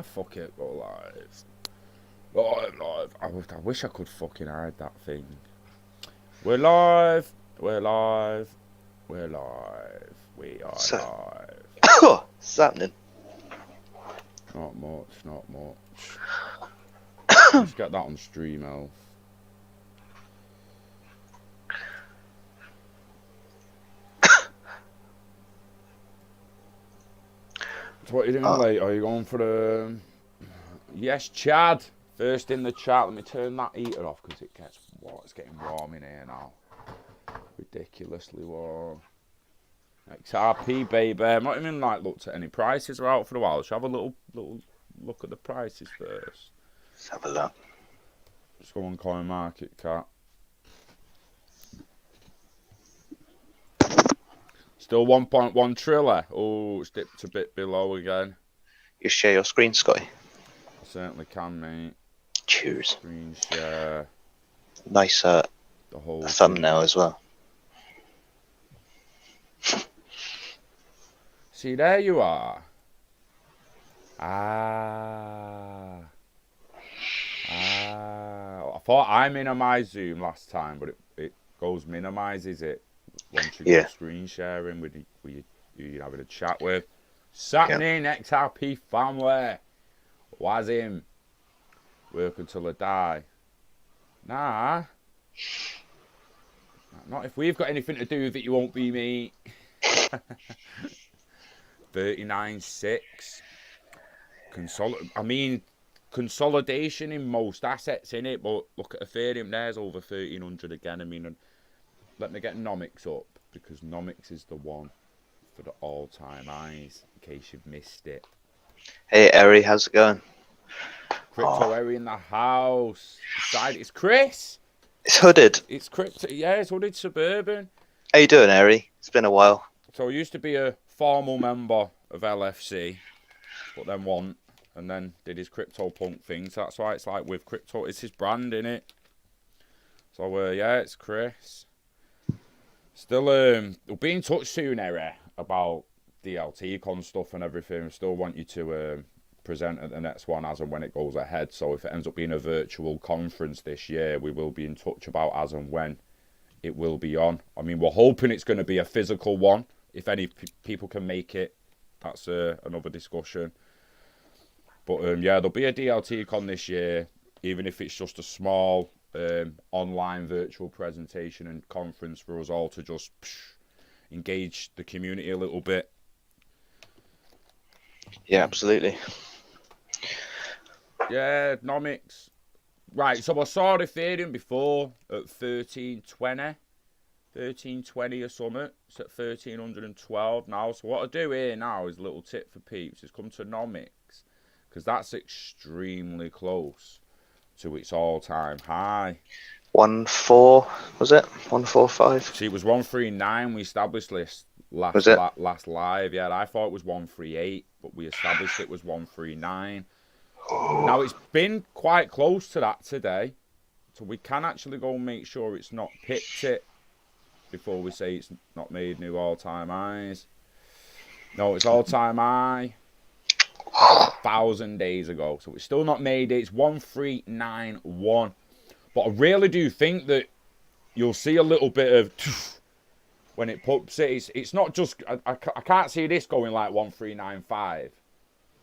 Fuck it, go live. Live. I wish I could fucking hide that thing. We're live. We're live. We're live. We are live. What's happening? Not much, not much. Let's get that on stream, Elf. So what are you doing late? Are you going for the... Yes, Chad. First in the chat. Let me turn that heater off because it's getting warm in here now. Ridiculously warm. XRP, baby. I've not even looked at any prices are out for a while. Should I have a little look at the prices first? Let's have a look. Let's go on CoinMarketCap. Still 1.1 trillion. Oh, it's dipped a bit below again. You share your screen, Scotty? I certainly can, mate. Cheers. Screen share. Nice The whole thumbnail thing. as well. See, there you are. I thought I minimized Zoom last time, but it minimizes it once you go screen sharing with you having a chat with. Saturday, XRP family. Was him. Work until I die. Nah. Not if we've got anything to do with it, you won't be me. 39.6. Consolidation in most assets in it, but look at Ethereum, there's over 1,300 again. I mean, let me get Nomics up, because Nomics is the one for the all-time highs, in case you've missed it. Hey, Eri, how's it going? Crypto Eri in the house. Beside it's Chris. It's hooded. It's Crypto, yeah, it's hooded Suburban. How you doing, Eri? It's been a while. So I used to be a formal member of LFC, but then wasn't, and then did his CryptoPunk thing. So that's why it's like with crypto, it's his brand, innit? So yeah, it's Chris. Still, we'll be in touch soon, Eri, about DLT con stuff and everything. Still want you to present at the next one as and when it goes ahead. So if it ends up being a virtual conference this year, we will be in touch about as and when it will be on. I mean, we're hoping it's going to be a physical one. If any people can make it, that's another discussion. But yeah, there'll be a DLT con this year, even if it's just a small online virtual presentation and conference for us all to just engage the community a little bit. Yeah, absolutely. Yeah, Nomics. Right, so I saw Ethereum before at 1320. 1320 or something. It's at 1312 now. So what I do here now is a little tip for peeps is come to Nomics, because that's extremely close to its all-time high. 1.4 was it? 1.45. See, it was 139. We established this last live. Yeah, I thought it was 138, but we established it was 139. Now it's been quite close to that today, so we can actually go and make sure it's not picked it before we say it's not made new all-time highs. No, it's all-time high 1,000 days ago, so it's still not made it. It's 1391, but I really do think that you'll see a little bit of when it pops it. It's not just I can't see this going like 1395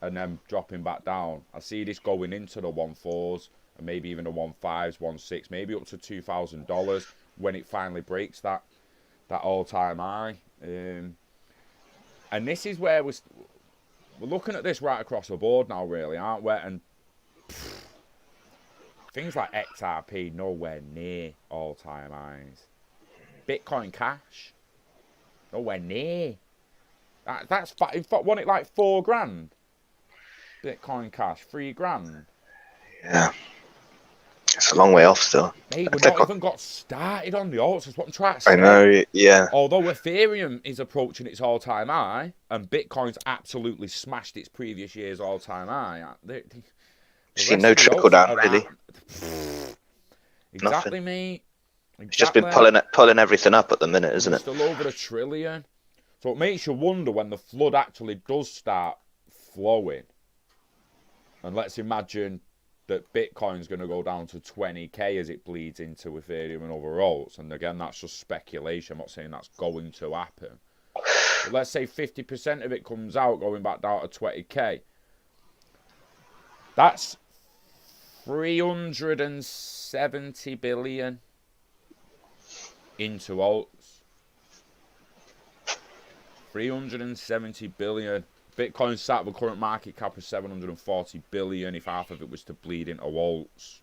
and then dropping back down. I see this going into the 1.4s and maybe even the 1.5s, 1.6, maybe up to $2,000 when it finally breaks that all-time high. And this is where we're looking at this right across the board now, really, aren't we? And things like XRP nowhere near all-time highs. Bitcoin Cash nowhere near. That's in fact, wasn't it like $4,000? Bitcoin Cash, $3,000. Yeah. It's a long way off still. Mate, we've not even got started on the alts. That's what I'm trying to say. I know, yeah. Although Ethereum is approaching its all-time high, and Bitcoin's absolutely smashed its previous year's all-time high. See, no trickle down, really. Exactly, Nothing. Mate. It's just been pulling everything up at the minute, isn't it? Still over $1 trillion. So it makes you wonder when the flood actually does start flowing. And let's imagine that Bitcoin's going to go down to 20k as it bleeds into Ethereum and other alts. And again, that's just speculation. I'm not saying that's going to happen. But let's say 50% of it comes out going back down to 20k. That's 370 billion into alts. 370 billion. Bitcoin sat with a current market cap of 740 billion if half of it was to bleed into alts.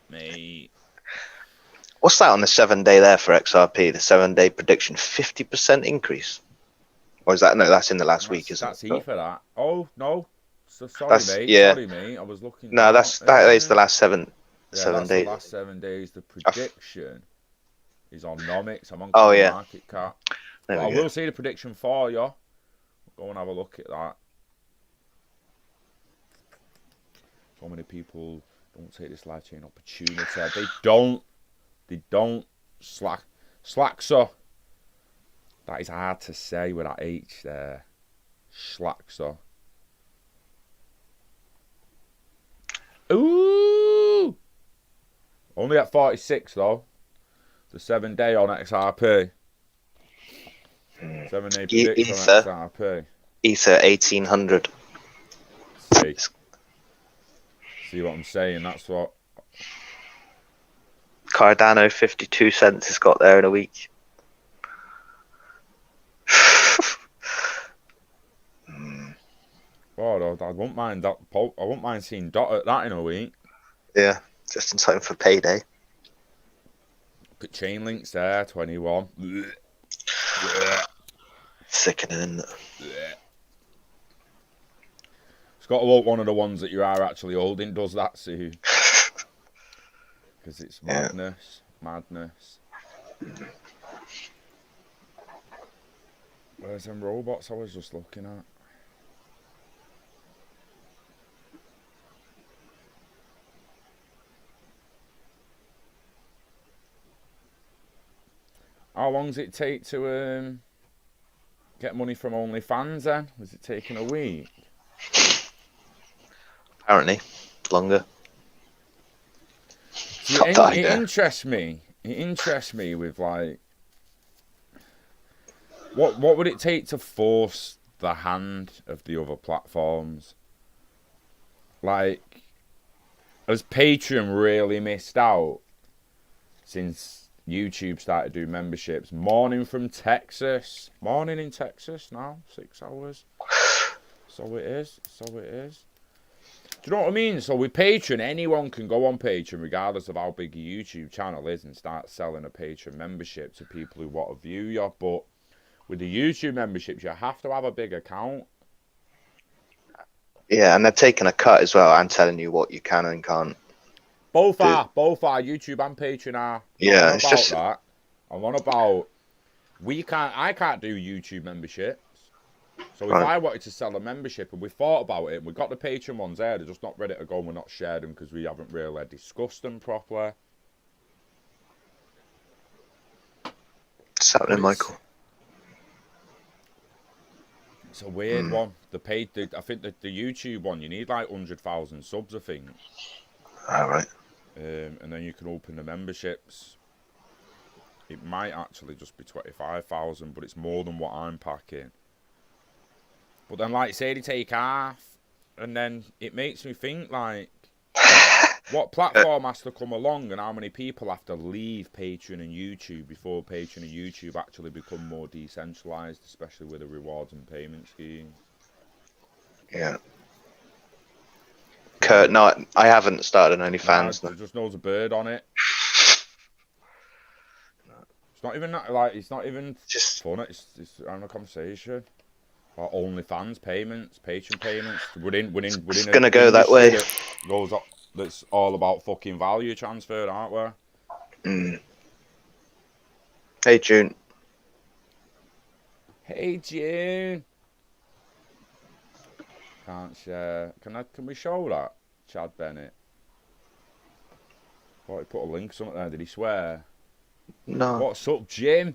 Mate. What's that on the 7-day there for XRP? The 7-day prediction, 50% increase. Or is that no? That's in the last week, isn't that's it? That's Ether. That. Oh no. So sorry, mate. Yeah. Sorry, mate. I was looking. No, that is the last 7 days. The last 7 days. The prediction is on Nomics. I'm on market cap. I will see the prediction for you. Go and have a look at that. So many people don't take this live chain opportunity. They don't. Slackser. That is hard to say with that H there. Slackser. Ooh! Only at 46 though. The 7-day on XRP. 7-day prediction on XRP. Ether 1800. See what I'm saying? That's what. Cardano 52 cents has got there in a week. God, I won't mind that. I won't mind seeing dot at that in a week. Yeah, just in time for payday. Put chain links there, 21. Sickening, isn't it? It's got to hope one of the ones that you are actually holding does that soon. Because it's madness. Madness. Where's them robots I was just looking at? How long does it take to get money from OnlyFans then? Was it taking a week? Apparently, longer. It interests me. It interests me with like, what would it take to force the hand of the other platforms? Like, has Patreon really missed out since YouTube started doing memberships? Morning from Texas. Morning in Texas now. 6 hours. So it is. Do you know what I mean? So with Patreon, anyone can go on Patreon regardless of how big your YouTube channel is and start selling a Patreon membership to people who want to view you. But with the YouTube memberships, you have to have a big account. Yeah, and they're taking a cut as well and telling you what you can and can't. Both are. YouTube and Patreon are. Yeah, it's just that. I'm on about. I can't do YouTube memberships. So if I wanted to sell a membership and we thought about it, and we got the Patreon ones there, they're just not ready to go and we're not shared them because we haven't really discussed them properly. What's happening, Michael? It's a weird one. I think the YouTube one, you need like 100,000 subs, I think. All right. And then you can open the memberships. It might actually just be 25,000, but it's more than what I'm packing. But then, like, say they take half, and then it makes me think, like, what platform has to come along and how many people have to leave Patreon and YouTube before Patreon and YouTube actually become more decentralized, especially with the rewards and payment scheme. Yeah. Kurt, no, I haven't started an OnlyFans. There just knows a bird on it. It's not even that, like, it's not even just fun. It's having a conversation. Like OnlyFans payments, Patreon payments. Within it's gonna go that way. That's all about fucking value transfer, aren't we? Mm. Hey June. Hey June. Can't share. Can we show that? Chad Bennett. Thought he put a link something there. Did he swear? No. What's up, Jim?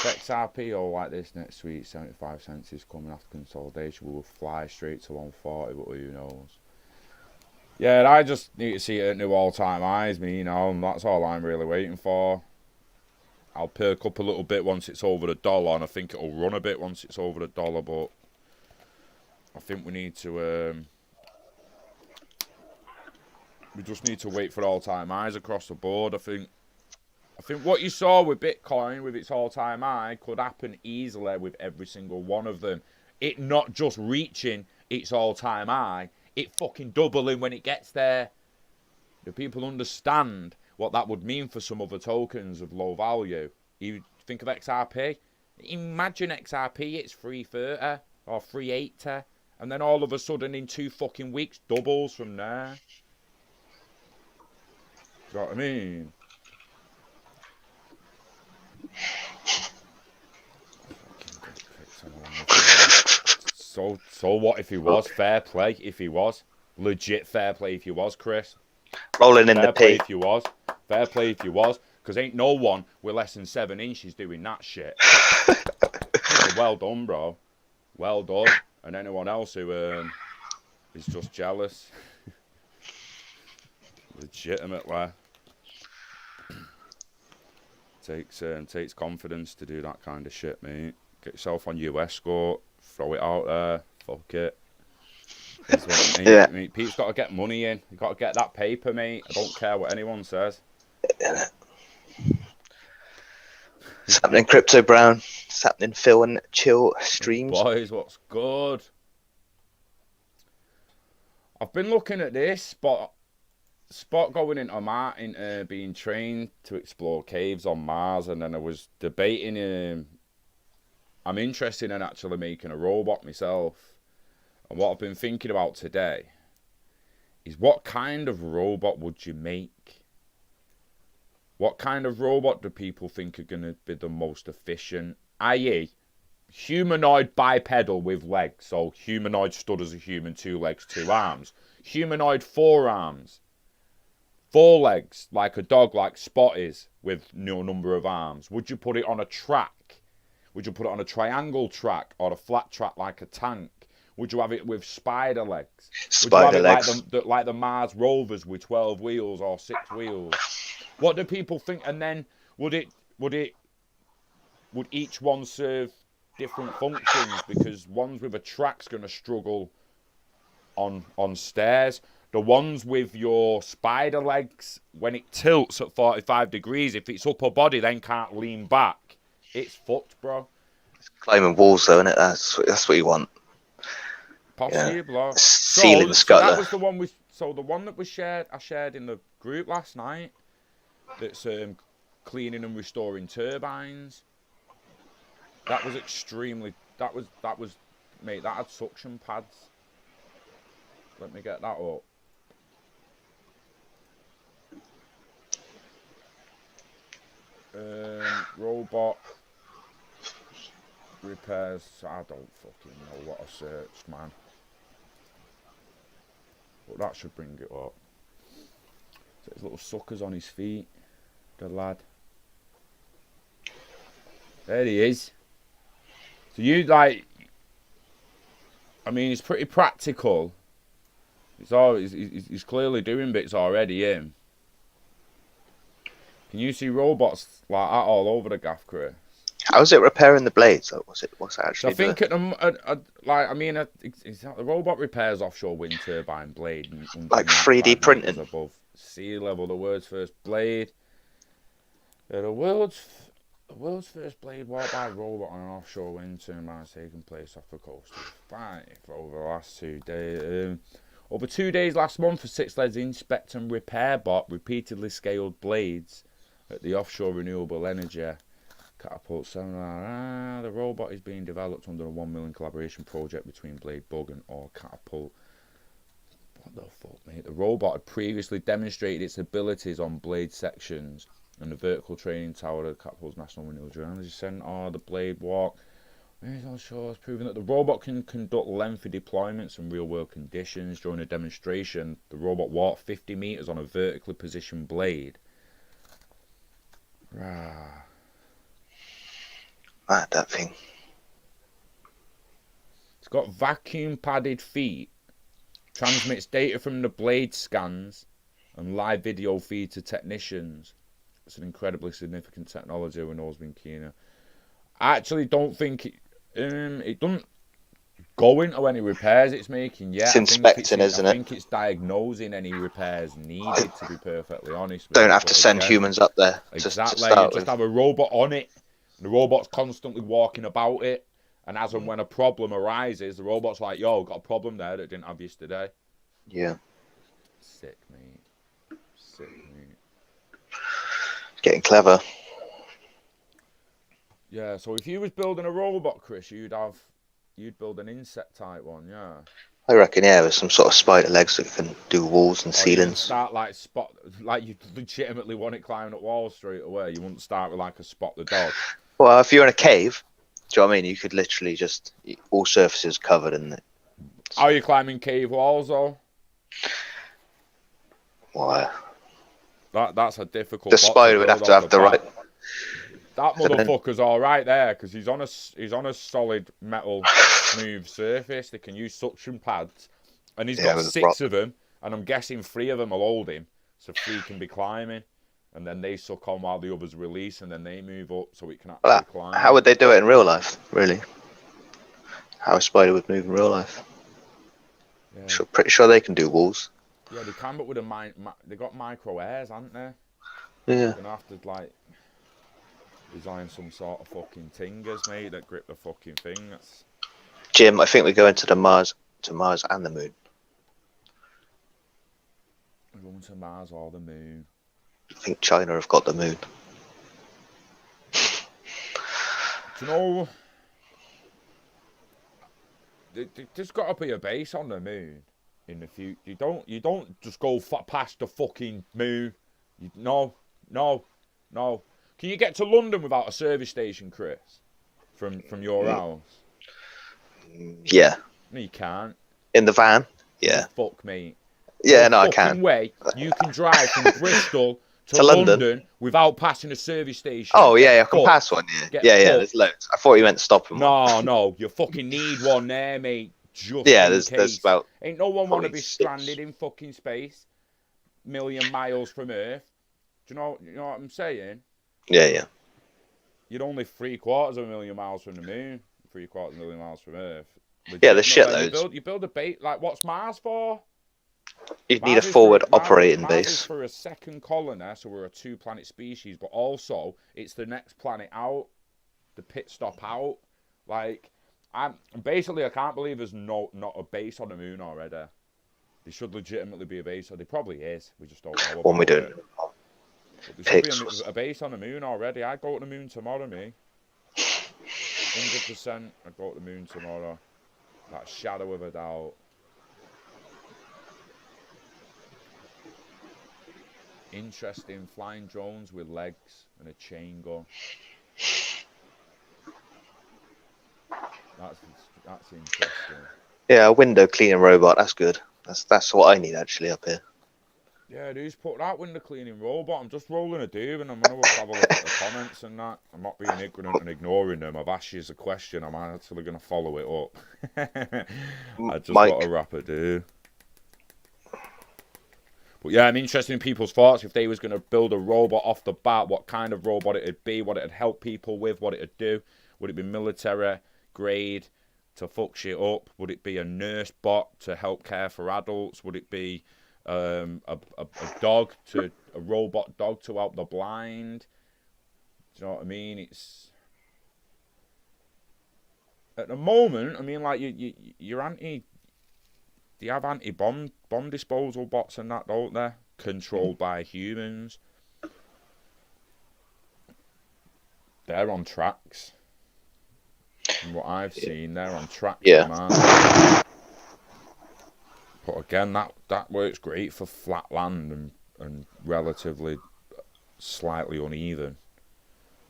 If XRP all like this next week, 75 cents is coming after consolidation, we will fly straight to 140, but who knows? Yeah, I just need to see it at new all-time highs, and that's all I'm really waiting for. I'll perk up a little bit once it's over $1, and I think it'll run a bit once it's over $1, but I think we need to... we just need to wait for all-time highs across the board. I think what you saw with Bitcoin, with its all-time high, could happen easily with every single one of them. It not just reaching its all-time high, it fucking doubling when it gets there. Do people understand what that would mean for some other tokens of low value? You think of XRP? Imagine XRP, it's 330 or 380, and then all of a sudden in 2 fucking weeks, doubles from there. Do you know what I mean? So what if he was? Fair play if he was. Legit fair play if he was, Chris. Rolling in the Fair play P. if you was. Fair play if you was. Because ain't no one with less than 7 inches doing that shit. So well done, bro. Well done. And anyone else who is just jealous. Legitimately. Takes confidence to do that kind of shit, mate. Get yourself on US score. Throw it out there. Fuck it. Yeah. Mate, Pete's got to get money in. You got to get that paper, mate. I don't care what anyone says. It's happening, Crypto Brown. It's happening, Phil and Chill streams. Boys, what's good? I've been looking at this spot going into being trained to explore caves on Mars, and then I was debating. I'm interested in actually making a robot myself, and what I've been thinking about today is what kind of robot would you make? What kind of robot do people think are going to be the most efficient? I.e., humanoid bipedal with legs. So humanoid stood as a human, 2 legs, 2 arms. Humanoid 4 arms. 4 legs, like a dog, like Spot is, with no number of arms. Would you put it on a track? Would you put it on a triangle track or a flat track like a tank? Would you have it with spider legs? Spider legs. Like the Mars rovers with 12 wheels or 6 wheels? What do people think? And then would each one serve different functions? Because ones with a track's going to struggle on stairs. The ones with your spider legs, when it tilts at 45 degrees, if its upper body then can't lean back, it's fucked, bro. It's climbing walls, though, isn't it? That's what you want. Possibly. Yeah. Ceiling So that was the one with. So the one that was shared, I shared in the group last night. That's cleaning and restoring turbines. That was extremely. That was. Mate, that had suction pads. Let me get that up. Robot repairs. I don't fucking know what I searched, man. But that should bring it up. So his little suckers on his feet. The lad. There he is. So you like. I mean, it's pretty practical. He's clearly doing bits already, him. Can you see robots like that all over the gaff, Chris? How's it repairing the blades? What's it actually doing? I think doing? the robot repairs offshore wind turbine blade. Like 3D printing. Above sea level, the world's first blade. The world's first blade walked by robot on an offshore wind turbine has taken place off the coast of Fife over the last 2 days. Over 2 days last month, a 6-legged inspect and repair bot repeatedly scaled blades at the offshore renewable energy catapult seminar. The robot is being developed under a $1 million collaboration project between Blade Bug and Or Catapult. What the fuck, mate? The robot had previously demonstrated its abilities on blade sections and the vertical training tower of Catapult's National Renewable Energy Centre. The blade walk on shore has proven that the robot can conduct lengthy deployments in real-world conditions. During a demonstration, the robot walked 50 metres on a vertically positioned blade. That thing. It's got vacuum padded feet, transmits data from the blade scans, and live video feed to technicians. It's an incredibly significant technology with nose being keener. I actually don't think it doesn't go into any repairs it's making yet. It's inspecting, isn't it? I think it's diagnosing any repairs needed, to be perfectly honest with Don't you. have to send humans up there. Exactly. To You just have a robot on it. The robot's constantly walking about it. And as and when a problem arises, the robot's like, yo, got a problem there that didn't have yesterday. Yeah. Sick, mate. Sick, mate. Getting clever. Yeah, so if you was building a robot, Chris, you'd build an insect type one, yeah. I reckon, yeah, with some sort of spider legs that can do walls and ceilings. Start like you legitimately want it climbing up walls straight away. You wouldn't start with like a Spot the dog. Well, if you're in a cave, do you know what I mean? You could literally just all surfaces covered in it. Are you climbing cave walls though? Why? That's a difficult. The spider would have to have the right. That motherfucker's all right there because he's on a solid metal smooth surface. They can use suction pads, and he's got 6 of them, and I'm guessing 3 of them will hold him, so 3 can be climbing, and then they suck on while the others release, and then they move up so it can actually climb. How would they do it in real life? Really? How a spider would move in real life? Yeah. Pretty sure they can do walls. Yeah, they can, but with they got micro airs, haven't they? Yeah. You're gonna have to like design some sort of fucking tingers, mate, that grip the fucking thing. Jim, I think we're going to Mars and the moon. We're going to Mars or the moon. I think China have got the moon. Do you know? There's got to be a base on the moon in the future. You don't just go past the fucking moon. No. Can you get to London without a service station, Chris? From your house? Yeah. No, you can't. In the van? Yeah. Fuck me. Yeah, no, I can. Way you can drive from Bristol to London without passing a service station. Oh, yeah, I can pass one, yeah. Yeah, there's loads. I thought you meant stopping one. No, you fucking need one there, mate. Just there's about... Ain't no one want to be stranded in fucking space, million miles from Earth. Do you know what I'm saying? Yeah. You're only 750,000 miles from the moon, 750,000 miles from Earth. Yeah, there's shitloads. You build a base, like, what's Mars for? You'd need a forward operating base. Mars is for a second colony, so we're a 2-planet species, but also it's the next planet out, the pit stop out. Like, I can't believe there's not a base on the moon already. There should legitimately be a base, or there probably is. We just don't know. When we do. There should be a base on the moon already. I'd go to the moon tomorrow, me. 100%. I'd go to the moon tomorrow. That shadow of a doubt. Interesting. Flying drones with legs and a chain gun. That's interesting. Yeah, a window cleaning robot. That's good. That's what I need actually up here. Yeah, who's put that window cleaning robot? I'm just rolling a do and I'm going to have a look at the comments and that. I'm not being ignorant and ignoring them. I've asked you a question. I'm actually going to follow it up. I just got to wrap a do. But yeah, I'm interested in people's thoughts. If they was going to build a robot off the bat, what kind of robot it'd be, what it'd help people with, what it'd do. Would it be military grade to fuck shit up? Would it be a nurse bot to help care for adults? Would it be a robot dog to help the blind? Do you know what I mean? It's at the moment. I mean, like you're anti. They have anti-bomb disposal bots and that, don't they? Controlled by humans. They're on tracks. From what I've seen, they're on tracks. Yeah. But again, that works great for flat land and relatively slightly uneven.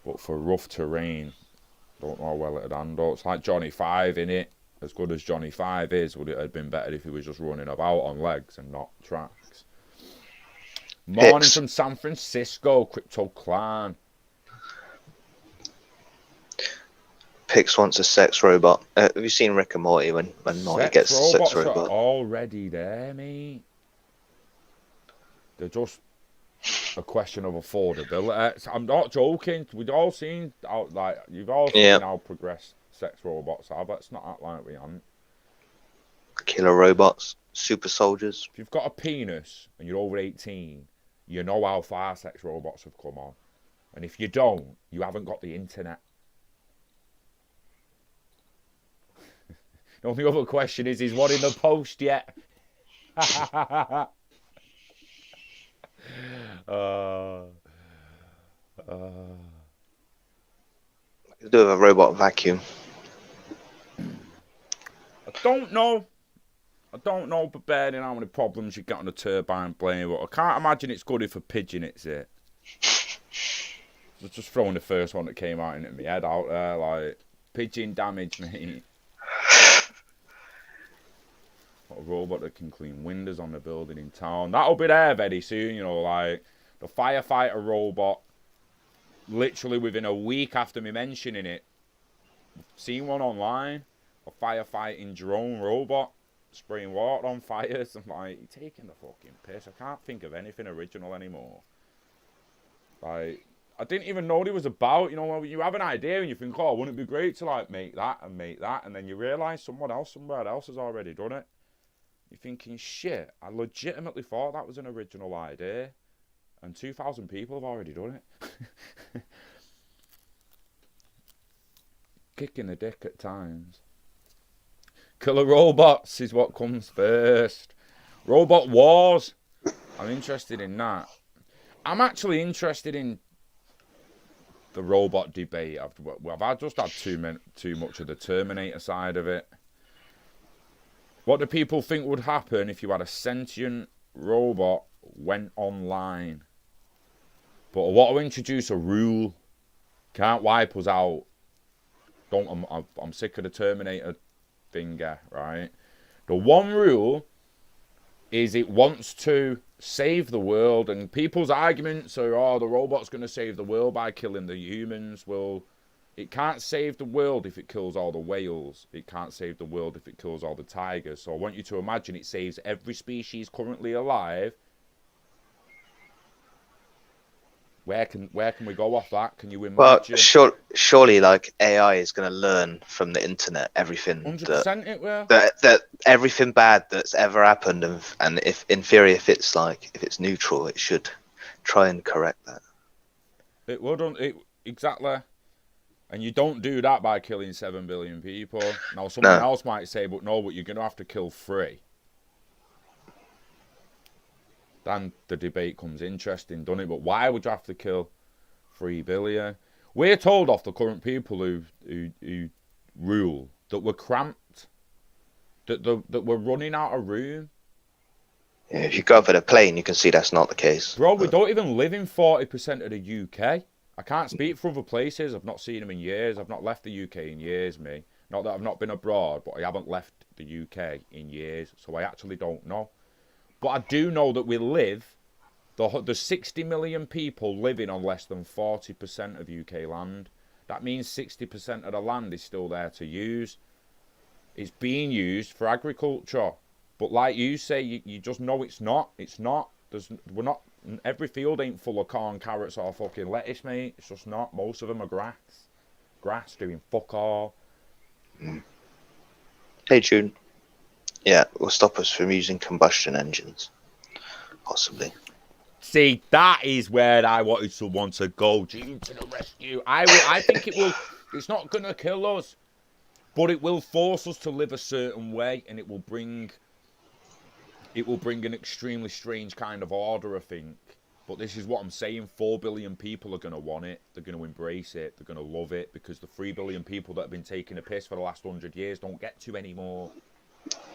But for rough terrain, don't know how well it'd handle. It's like Johnny 5 in it. As good as Johnny 5 is, would it have been better if he was just running about on legs and not tracks? Morning from San Francisco, Crypto Clan. Pix wants a sex robot. Have you seen Rick and Morty when Morty gets a sex robots robot? are already there, mate. They're just a question of affordability. I'm not joking. We've all seen you've all seen how progressed sex robots are, but it's not act like we haven't. Killer robots, super soldiers. If you've got a penis and you're over 18, you know how far sex robots have come on. And if you don't, you haven't got the internet. The only other question is one in the post yet? Do a robot vacuum. I don't know, but bearing how many problems you get on a turbine blade, but I can't imagine it's good if a pigeon hits it. Just throwing the first one that came out into my head out there, like, pigeon damage, mate. Got a robot that can clean windows on the building in town. That'll be there very soon, you know, like, the firefighter robot, literally within a week after me mentioning it, seen one online, a firefighting drone robot, spraying water on fires. I'm like, you're taking the fucking piss. I can't think of anything original anymore. Like, I didn't even know what it was about. You know, you have an idea and you think, oh, wouldn't it be great to like make that, and then you realise someone else somewhere else has already done it. You're thinking, shit, I legitimately thought that was an original idea, and 2,000 people have already done it. Kicking the dick at times. Killer robots is what comes first. Robot wars. I'm interested in that. I'm actually interested in the robot debate. I've just had too much of the Terminator side of it. What do people think would happen if you had a sentient robot went online? But I want to introduce a rule. Can't wipe us out. I'm sick of the Terminator finger, right? The one rule is it wants to save the world, and people's arguments are, oh, the robot's going to save the world by killing the humans. Well, it can't save the world if it kills all the whales. It can't save the world if it kills all the tigers. So I want you to imagine it saves every species currently alive. Where can we go off that? Can you imagine? Well, surely, like, AI is going to learn from the internet everything 100% it will. That everything bad that's ever happened, and if in theory, if it's neutral, it should try and correct that. It wouldn't. Exactly. And you don't do that by killing 7 billion people. Now, someone else might say, but you're going to have to kill 3. Then the debate comes interesting, doesn't it? But why would you have to kill 3 billion? We're told off the current people who rule that we're cramped, that we're running out of room. Yeah, if you go over the plane, you can see that's not the case. Bro, we don't even live in 40% of the UK. I can't speak for other places. I've not seen them in years. I've not left the UK in years, me. Not that I've not been abroad, but I haven't left the UK in years, so I actually don't know. But I do know that we live, the 60 million people living on less than 40% of UK land. That means 60% of the land is still there to use. It's being used for agriculture. But like you say, you just know it's not. It's not. Every field ain't full of corn, carrots, or fucking lettuce, mate. It's just not. Most of them are grass. Grass doing fuck all. Hey, June. Yeah, will stop us from using combustion engines. Possibly. See, that is where I wanted someone to go. June to the rescue. I think it will. It's not going to kill us, but it will force us to live a certain way, and it will bring an extremely strange kind of order, I think. But this is what I'm saying. 4 billion people are going to want it. They're going to embrace it. They're going to love it, because the 3 billion people that have been taking a piss for the last 100 years don't get to anymore.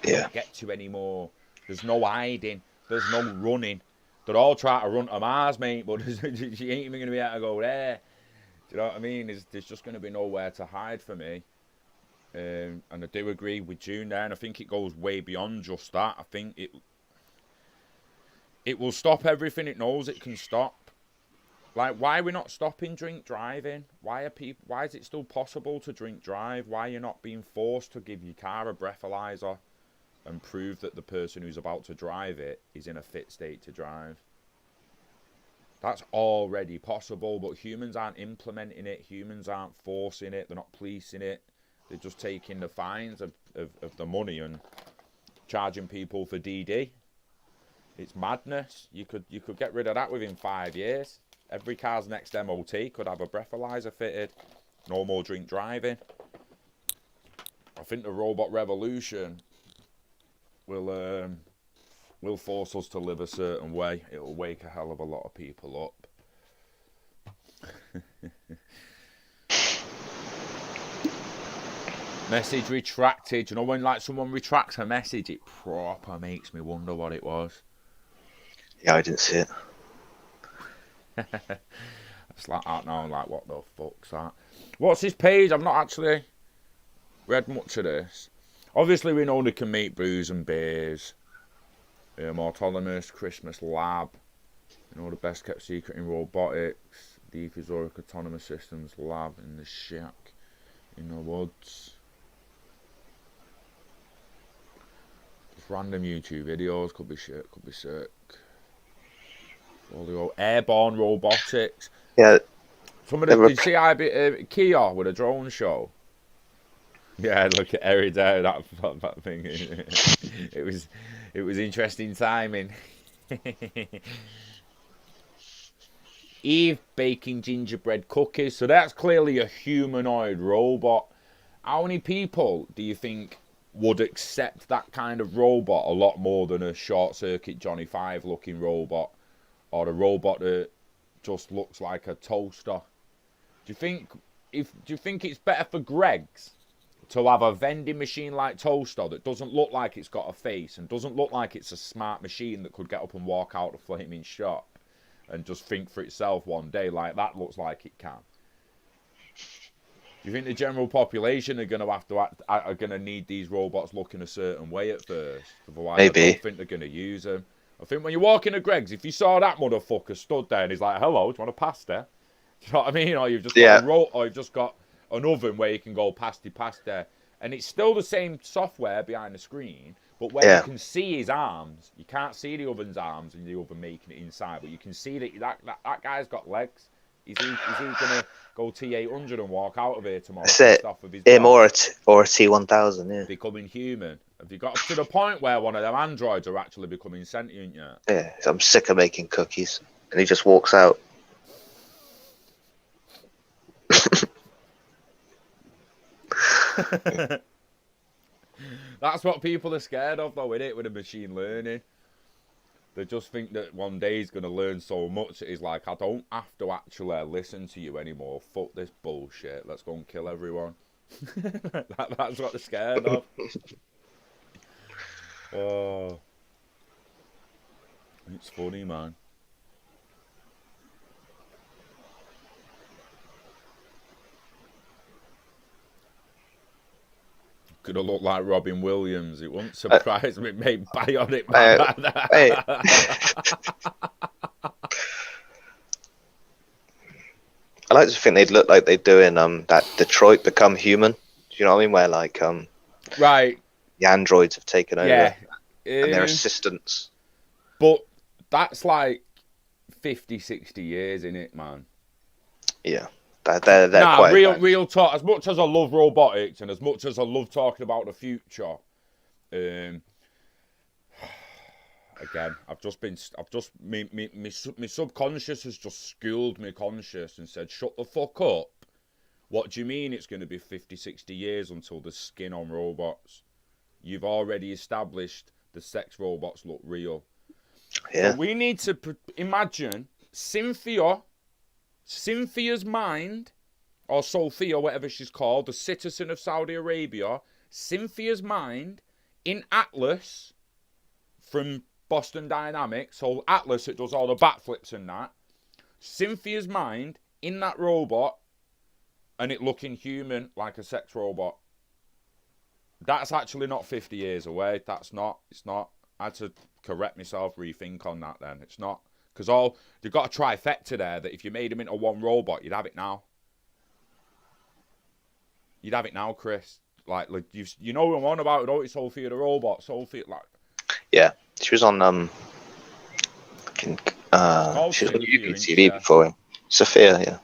Yeah. Get to anymore. There's no hiding. There's no running. They're all trying to run to Mars, mate, but you ain't even going to be able to go there. Do you know what I mean? There's just going to be nowhere to hide for me. And I do agree with June there, and I think it goes way beyond just that. I think it will stop everything it knows it can stop. Like, why are we not stopping drink driving? Why is it still possible to drink drive? Why are you not being forced to give your car a breathalyzer and prove that the person who's about to drive it is in a fit state to drive? That's already possible, but humans aren't implementing it. Humans aren't forcing it. They're not policing it. They're just taking the fines of the money and charging people for DD. It's madness. You could get rid of that within 5 years. Every car's next MOT could have a breathalyzer fitted. No more drink driving. I think the robot revolution will force us to live a certain way. It'll wake a hell of a lot of people up. Message retracted. You know when like someone retracts a message, it proper makes me wonder what it was. Yeah, I didn't see it. It's like that now. I'm like, what the fuck's that? What's his page? I've not actually read much of this. Obviously, we know they can make brews and beers. Autonomous Christmas Lab. You know, the best kept secret in robotics. The Ethizoric Autonomous Systems Lab in the shack in the woods. Just random YouTube videos. Could be shit. Could be sick. All the airborne robotics. Yeah. Did you see Kia with a drone show? Yeah, look at Eric there. That thing. It was interesting timing. Eve baking gingerbread cookies. So that's clearly a humanoid robot. How many people do you think would accept that kind of robot a lot more than a short circuit Johnny Five looking robot, or a robot that just looks like a toaster? Do you think it's better for Greg's to have a vending machine like toaster that doesn't look like it's got a face and doesn't look like it's a smart machine that could get up and walk out the flaming shop and just think for itself one day like that looks like it can? Do you think the general population are going to need these robots looking a certain way at first? Otherwise, maybe. I don't think they're going to use them. I think when you walk into Greg's, if you saw that motherfucker stood there and he's like, "Hello, do you want a pasta?" Do you know what I mean? Or you've just got or you've just got an oven where you can go pasta, and it's still the same software behind the screen, but where you can see his arms, you can't see the oven's arms and the oven making it inside, but you can see that guy's got legs. Is he gonna go T800 and walk out of here tomorrow? Off of his him or a T1000, yeah. Becoming human. Have you got up to the point where one of them androids are actually becoming sentient yet? Yeah, I'm sick of making cookies, and he just walks out. That's what people are scared of, though, innit? With the machine learning, they just think that one day he's going to learn so much that he's like, I don't have to actually listen to you anymore. Fuck this bullshit. Let's go and kill everyone. That's what they're scared of. Oh, it's funny, man. Gonna look like Robin Williams. It won't surprise me. Made Bionic Man. I like to think they'd look like they do in that Detroit Become Human. Do you know what I mean? Where like right, the androids have taken over, yeah, and their assistants. But that's like 50, 60 years in it, man. Yeah. They're quite real talk. As much as I love robotics and as much as I love talking about the future, again, my subconscious has just schooled my conscious and said, shut the fuck up. What do you mean it's going to be 50, 60 years until there's skin on robots? You've already established the sex robots look real. Yeah. So we need to imagine Cynthia's mind, or Sophia, whatever she's called, the citizen of Saudi Arabia, Cynthia's mind in Atlas from Boston Dynamics, so Atlas that does all the backflips and that, Cynthia's mind in that robot and it looking human like a sex robot. That's actually not 50 years away. It's not. I had to correct myself, rethink on that then. It's not. Because they've got a trifecta there that if you made them into one robot, you'd have it now. You'd have it now, Chris. Like you know what I'm on about, don't you, Sophia the robot? Sophia, like... Yeah, she was on she was on Sophia, UK TV before. Sophia, yeah.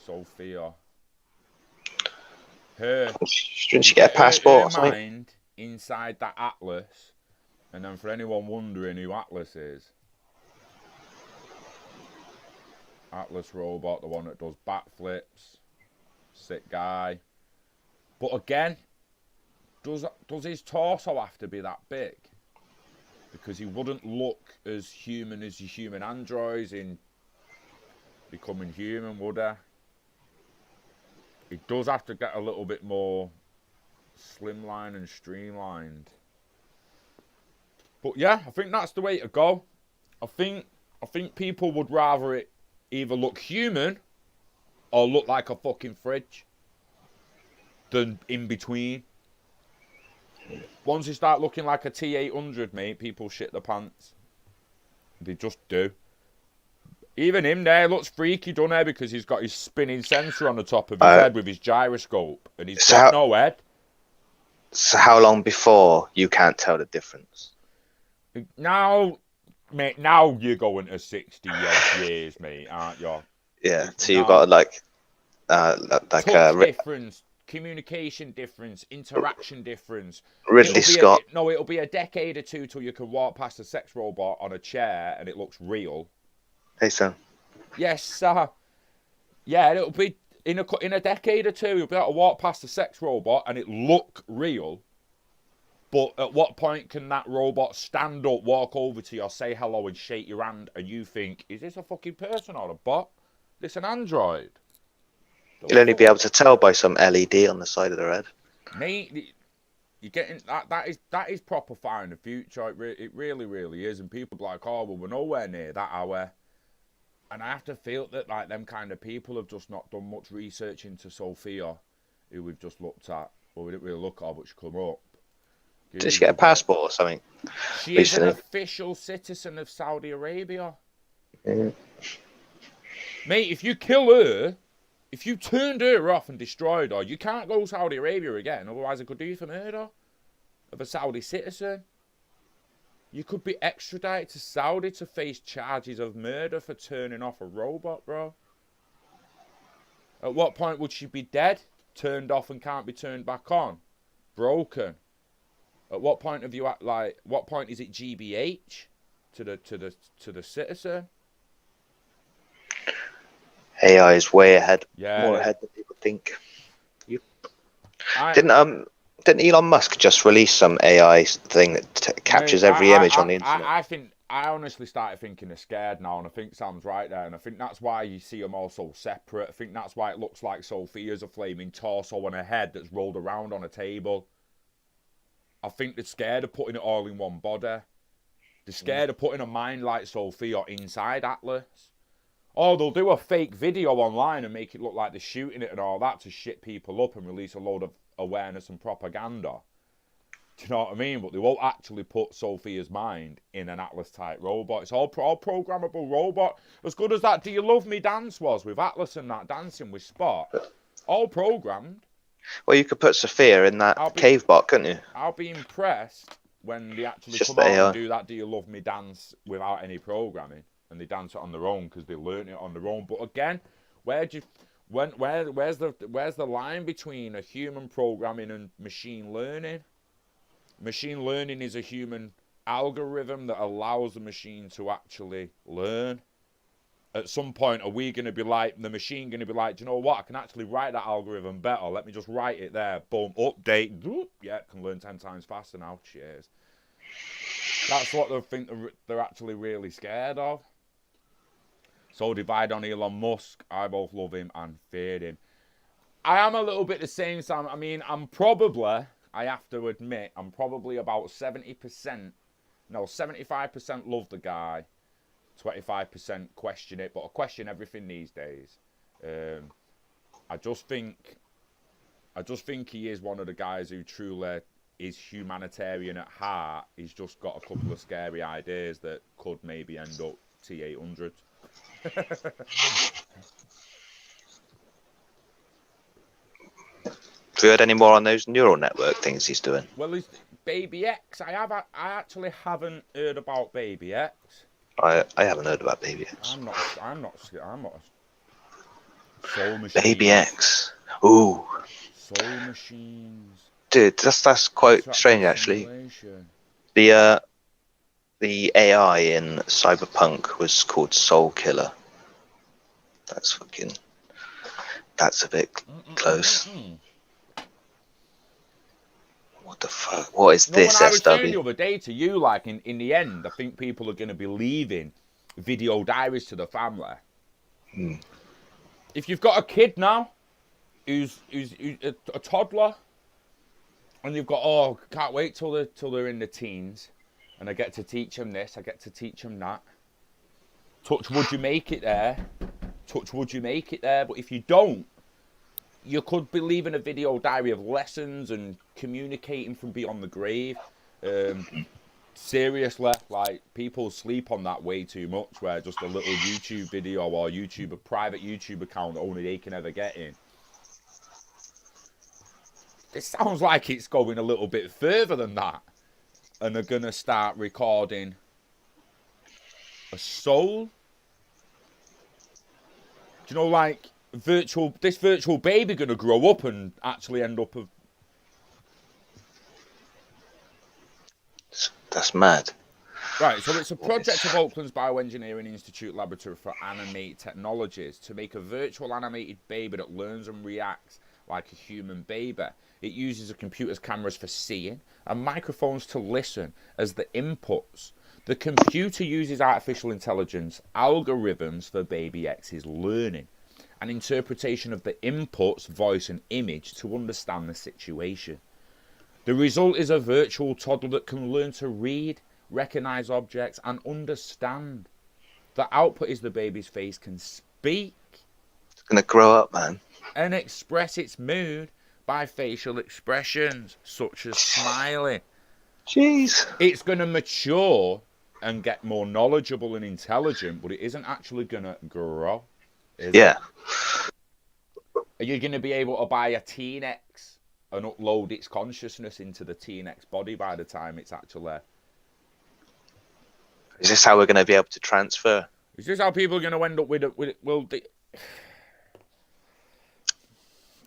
Sophia. Didn't she get a passport or something? Mind inside that Atlas, and then for anyone wondering who Atlas is, Atlas robot, the one that does backflips, sick guy. But again, does his torso have to be that big? Because he wouldn't look as human as your human androids in Becoming Human, would he? It does have to get a little bit more slimline and streamlined. But yeah, I think that's the way to go. I think people would rather it either look human or look like a fucking fridge than in between. Once you start looking like a T800, mate, people shit their pants. They just do. Even him there looks freaky, doesn't he? Because he's got his spinning sensor on the top of his head with his gyroscope. And he's got no head. So how long before you can't tell the difference? Now, mate, now you're going to 60 years, mate, aren't you? Yeah, so you've got like touch difference, communication difference, interaction difference. Ridley Scott. It'll be a decade or two till you can walk past a sex robot on a chair and it looks real. Hey, son. Yes, sir. Yeah, it'll be in a decade or two. You'll be able to walk past a sex robot and it look real. But at what point can that robot stand up, walk over to you, say hello, and shake your hand, and you think, is this a fucking person or a bot? This an android? You'll only be able to tell by some LED on the side of their head. Mate, you're getting that is proper far in the future. It really, really is. And people are like, oh, well, we're nowhere near that, are we? And I have to feel that like them kind of people have just not done much research into Sophia, who we've just looked at. Well, we didn't really look at her, but she come up. Did she get a passport or something? She is an official citizen of Saudi Arabia. Mm. Mate, if you kill her, if you turned her off and destroyed her, you can't go to Saudi Arabia again. Otherwise, it could do you for murder of a Saudi citizen. You could be extradited to Saudi to face charges of murder for turning off a robot, bro. At what point would she be dead? Turned off and can't be turned back on? Broken? At what point have you what point is it GBH to the citizen? AI is way ahead, yeah, more ahead than people think. Didn't Elon Musk just release some AI thing that captures every image on the internet? I honestly started thinking they're scared now, and I think Sam's right there, and I think that's why you see them all so separate. I think that's why it looks like Sophia's a flaming torso and a head that's rolled around on a table. I think they're scared of putting it all in one body. They're scared of putting a mind like Sophia inside Atlas. Or they'll do a fake video online and make it look like they're shooting it and all that to shit people up and release a load of awareness and propaganda. Do you know what I mean? But they won't actually put Sophia's mind in an Atlas-type robot. It's all programmable robot. As good as that Do You Love Me dance was with Atlas and that dancing with Spot. All programmed. Well, you could put Sophia in that cave bot, couldn't you? I'll be impressed when they actually come out and do that Do You Love Me dance without any programming. And they dance it on their own because they learn it on their own. But again, where's the line between a human programming and machine learning? Machine learning is a human algorithm that allows the machine to actually learn. At some point, are we going to be like, the machine going to be like, do you know what? I can actually write that algorithm better. Let me just write it there. Boom, update. Yeah, can learn 10 times faster now. Cheers. That's what they think they're actually really scared of. So divide on Elon Musk. I both love him and fear him. I am a little bit the same, Sam. I mean, I have to admit, I'm probably about 75% love the guy. 25% question it, but I question everything these days. I just think he is one of the guys who truly is humanitarian at heart. He's just got a couple of scary ideas that could maybe end up T800. Have you heard any more on those neural network things he's doing? Well, is Baby X? I actually haven't heard about Baby X. I haven't heard about Baby X. I'm not. Soul Machines. Baby X. Ooh. Soul Machines. Dude, that's quite strange actually. The AI in Cyberpunk was called Soul Killer. That's a bit close. What the fuck? What is this, when I was saying SW? the other day to you, like in the end, I think people are going to be leaving video diaries to the family. If you've got a kid now who's a toddler, and you've got, can't wait till they're in the teens, and I get to teach them this, I get to teach them that. Touch wood, you make it there. Touch wood, you make it there. But if you don't, you could be leaving a video diary of lessons and communicating from beyond the grave. Seriously, like, people sleep on that way too much, where just a little YouTube video or a private YouTube account only they can ever get in. It sounds like it's going a little bit further than that. And they're going to start recording a soul. Do you know, like, this virtual baby going to grow up and actually end up of... That's mad. Right, so it's a project of Oakland's Bioengineering Institute Laboratory for Animate Technologies to make a virtual animated baby that learns and reacts like a human baby. It uses a computer's cameras for seeing and microphones to listen as the inputs. The computer uses artificial intelligence algorithms for Baby X's learning and interpretation of the inputs, voice and image to understand the situation. The result is a virtual toddler that can learn to read, recognize objects and understand. The output is the baby's face can speak. It's going to grow up, man. And express its mood by facial expressions, such as smiling. Jeez. It's going to mature and get more knowledgeable and intelligent, but it isn't actually going to grow. Yeah. Are you going to be able to buy a Teen X and upload its consciousness into the Teen X body by the time it's actually... Is this how we're going to be able to transfer? Is this how people are going to end up with it? Well,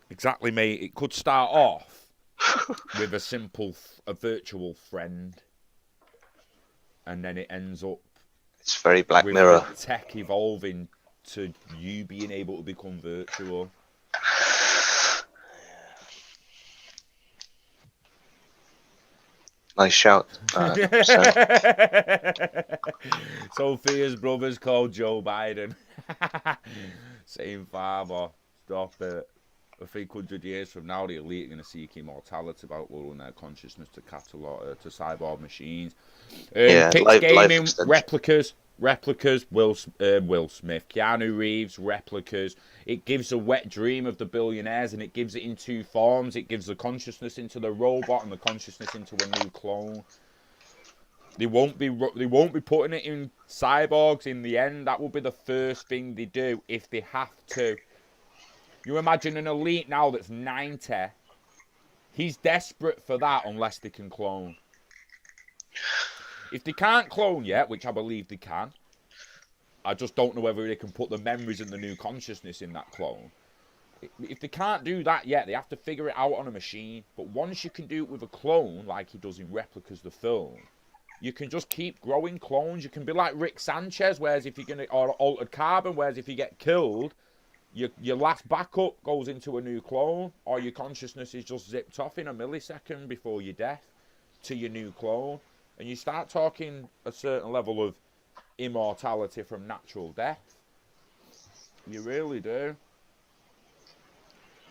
exactly, mate. It could start off with a virtual friend, and then it ends up. It's very Black with Mirror. The tech evolving to you being able to become virtual. Nice shout. Sophia's brother's called Joe Biden. Same father. Stop it. I think 100 years from now, the elite are going to seek immortality by uploading their consciousness to cyborg machines. Pix Gaming, replicas, Will Smith, Keanu Reeves, replicas. It gives a wet dream of the billionaires, and it gives it in two forms. It gives the consciousness into the robot and the consciousness into a new clone. They won't be putting it in cyborgs in the end. That will be the first thing they do if they have to. You imagine an elite now that's 90. He's desperate for that unless they can clone. If they can't clone yet, which I believe they can, I just don't know whether they can put the memories and the new consciousness in that clone. If they can't do that yet, they have to figure it out on a machine. But once you can do it with a clone, like he does in Replicas the film, you can just keep growing clones. You can be like Rick Sanchez, whereas if you're going to, or Altered Carbon, whereas if you get killed, your last backup goes into a new clone, or your consciousness is just zipped off in a millisecond before your death to your new clone. And you start talking a certain level of immortality from natural death. You really do.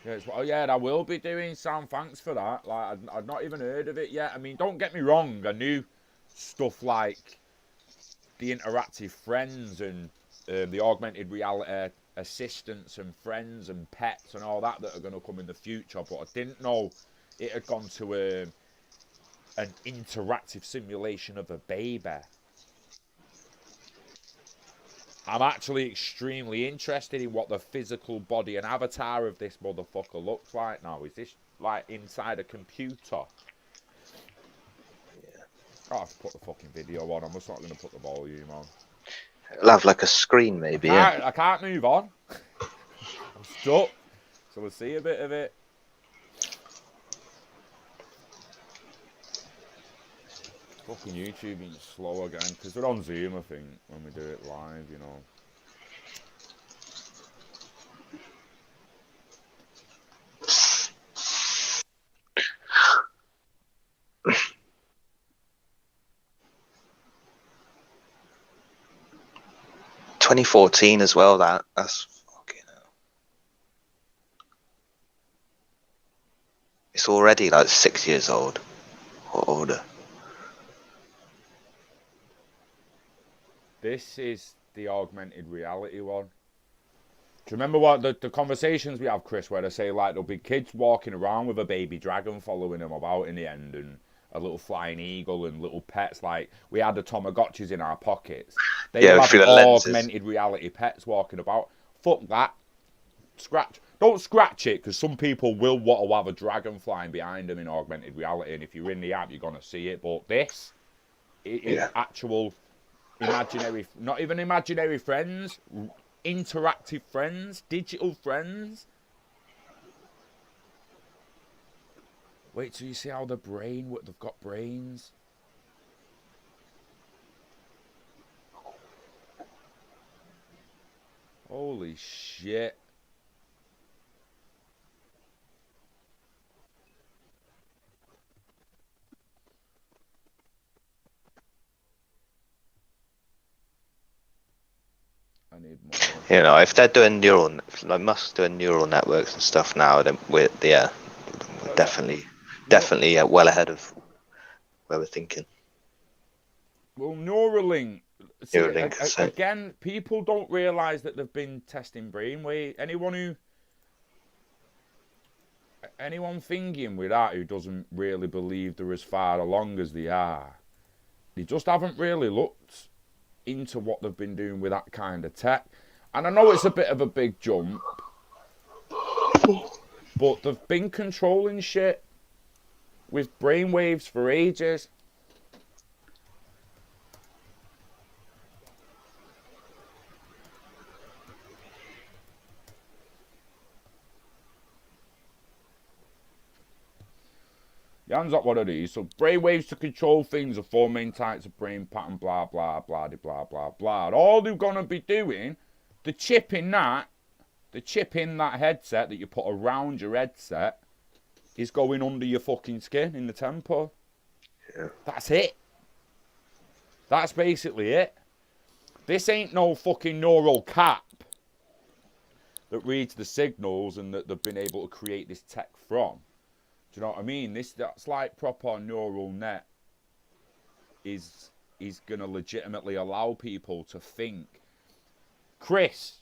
Yeah, I will be doing, Sam. Thanks for that. Like, I'd not even heard of it yet. I mean, don't get me wrong. I knew stuff like the interactive friends and the augmented reality assistants and friends and pets and all that are going to come in the future. But I didn't know it had gone to an interactive simulation of a baby. I'm actually extremely interested in what the physical body and avatar of this motherfucker looks like now. Is this like inside a computer? Yeah. I'll have to put the fucking video on. I'm just not going to put the volume on. It'll have like a screen, maybe. I can't move on. I'm stuck. So we'll see a bit of it. Fucking YouTube being slow again because we're on Zoom, I think, when we do it live, you know. Yeah. 2014 as well. That's fucking hell. It's already like 6 years old or older. This is the augmented reality one. Do you remember what the conversations we have, Chris, where they say like there'll be kids walking around with a baby dragon following them about in the end, and a little flying eagle and little pets? Like we had the Tamagotchis in our pockets. They will have augmented reality pets walking about. Fuck that. Don't scratch it, because some people will want to have a dragon flying behind them in augmented reality, and if you're in the app, you're gonna see it. But this, actual imaginary, not even imaginary friends, interactive friends, digital friends. Wait till you see how they've got brains. Holy shit. I need more. You know, if they're doing Musk doing neural networks and stuff now, then we're definitely well ahead of where we're thinking. Well, Neuralink. See, again, people don't realise that they've been testing brainwave. Anyone thinking with that who doesn't really believe they're as far along as they are, they just haven't really looked into what they've been doing with that kind of tech. And I know it's a bit of a big jump, but they've been controlling shit with brainwaves for ages. Jan's got one of these. So brainwaves to control things are 4 main types of brain pattern, blah, blah, blah, blah, blah, blah. And all they're going to be doing, the chip in that headset that you put around your headset is going under your fucking skin in the temple. Yeah. That's it. That's basically it. This ain't no fucking neural cap that reads the signals and that they've been able to create this tech from. Do you know what I mean? That's like proper neural net is going to legitimately allow people to think. Chris,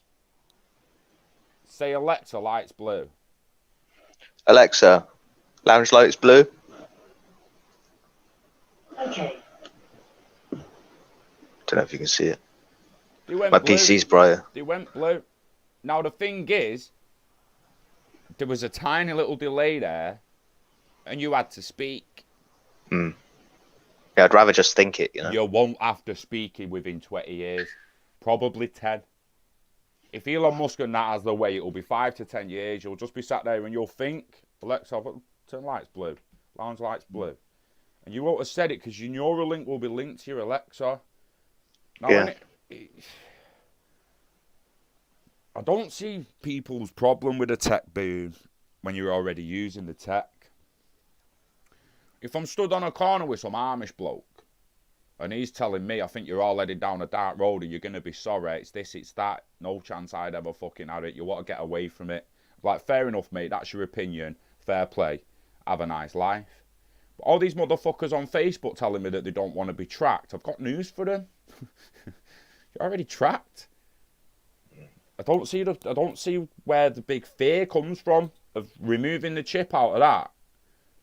say Alexa, lights blue. Alexa, lounge lights blue. Okay. Don't know if you can see it. My PC's brighter. They went blue. Now the thing is, there was a tiny little delay there, and you had to speak. Yeah, I'd rather just think it, you know. You won't have to speak it within 20 years. Probably 10. If Elon Musk and that has the way, it'll be 5 to 10 years. You'll just be sat there and you'll think, Alexa, turn lights blue. Lounge lights blue. And you won't have said it because your Neuralink will be linked to your Alexa. Now, I don't see people's problem with a tech boom when you're already using the tech. If I'm stood on a corner with some Amish bloke and he's telling me, I think you're all headed down a dark road and you're going to be sorry, it's this, it's that, no chance I'd ever fucking have it, you want to get away from it. Like, fair enough, mate, that's your opinion, fair play, have a nice life. But all these motherfuckers on Facebook telling me that they don't want to be tracked, I've got news for them. You're already tracked. I don't see where the big fear comes from of removing the chip out of that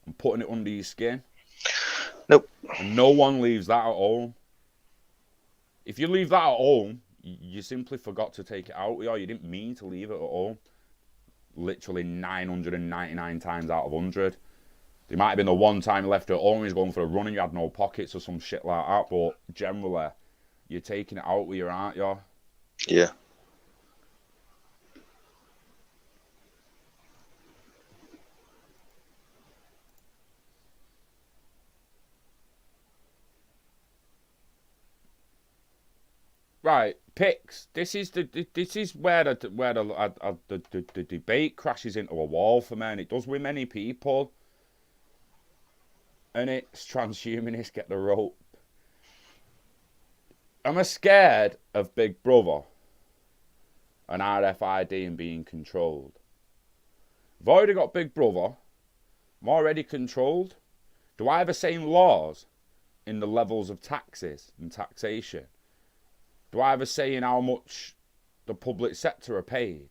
and putting it under your skin. Nope. And no one leaves that at home. If you leave that at home, You simply forgot to take it out, or you didn't mean to leave it at all. Literally 999 times out of 100. There might have been the one time you left it at home, he's going for a run and you had no pockets or some shit like that, but generally, you're taking it out with you, aren't you? Yeah. Right, picks. This is where the debate crashes into a wall for me, and it does with many people. And it's transhumanists get the rope. Am I scared of Big Brother and RFID and being controlled? I've already got Big Brother. I'm already controlled. Do I have a say in laws in the levels of taxes and taxation? Do I have a say in how much the public sector are paid?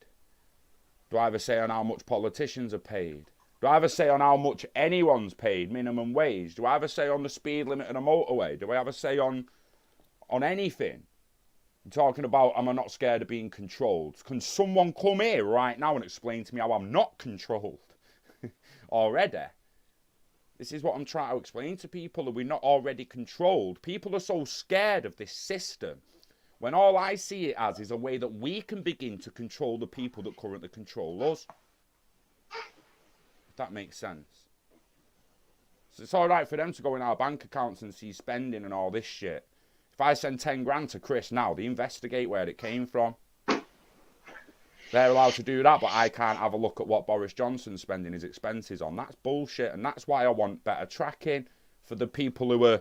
Do I have a say on how much politicians are paid? Do I have a say on how much anyone's paid, minimum wage? Do I have a say on the speed limit on a motorway? Do I have a say on anything? I'm talking about, am I not scared of being controlled? Can someone come here right now and explain to me how I'm not controlled already? This is what I'm trying to explain to people. Are we not already controlled? People are so scared of this system, when all I see it as is a way that we can begin to control the people that currently control us. If that makes sense. So it's all right for them to go in our bank accounts and see spending and all this shit. If I send 10 grand to Chris now, they investigate where it came from. They're allowed to do that, but I can't have a look at what Boris Johnson's spending his expenses on. That's bullshit, and that's why I want better tracking for the people who are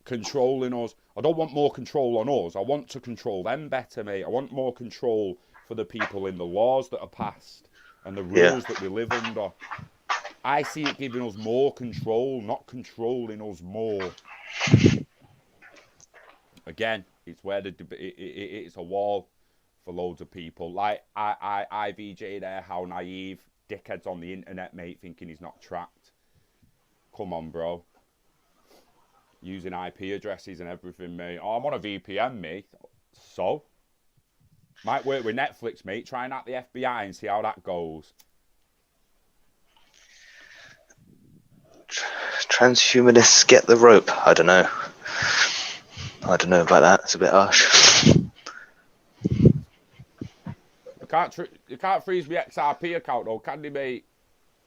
controlling us. I don't want more control on us. I want to control them better, mate. I want more control for the people in the laws that are passed and the rules that we live under. I see it giving us more control, not controlling us more. Again, it's where it's a wall for loads of people. Like IVJ there, how naive. Dickheads on the internet, mate, thinking he's not tracked. Come on, bro. Using IP addresses and everything, mate. Oh, I'm on a VPN, mate. So? Might work with Netflix, mate. Trying out the FBI and see how that goes. Transhumanists get the rope. I don't know about that. It's a bit harsh. You can't freeze my XRP account, though, can they, mate?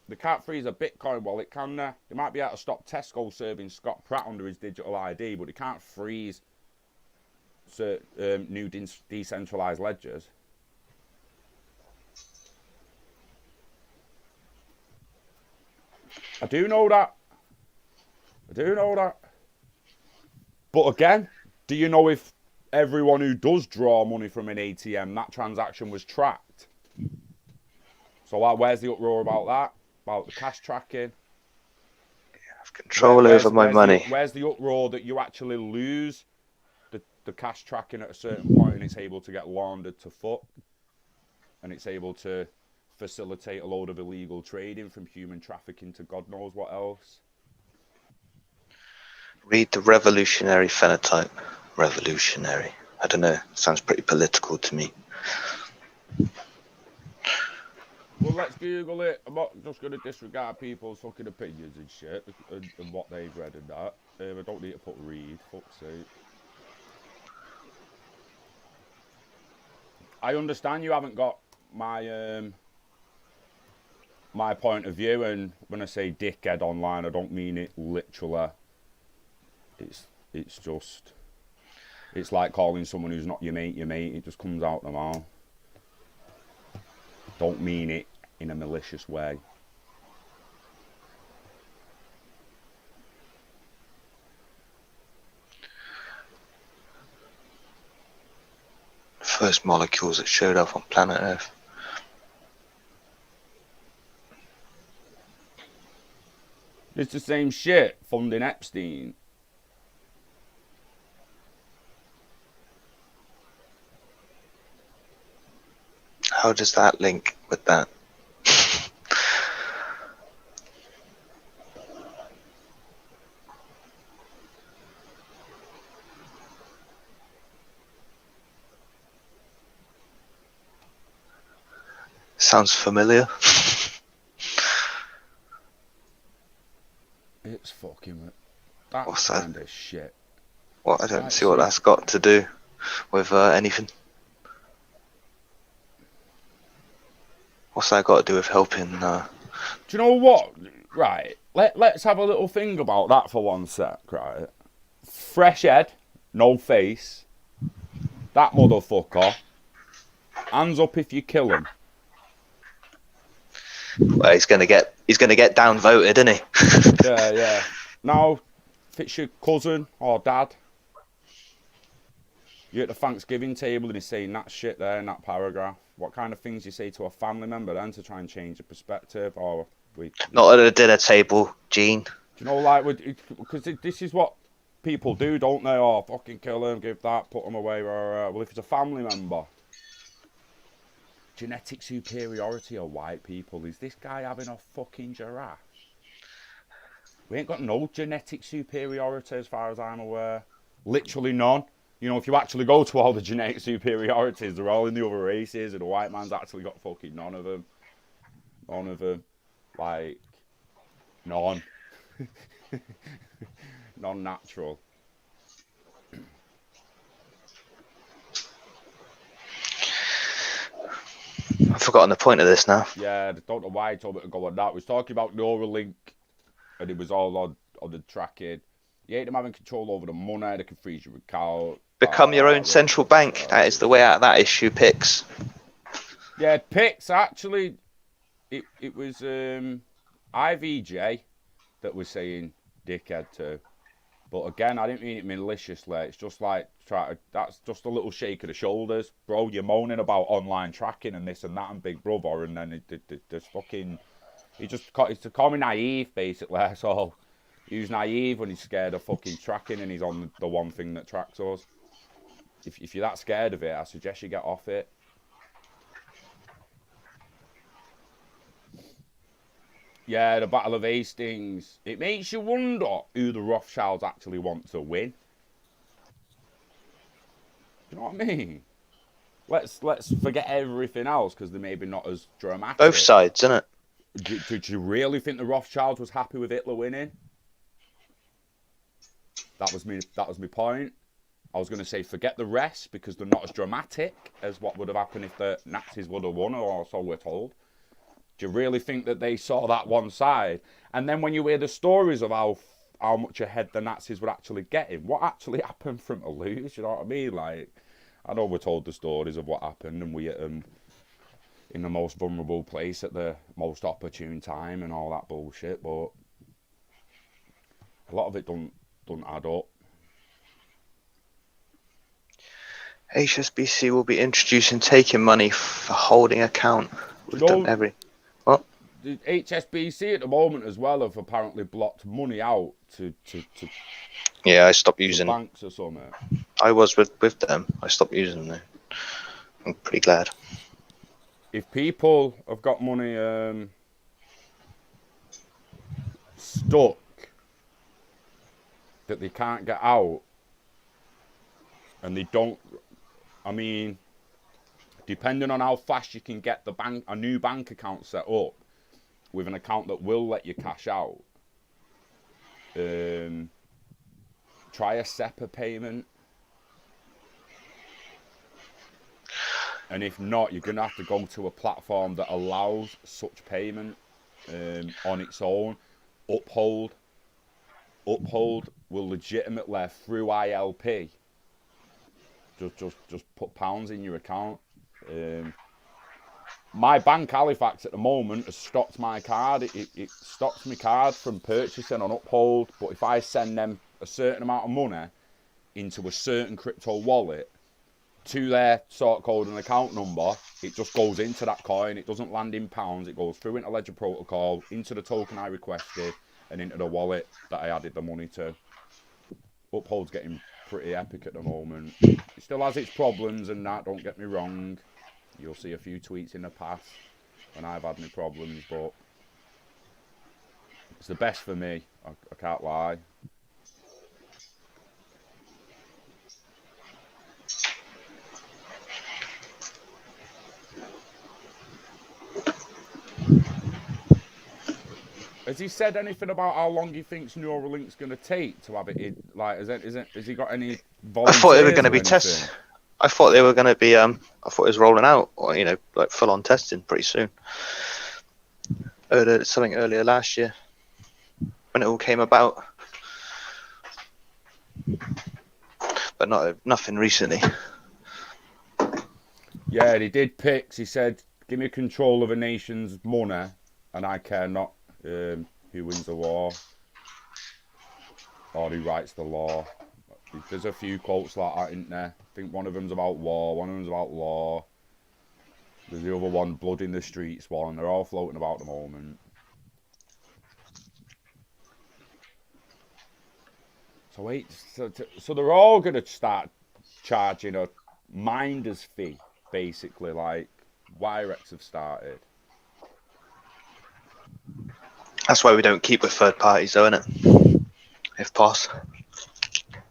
They can't freeze a Bitcoin wallet, can they? They might be able to stop Tesco serving Scott Pratt under his digital ID, but they can't freeze new decentralised ledgers. I do know that. But again, do you know if everyone who does draw money from an ATM, that transaction was tracked? So where's the uproar about that? About the cash tracking? I have control over my money. Where's the uproar that you actually lose the cash tracking at a certain point and it's able to get laundered to foot? And it's able to facilitate a load of illegal trading from human trafficking to God knows what else? Read the revolutionary phenotype. Revolutionary. I don't know. Sounds pretty political to me. Well, let's Google it. I'm not just going to disregard people's fucking opinions and shit and what they've read and that. I don't need to put read. Fuck's sake. I understand you haven't got my my point of view, and when I say dickhead online, I don't mean it literally. It's just, it's like calling someone who's not your mate. It just comes out the mouth. Don't mean it in a malicious way. First molecules that showed up on planet Earth. It's the same shit, funding Epstein. How does that link with that? Sounds familiar. It's fucking... That What's that? kind of shit. What? I don't Right, see what sweet. that's got to do with anything. What's that got to do with helping? Do you know what? Right, let's have a little thing about that for one sec, right? Fresh head, no face. That motherfucker. Hands up if you kill him. Well, he's gonna get downvoted, isn't he? Yeah. Now, if it's your cousin or dad, you're at the Thanksgiving table and he's saying that shit there in that paragraph. What kind of things you say to a family member then to try and change the perspective? Or Not at a dinner table, Gene. Do you know, like, because this is what people do, don't they? Oh, fucking kill him, give that, put him away. Well, if it's a family member, genetic superiority of white people. Is this guy having a fucking giraffe? We ain't got no genetic superiority as far as I'm aware. Literally none. You know, if you actually go to all the genetic superiorities, they're all in the other races, and the white man's actually got fucking none of them. None of them. Like, none. Non-natural. I've forgotten the point of this now. Yeah, I don't know why I told me to go on that. We was talking about Neuralink, and it was all on the tracking. You hate them having control over the money, they can freeze your account. Become your own central bank. That is the way out of that issue, Pix. Yeah, Pix, actually, it was IVJ that was saying dickhead too. But again, I didn't mean it maliciously. It's just like, that's just a little shake of the shoulders. Bro, you're moaning about online tracking and this and that and Big Brother, and then there's fucking... He's to call me naive, basically. So he's naive when he's scared of fucking tracking and he's on the one thing that tracks us. If you're that scared of it, I suggest you get off it. Yeah, the Battle of Hastings. It makes you wonder who the Rothschilds actually want to win. Do you know what I mean? Let's forget everything else because they're maybe not as dramatic. Both sides, isn't it? Did you really think the Rothschilds was happy with Hitler winning? That was my point. I was going to say forget the rest because they're not as dramatic as what would have happened if the Nazis would have won, or so we're told. Do you really think that they saw that one side? And then when you hear the stories of how much ahead the Nazis were actually getting, what actually happened from to lose? You know what I mean? Like, I know we're told the stories of what happened, and we hit them in the most vulnerable place at the most opportune time and all that bullshit, but a lot of it don't add up. HSBC will be introducing taking money for holding account. We've done every... What? The HSBC at the moment as well have apparently blocked money out to Yeah, I stopped using banks or something. I was with them. I stopped using them. I'm pretty glad. If people have got money stuck that they can't get out, and they don't, I mean, depending on how fast you can get a new bank account set up with an account that will let you cash out, try a SEPA payment. And if not, you're going to have to go to a platform that allows such payment on its own. Uphold will legitimately, through ILP, just put pounds in your account. My bank Halifax at the moment has stopped my card. It stops my card from purchasing on Uphold. But if I send them a certain amount of money into a certain crypto wallet, to their sort code and account number, it just goes into that coin. It doesn't land in pounds. It goes through into Ledger Protocol, into the token I requested, and into the wallet that I added the money to. Uphold's getting pretty epic at the moment. It still has its problems and that, don't get me wrong. You'll see a few tweets in the past when I've had my problems, but it's the best for me. I can't lie. Has he said anything about how long he thinks Neuralink's going to take to have it in? Like, has he got any volunteers? I thought they were going to be testing? I thought they were going to be. I thought it was rolling out, or like full on testing pretty soon. Something earlier last year when it all came about, but nothing recently. Yeah, he did picks. He said, "Give me control of a nation's money, and I care not who wins the war or who writes the law." There's a few quotes like that, isn't there? I think one of them's about war, one of them's about law. There's the other one, blood in the streets one. They're all floating about at the moment. So wait, so they're all going to start charging a minder's fee, basically, like Wirex have started. That's why we don't keep with third parties, though, innit? If possible.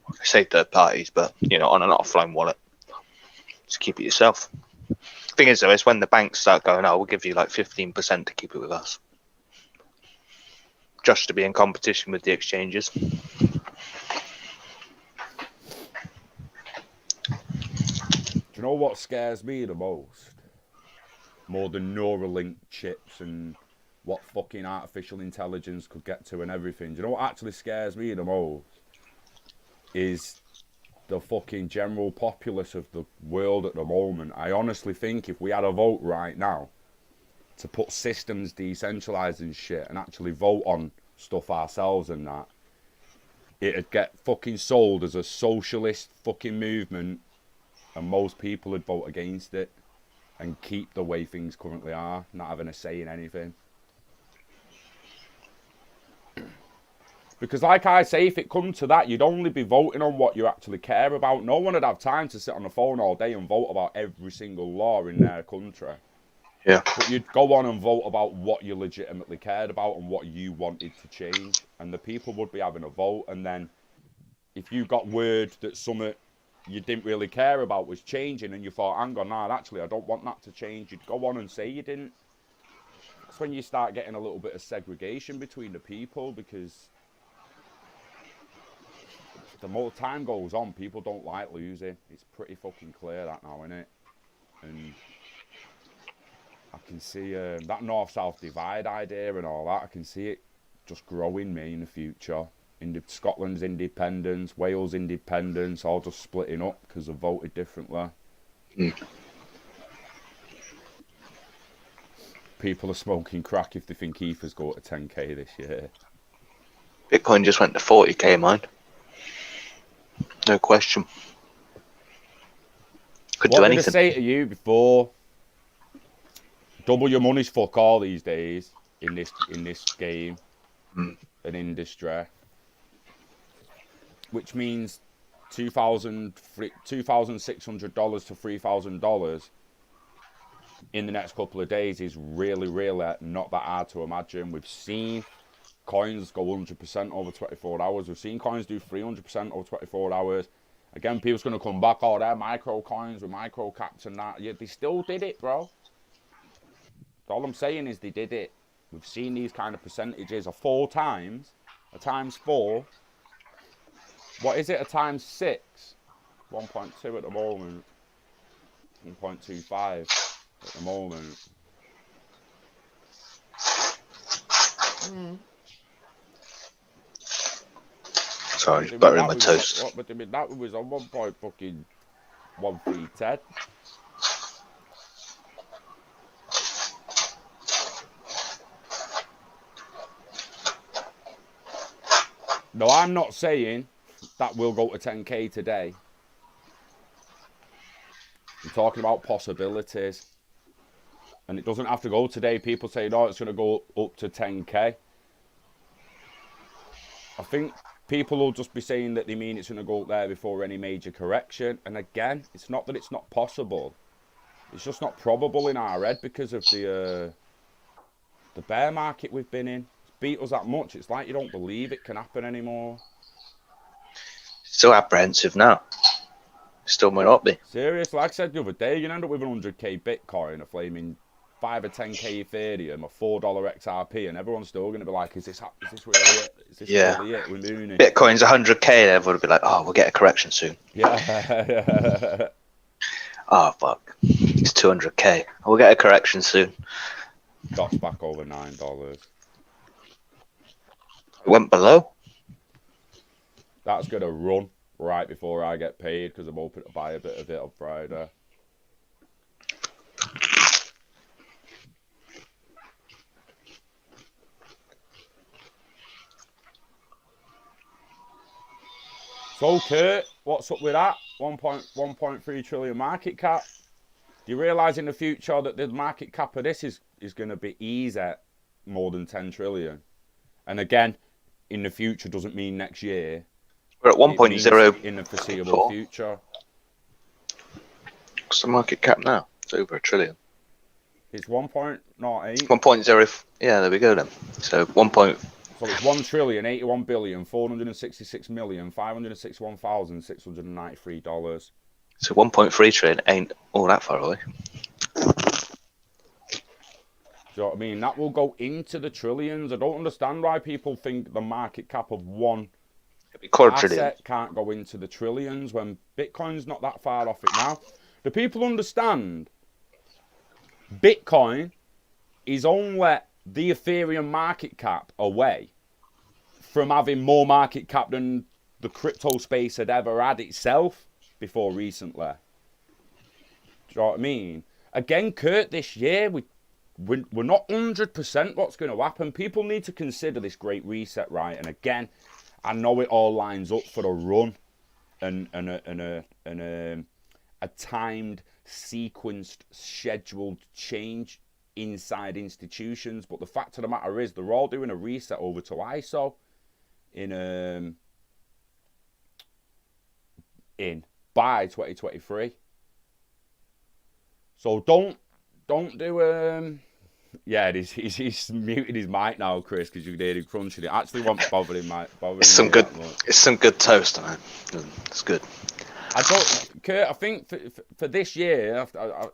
I say third parties, but on an offline wallet, just keep it yourself. Thing is, though, is when the banks start going, "Oh, we'll give you like 15% to keep it with us," just to be in competition with the exchanges. Do you know what scares me the most? More than Neuralink chips and what fucking artificial intelligence could get to and everything. Do you know what actually scares me the most? Is the fucking general populace of the world at the moment. I honestly think if we had a vote right now to put systems decentralised and shit and actually vote on stuff ourselves and that, it'd get fucking sold as a socialist fucking movement and most people would vote against it and keep the way things currently are, not having a say in anything. Because like I say, if it comes to that, you'd only be voting on what you actually care about. No one would have time to sit on the phone all day and vote about every single law in their country. Yeah. But you'd go on and vote about what you legitimately cared about and what you wanted to change. And the people would be having a vote. And then if you got word that something you didn't really care about was changing and you thought, hang on, nah, actually, I don't want that to change, you'd go on and say you didn't. That's when you start getting a little bit of segregation between the people, because the more time goes on, people don't like losing. It's pretty fucking clear that now, innit? And I can see that north-south divide idea and all that, I can see it just growing me in the future. Scotland's independence, Wales' independence, all just splitting up because they've voted differently. People are smoking crack if they think Ether's go to 10k this year. Bitcoin just went to 40k, mine. No question. Could do anything. What did I say to you before? Double your money's fuck all these days in this game and industry, which means $2,600 to $3,000 in the next couple of days is really, really not that hard to imagine. We've seen coins go 100% over 24 hours. We've seen coins do 300% over 24 hours. Again, people's going to come back, oh, they're micro coins with micro caps and that. Yeah, they still did it, bro. All I'm saying is they did it. We've seen these kind of percentages of 4 times. A times 4. What is it? A times 6? 1.2 at the moment. 1.25 at the moment. Sorry, buttering my toast. But that was on 1.1310. No, I'm not saying that will go to 10k today. I'm talking about possibilities. And it doesn't have to go today. People say, no, it's going to go up to 10k. I think people will just be saying that they mean it's going to go up there before any major correction. And again, it's not that it's not possible. It's just not probable in our head because of the bear market we've been in. It's beat us that much. It's like you don't believe it can happen anymore. Still apprehensive now. Still might not be. Serious. Like I said the other day, you can end up with 100k Bitcoin, a flaming 5 or 10k Ethereum or $4 XRP, and everyone's still going to be like, is this really it? Is this really it? We're mooning. Bitcoin's 100k, and everyone would be like, oh, we'll get a correction soon. Yeah. Oh, fuck. It's 200k. We'll get a correction soon. Got back over $9. It went below? That's going to run right before I get paid because I'm hoping to buy a bit of it on Friday. So, Kurt, what's up with that? 1.3 trillion market cap. Do you realise in the future that the market cap of this is going to be easy more than 10 trillion? And again, in the future doesn't mean next year. We're at 1.0 in the foreseeable future. What's the market cap now? It's over $1 trillion. It's 1.08. 1.0. Yeah, there we go then. So 1. So it's $1,081,466,561,693. So 1.3 trillion ain't all that far away. Do you know what I mean? That will go into the trillions. I don't understand why people think the market cap of one asset can't go into the trillions when Bitcoin's not that far off it now. Do people understand? Bitcoin is only the Ethereum market cap away from having more market cap than the crypto space had ever had itself before recently. Do you know what I mean? Again, Kurt, this year, we're not 100% what's going to happen. People need to consider this great reset, right? And again, I know it all lines up for a run and a timed, sequenced, scheduled change inside institutions. But the fact of the matter is, they're all doing a reset over to ISO by 2023. So don't do yeah, he's muted his mic now, Chris, because you can hear him crunching it. Actually, won't bother him. It's some good toast, man. It's good. Kurt, I think for this year, I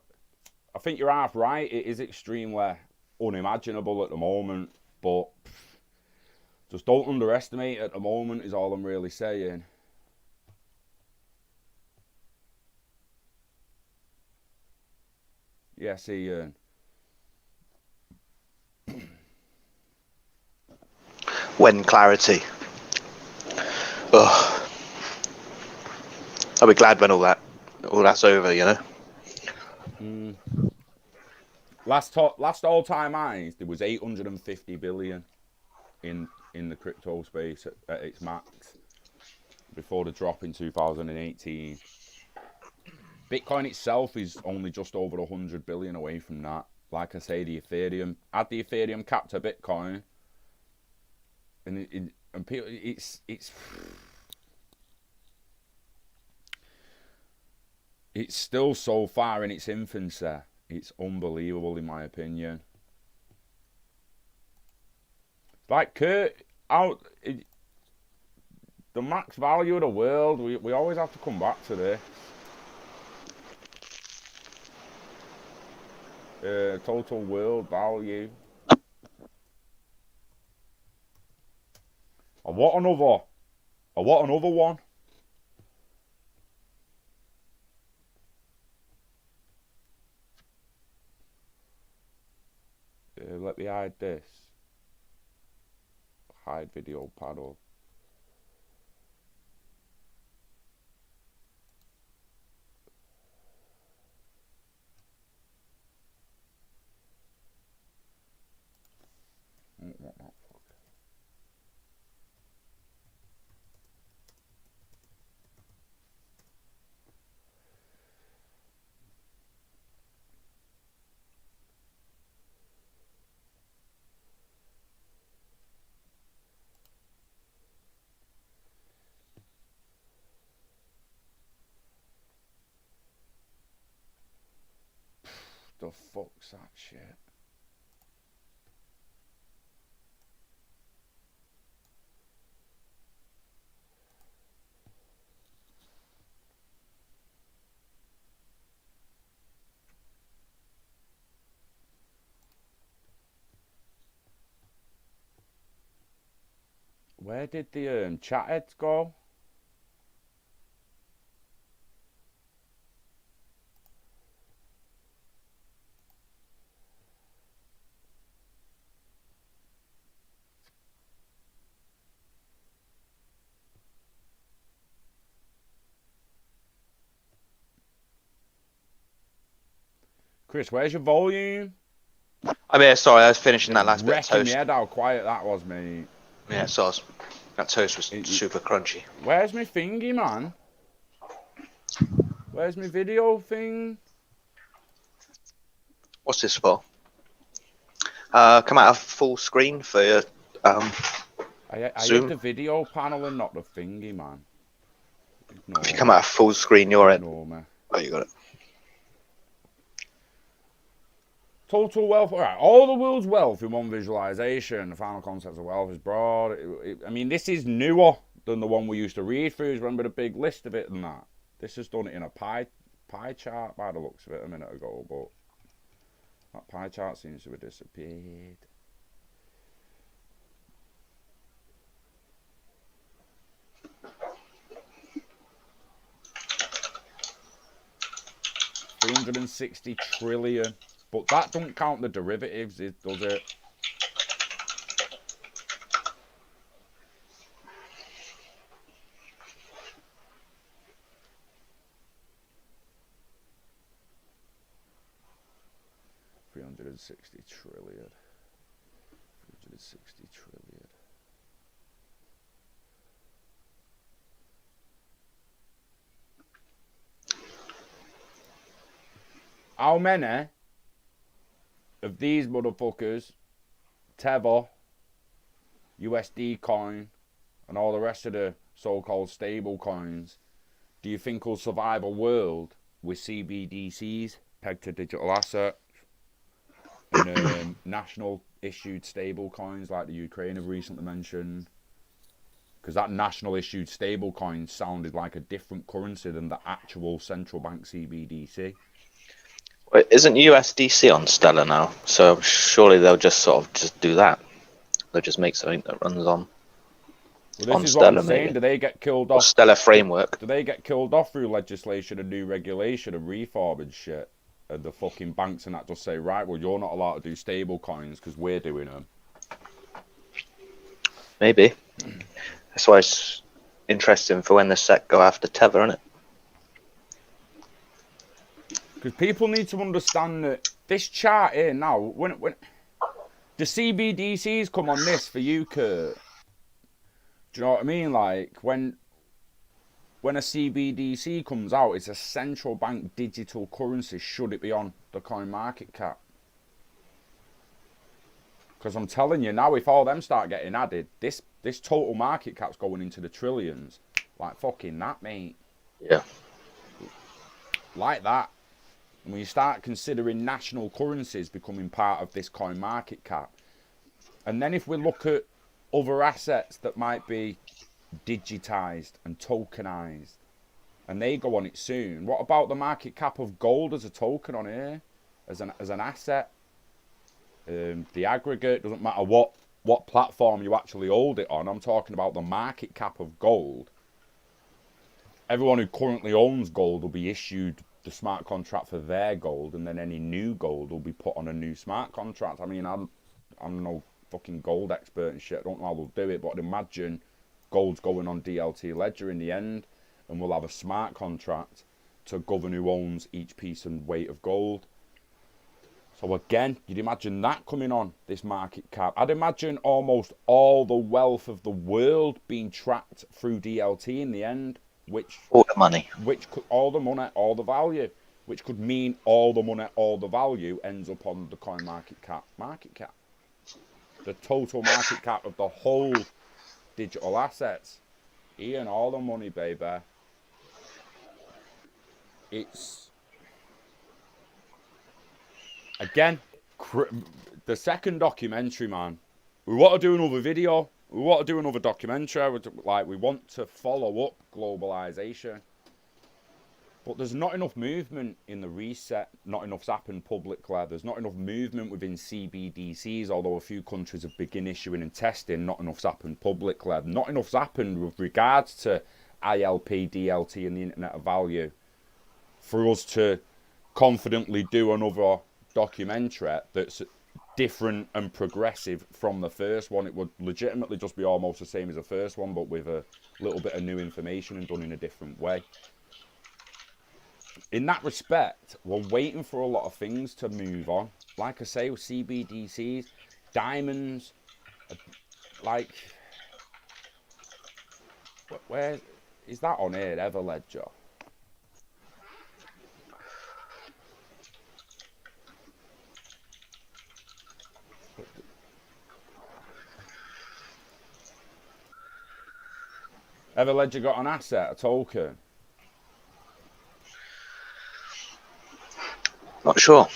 think you're half right. It is extremely unimaginable at the moment, but just don't underestimate it at the moment is all I'm really saying. Yes, Ian. When clarity. Ugh. I'll be glad when all that's over, you know. Last all-time highs, there was 850 billion in the crypto space at its max before the drop in 2018. Bitcoin itself is only just over 100 billion away from that. Like I say, the Ethereum cap to Bitcoin, and people, it's still so far in its infancy. It's unbelievable, in my opinion. Like Kurt, the max value of the world, we always have to come back to this. Total world value. I want another one. Let me hide this. Hide video paddle. The fuck's that shit? Where did the chat heads go? Chris, where's your volume? I'm here, sorry, I was finishing that last bit of Wrecking toast. me head how quiet that was, mate. Yeah, so that toast was super crunchy. Where's my thingy, man? Where's my video thing? What's this for? Come out of full screen for your I Zoom. hit the video panel and not the thingy, man. If you come out of full screen, you're in. Me. Oh, you got it. Total wealth. All right, all the world's wealth in one visualization. The final concept of wealth is broad. I mean, this is newer than the one we used to read through. Remember the big list of it and that? This has done it in a pie chart by the looks of it a minute ago, but that pie chart seems to have disappeared. $360 trillion. But that don't count the derivatives, does it? $360 trillion. $360 trillion. How many of these motherfuckers, Tether, USD coin, and all the rest of the so-called stable coins, do you think will survive a world with CBDCs pegged to digital assets and national issued stable coins like the Ukraine have recently mentioned? Because that national issued stable coin sounded like a different currency than the actual central bank CBDC. Wait, isn't USDC on Stellar now? So surely they'll just sort of just do that. They'll just make something that runs on. Well, this is what I'm saying. Do they get killed off? Stellar framework. Do they get killed off through legislation and new regulation and reform and shit? And the fucking banks and that just say, right, well, you're not allowed to do stable coins because we're doing them. Maybe. That's why it's interesting for when the SEC go after Tether, isn't it? Because people need to understand that this chart here now, when the CBDCs come on this for you, Kurt, do you know what I mean? Like, when a CBDC comes out, it's a central bank digital currency, should it be on the coin market cap. Because I'm telling you now, if all them start getting added, this total market cap's going into the trillions. Like fucking that, mate. Yeah. Like that. And when you start considering national currencies becoming part of this coin market cap, and then if we look at other assets that might be digitized and tokenized, and they go on it soon, what about the market cap of gold as a token on here, as an asset? The aggregate, doesn't matter what platform you actually hold it on. I'm talking about the market cap of gold. Everyone who currently owns gold will be issued the smart contract for their gold, and then any new gold will be put on a new smart contract. I mean, I'm no fucking gold expert and shit. I don't know how they'll do it, but I'd imagine gold's going on DLT ledger in the end, and we'll have a smart contract to govern who owns each piece and weight of gold. So again, you'd imagine that coming on this market cap. I'd imagine almost all the wealth of the world being tracked through DLT in the end, which all the money, which could, all the money, all the value, which could mean all the money, all the value ends up on the coin market cap. The total market cap of the whole digital assets. Ian, all the money, baby. It's again the second documentary, man. We want to do another video. We want to do another documentary. Like, we want to follow up globalization. But there's not enough movement in the reset, not enough's happened publicly. There's not enough movement within CBDCs, although a few countries have begun issuing and testing, not enough's happened publicly. Not enough's happened with regards to ILP, DLT and the Internet of Value for us to confidently do another documentary that's different and progressive from the first one. It would legitimately just be almost the same as the first one, but with a little bit of new information and done in a different way. In that respect, we're waiting for a lot of things to move on. Like I say, with CBDCs, diamonds, like, where is that on here? Everledger. Everledger got an asset, a token. Not sure.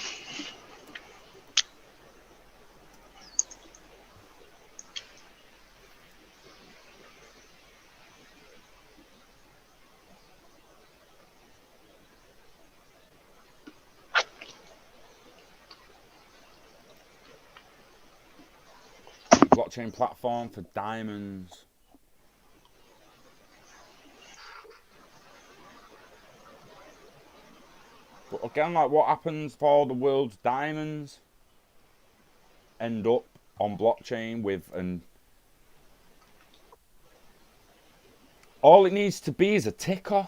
Blockchain platform for diamonds. But again, like, what happens for the world's diamonds end up on blockchain with an... All it needs to be is a ticker.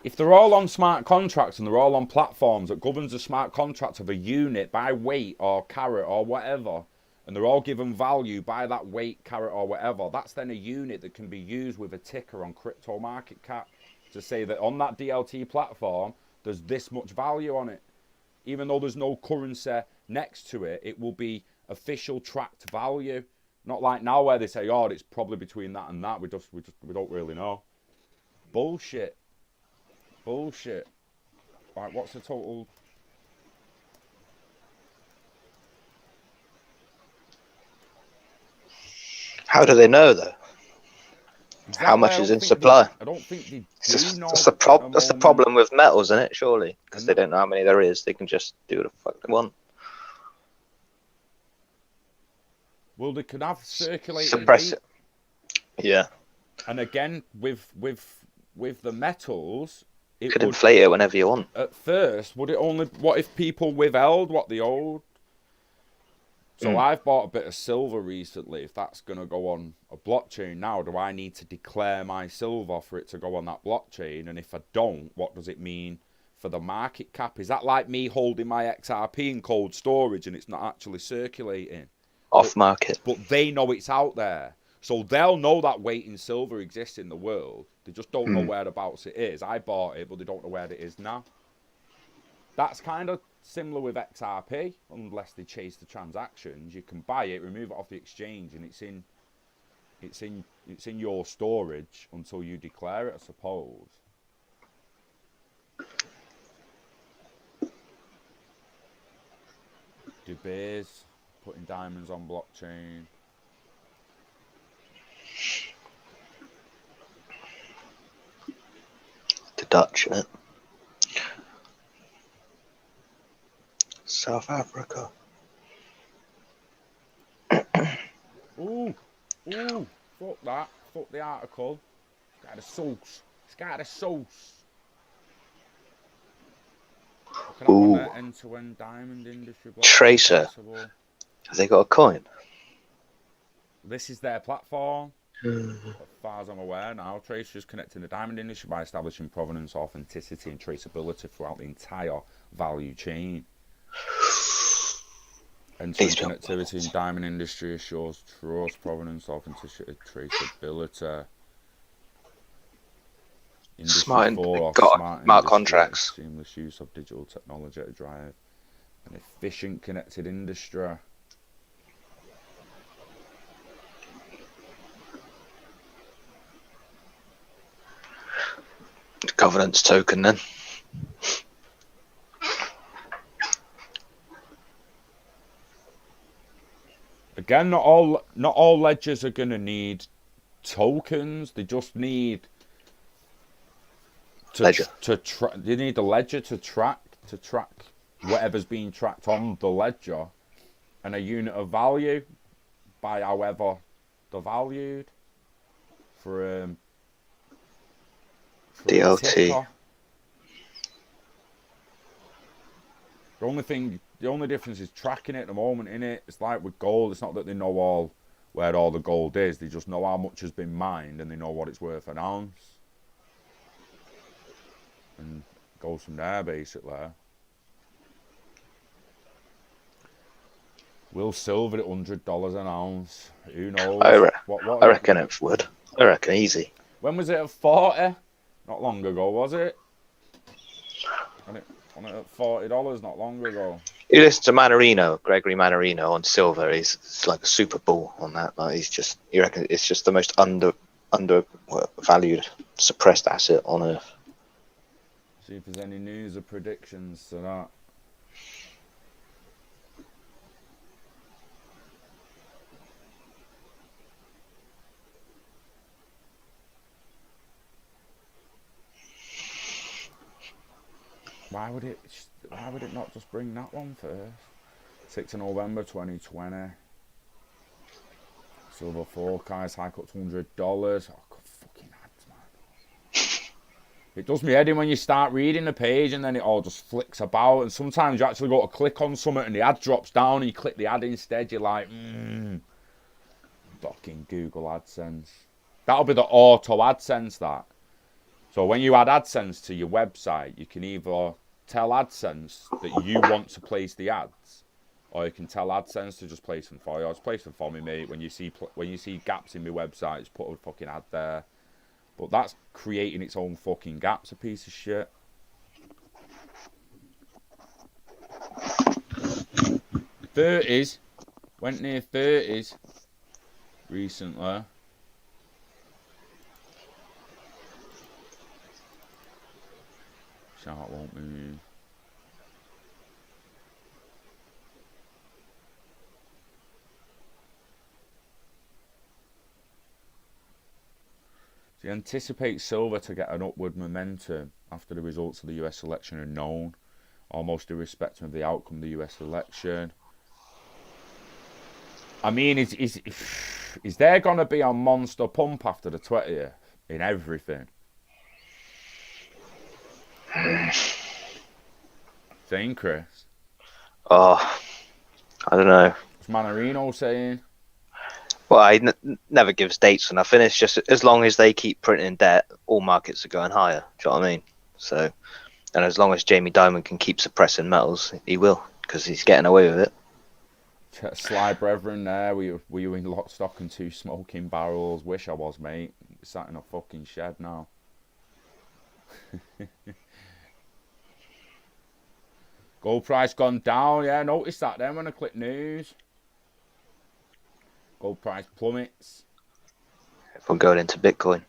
If they're all on smart contracts and they're all on platforms that governs the smart contract of a unit by weight or carat or whatever, and they're all given value by that weight, carat or whatever, that's then a unit that can be used with a ticker on crypto market cap to say that on that DLT platform, there's this much value on it. Even though there's no currency next to it, it will be official tracked value. Not like now where they say, oh, it's probably between that and that. We don't really know. Bullshit. Bullshit. Like, what's the total? How do they know though? Exactly, How much is in supply? I don't think they do know. That's the problem with metals, isn't it? Surely, because they don't know how many there is. They can just do what the fuck they want. Well, they could have circulating suppress weight. It. Yeah. And again, with the metals, it could inflate it whenever you want. At first, would it only? What if people withheld what they owed? So I've bought a bit of silver recently. If that's going to go on a blockchain now, do I need to declare my silver for it to go on that blockchain? And if I don't, what does it mean for the market cap? Is that like me holding my XRP in cold storage and it's not actually circulating? Off market. But they know it's out there. So they'll know that weight in silver exists in the world. They just don't know whereabouts it is. I bought it, but they don't know where it is now. That's kind of similar with XRP, unless they chase the transactions. You can buy it, remove it off the exchange, and it's in your storage until you declare it, I suppose. De Beers putting diamonds on blockchain. The Dutch, innit? South Africa. Ooh, fuck that. Fuck the article. It's got a sauce. It's got a sauce. Ooh. End-to-end diamond industry. Tracer. Have they got a coin? This is their platform. As far as I'm aware now, Tracer is connecting the diamond industry by establishing provenance, authenticity and traceability throughout the entire value chain. End-to-end connectivity in diamond industry assures trust, provenance, authenticity, traceability. Smart contracts. Seamless use of digital technology to drive an efficient connected industry. Governance token then. Again, not all ledgers are going to need tokens. They just need ledger. You need the ledger to track whatever's being tracked on the ledger, and a unit of value by however they're valued for DLT. The only difference is tracking it at the moment, innit? It's like with gold, it's not that they know where all the gold is, they just know how much has been mined and they know what it's worth an ounce. And it goes from there, basically. Will silver at $100 an ounce? Who knows? I reckon it would. I reckon easy. When was it at 40? Not long ago, was it? On it at $40 not long ago. You listen to Gregory Mannarino on silver. He's like a super bull on that. Like you reckon it's just the most undervalued, suppressed asset on earth. See if there's any news or predictions to that. Why would it not just bring that one first? 6th of November 2020. Silver forecast hike up to $100. Oh, fucking ads, man. It does me head in when you start reading the page and then it all just flicks about. And sometimes you actually go to click on something and the ad drops down and you click the ad instead. You're like, fucking Google AdSense. That'll be the auto AdSense, that. So when you add AdSense to your website, you can either tell AdSense that you want to place the ads, or you can tell AdSense to just place them for you. Just place them for me, mate. When you see gaps in my website, just put a fucking ad there. But that's creating its own fucking gaps, a piece of shit. $30s. Went near $30s recently. Chart won't move. So you anticipate silver to get an upward momentum after the results of the US election are known, almost irrespective of the outcome of the US election. I mean, is there going to be a monster pump after the 20th in everything? Saying, Chris? Oh, I don't know. What's Mannarino saying? Well, he never gives dates or nothing. It's just as long as they keep printing debt, all markets are going higher. Do you know what I mean? So, and as long as Jamie Dimon can keep suppressing metals, he will, because he's getting away with it. Sly Brethren there, were you in lock, stock and 2 smoking barrels? Wish I was, mate. Sat in a fucking shed now. Gold price gone down. Yeah, I noticed that then when I click news. Gold price plummets. Everyone going into Bitcoin.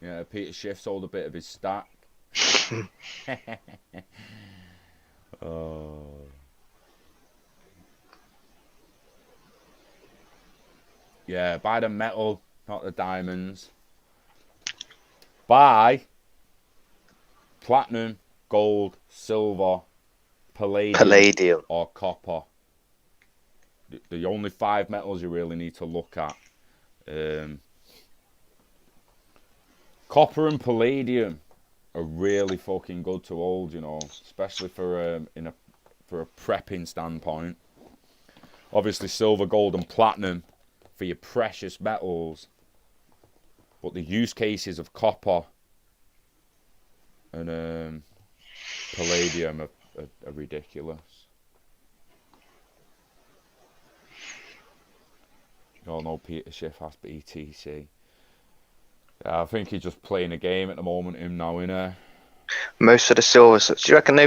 Yeah, Peter Schiff sold a bit of his stack. Oh. Yeah, buy the metal, not the diamonds. Buy platinum, gold, silver, palladium. Or copper. The only 5 metals you really need to look at. Copper and palladium are really fucking good to hold, you know, especially for a prepping standpoint. Obviously, silver, gold, and platinum for your precious metals, but the use cases of copper and palladium are ridiculous. You all know Peter Schiff has BTC. Yeah, I think he's just playing a game at the moment. Him now, innit? Most of the silver. Do you reckon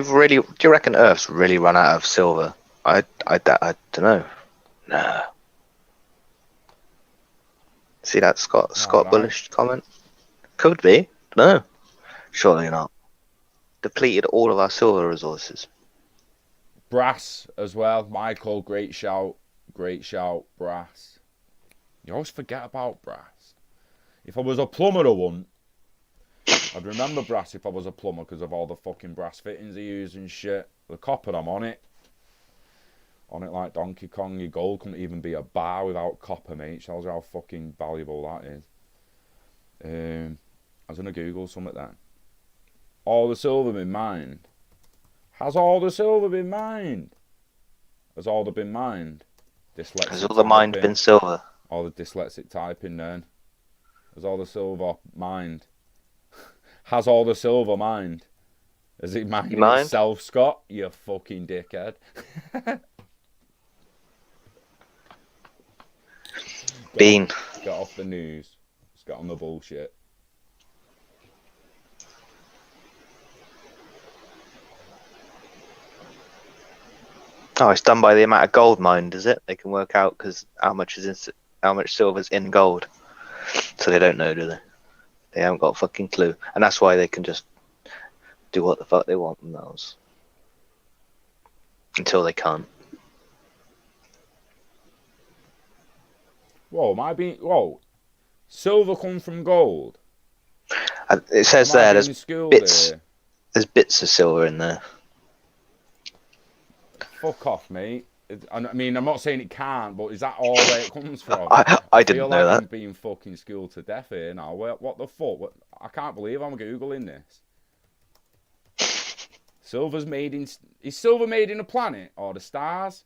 Earth's really run out of silver? I don't know. Nah. See that Scott Bullish comment? Could be. No. Surely not. Depleted all of our silver resources. Brass as well. Michael, great shout. Great shout, brass. You always forget about brass. If I was a plumber, I wouldn't. I'd remember brass if I was a plumber because of all the fucking brass fittings they use and shit. The copper, I'm on it. On it like Donkey Kong. Your gold couldn't even be a bar without copper, mate. Shows you how fucking valuable that is. I was gonna Google something then. All the silver been mined? Has all the silver been mined? Has all the been mined? Dyslexic Has all the mined been silver? All the dyslexic typing then. Has all the silver mined? Has all the silver mined? Has it mined itself, Scott? You fucking dickhead. Bean. Get off the news. Let's get on the bullshit. Oh, it's done by the amount of gold mined, is it? They can work out because how much silver's in gold. So they don't know, do they? They haven't got a fucking clue, and that's why they can just do what the fuck they want themselves until they can't. Whoa, whoa, silver comes from gold. It says there, there's bits. There. There's bits of silver in there. Fuck off, mate. I mean, I'm not saying it can't, but is that all where it comes from? I didn't know that. I'm being fucking schooled to death here now. What the fuck? I can't believe I'm googling this. Silver's made in. Is silver made in a planet or the stars?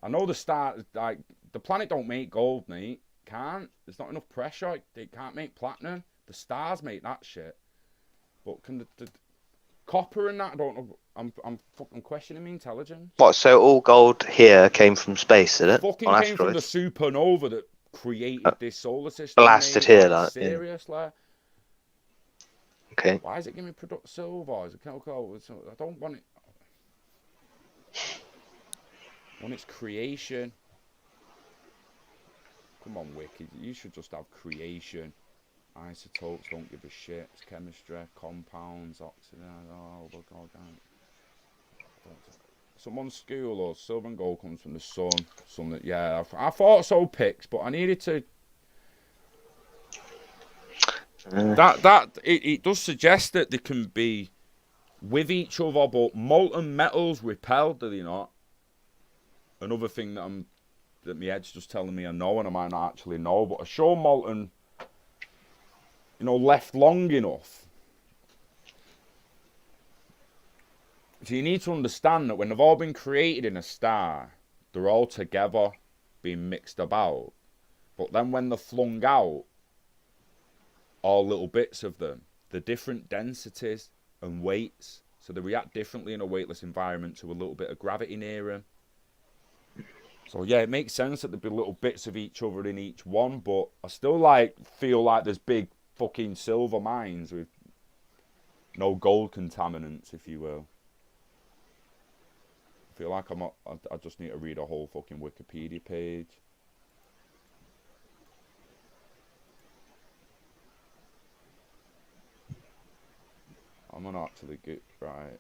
I know the stars. Like the planet don't make gold, mate. Can't. There's not enough pressure. It can't make platinum. The stars make that shit. But can the copper and that? I don't know. I'm fucking questioning my intelligence. What? So all gold here came from space, did it? Fucking on came asteroids? From the supernova that created this solar system. Blasted here, like seriously. Yeah. Okay. Why is it giving me product silver? Is it chemical? I don't want it. I want its creation. Come on, Wiki. You should just have creation. Isotopes don't give a shit. It's chemistry, compounds, oxygen. Oh, organic. Someone's school or silver and gold comes from the sun. Something. Yeah, I thought so. Picks, but I needed to. It does suggest that they can be with each other, but molten metals repel, do they not? Another thing that my head's just telling me I know, and I might not actually know, but I show molten, left long enough. So you need to understand that when they've all been created in a star, they're all together, being mixed about. But then when they're flung out, all little bits of them, the different densities and weights, so they react differently in a weightless environment to a little bit of gravity near them. So yeah, it makes sense that there'd be little bits of each other in each one, but I still feel like there's big fucking silver mines with no gold contaminants, if you will. I feel like I just need to read a whole fucking Wikipedia page. I'm gonna actually get right.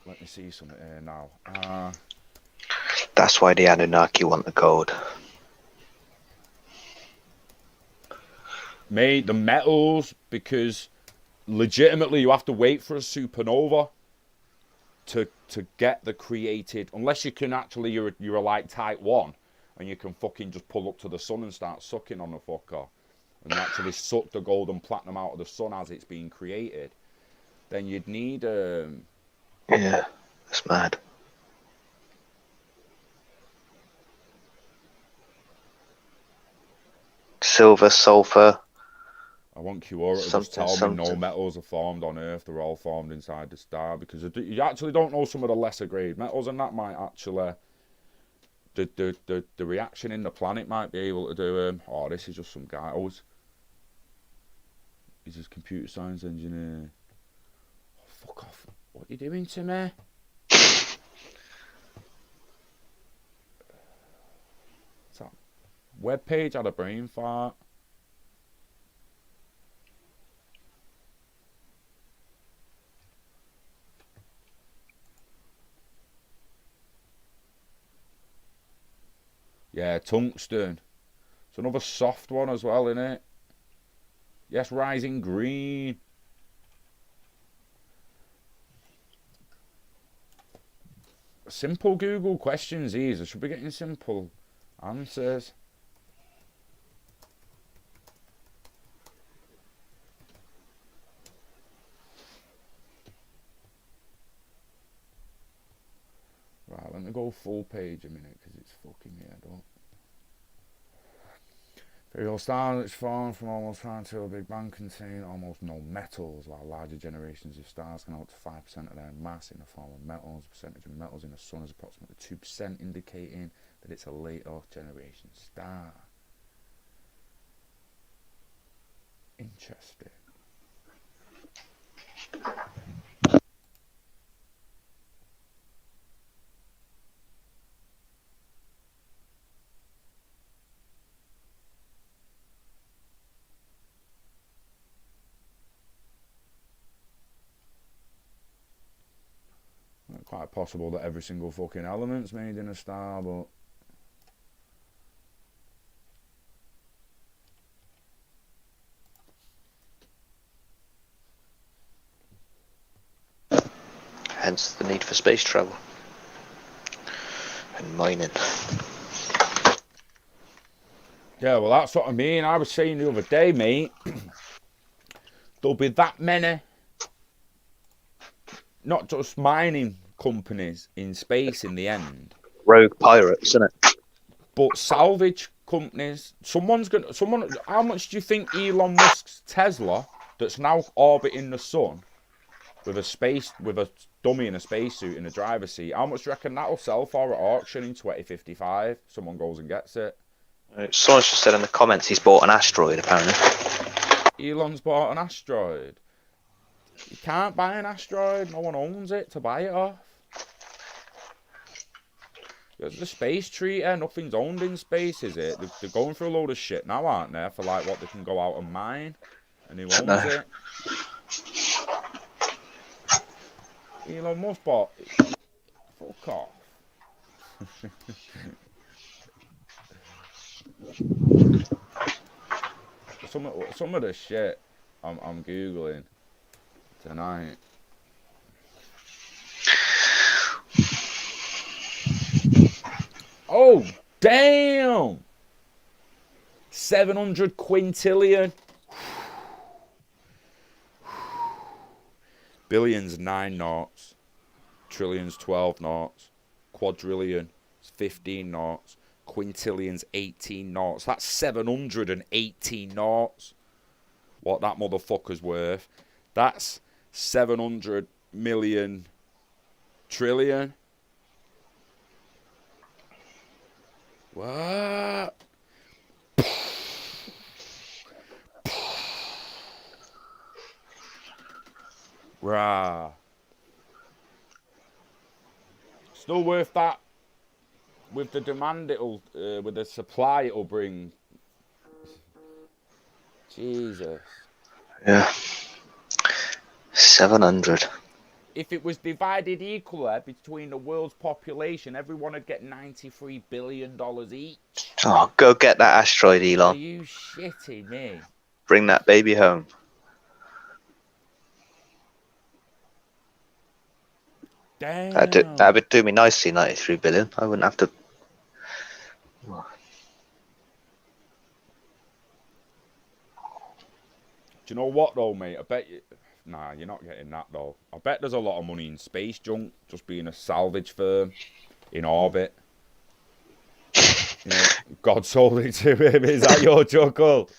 Let me see something here now. That's why the Anunnaki want the gold. Made the metals, because legitimately you have to wait for a supernova to get the created, unless you can actually you're like type 1 and you can fucking just pull up to the sun and start sucking on the fucker and actually suck the gold and platinum out of the sun as it's being created, then you'd need yeah, that's mad. Silver, sulfur. I want Kiora to just tell me no metals are formed on Earth. They're all formed inside the star, because you actually don't know some of the lesser grade metals, and that might actually the reaction in the planet might be able to do. Oh, this is just some guy. He's a computer science engineer. Oh, fuck off! What are you doing to me? What's that? Webpage had a brain fart. Yeah, tungsten. It's another soft one as well, isn't it? Yes, rising green. Simple Google questions, these. I should be getting simple answers. Right, let me go full page a minute because it's fucking me head up. Imperial stars which form from almost prime to a Big Bang contain almost no metals, while larger generations of stars can have up to 5% of their mass in the form of metals. The percentage of metals in the sun is approximately 2%, indicating that it's a later generation star. Interesting. Quite possible that every single fucking element's made in a star, but Hence the need for space travel and mining. yeah, well, that's what I mean. I was saying the other day, mate, there'll be that many, not just mining companies in space in the end, Rogue pirates, isn't it? but salvage companies. How much do you think Elon Musk's Tesla, that's now orbiting the sun with a dummy in a spacesuit in a driver's seat, how much do you reckon that'll sell for at auction in 2055? Someone goes and gets it. Someone just said in the comments he's bought an asteroid, apparently. Elon's bought an asteroid. You can't buy an asteroid. No one owns it to buy it off. There's the space treaty. Nothing's owned in space, is it? They're going through a load of shit now, aren't they? For like what they can go out and mine. And who owns it? Elon Musk bought. Fuck off. Some of the shit I'm googling tonight. Oh damn! 700 quintillion. Billions 9 noughts. Trillions 12 noughts. Quadrillion 15 noughts. Quintillions 18 noughts. That's 718 noughts. What that motherfucker's worth. That's 700 million trillion. What? Rah. Still worth that. With the demand with the supply it'll bring. Jesus. Yeah. 700. If it was divided equally between the world's population, everyone would get $93 billion each. Oh, go get that asteroid, Elon. Are you shitting me? Bring that baby home. Damn. That would do me nicely, 93 billion. I wouldn't have to. Do you know what though, mate? I bet you. Nah, you're not getting that though. I bet there's a lot of money in space junk, just being a salvage firm in orbit. You know, God sold it to him. Is that your chuckle?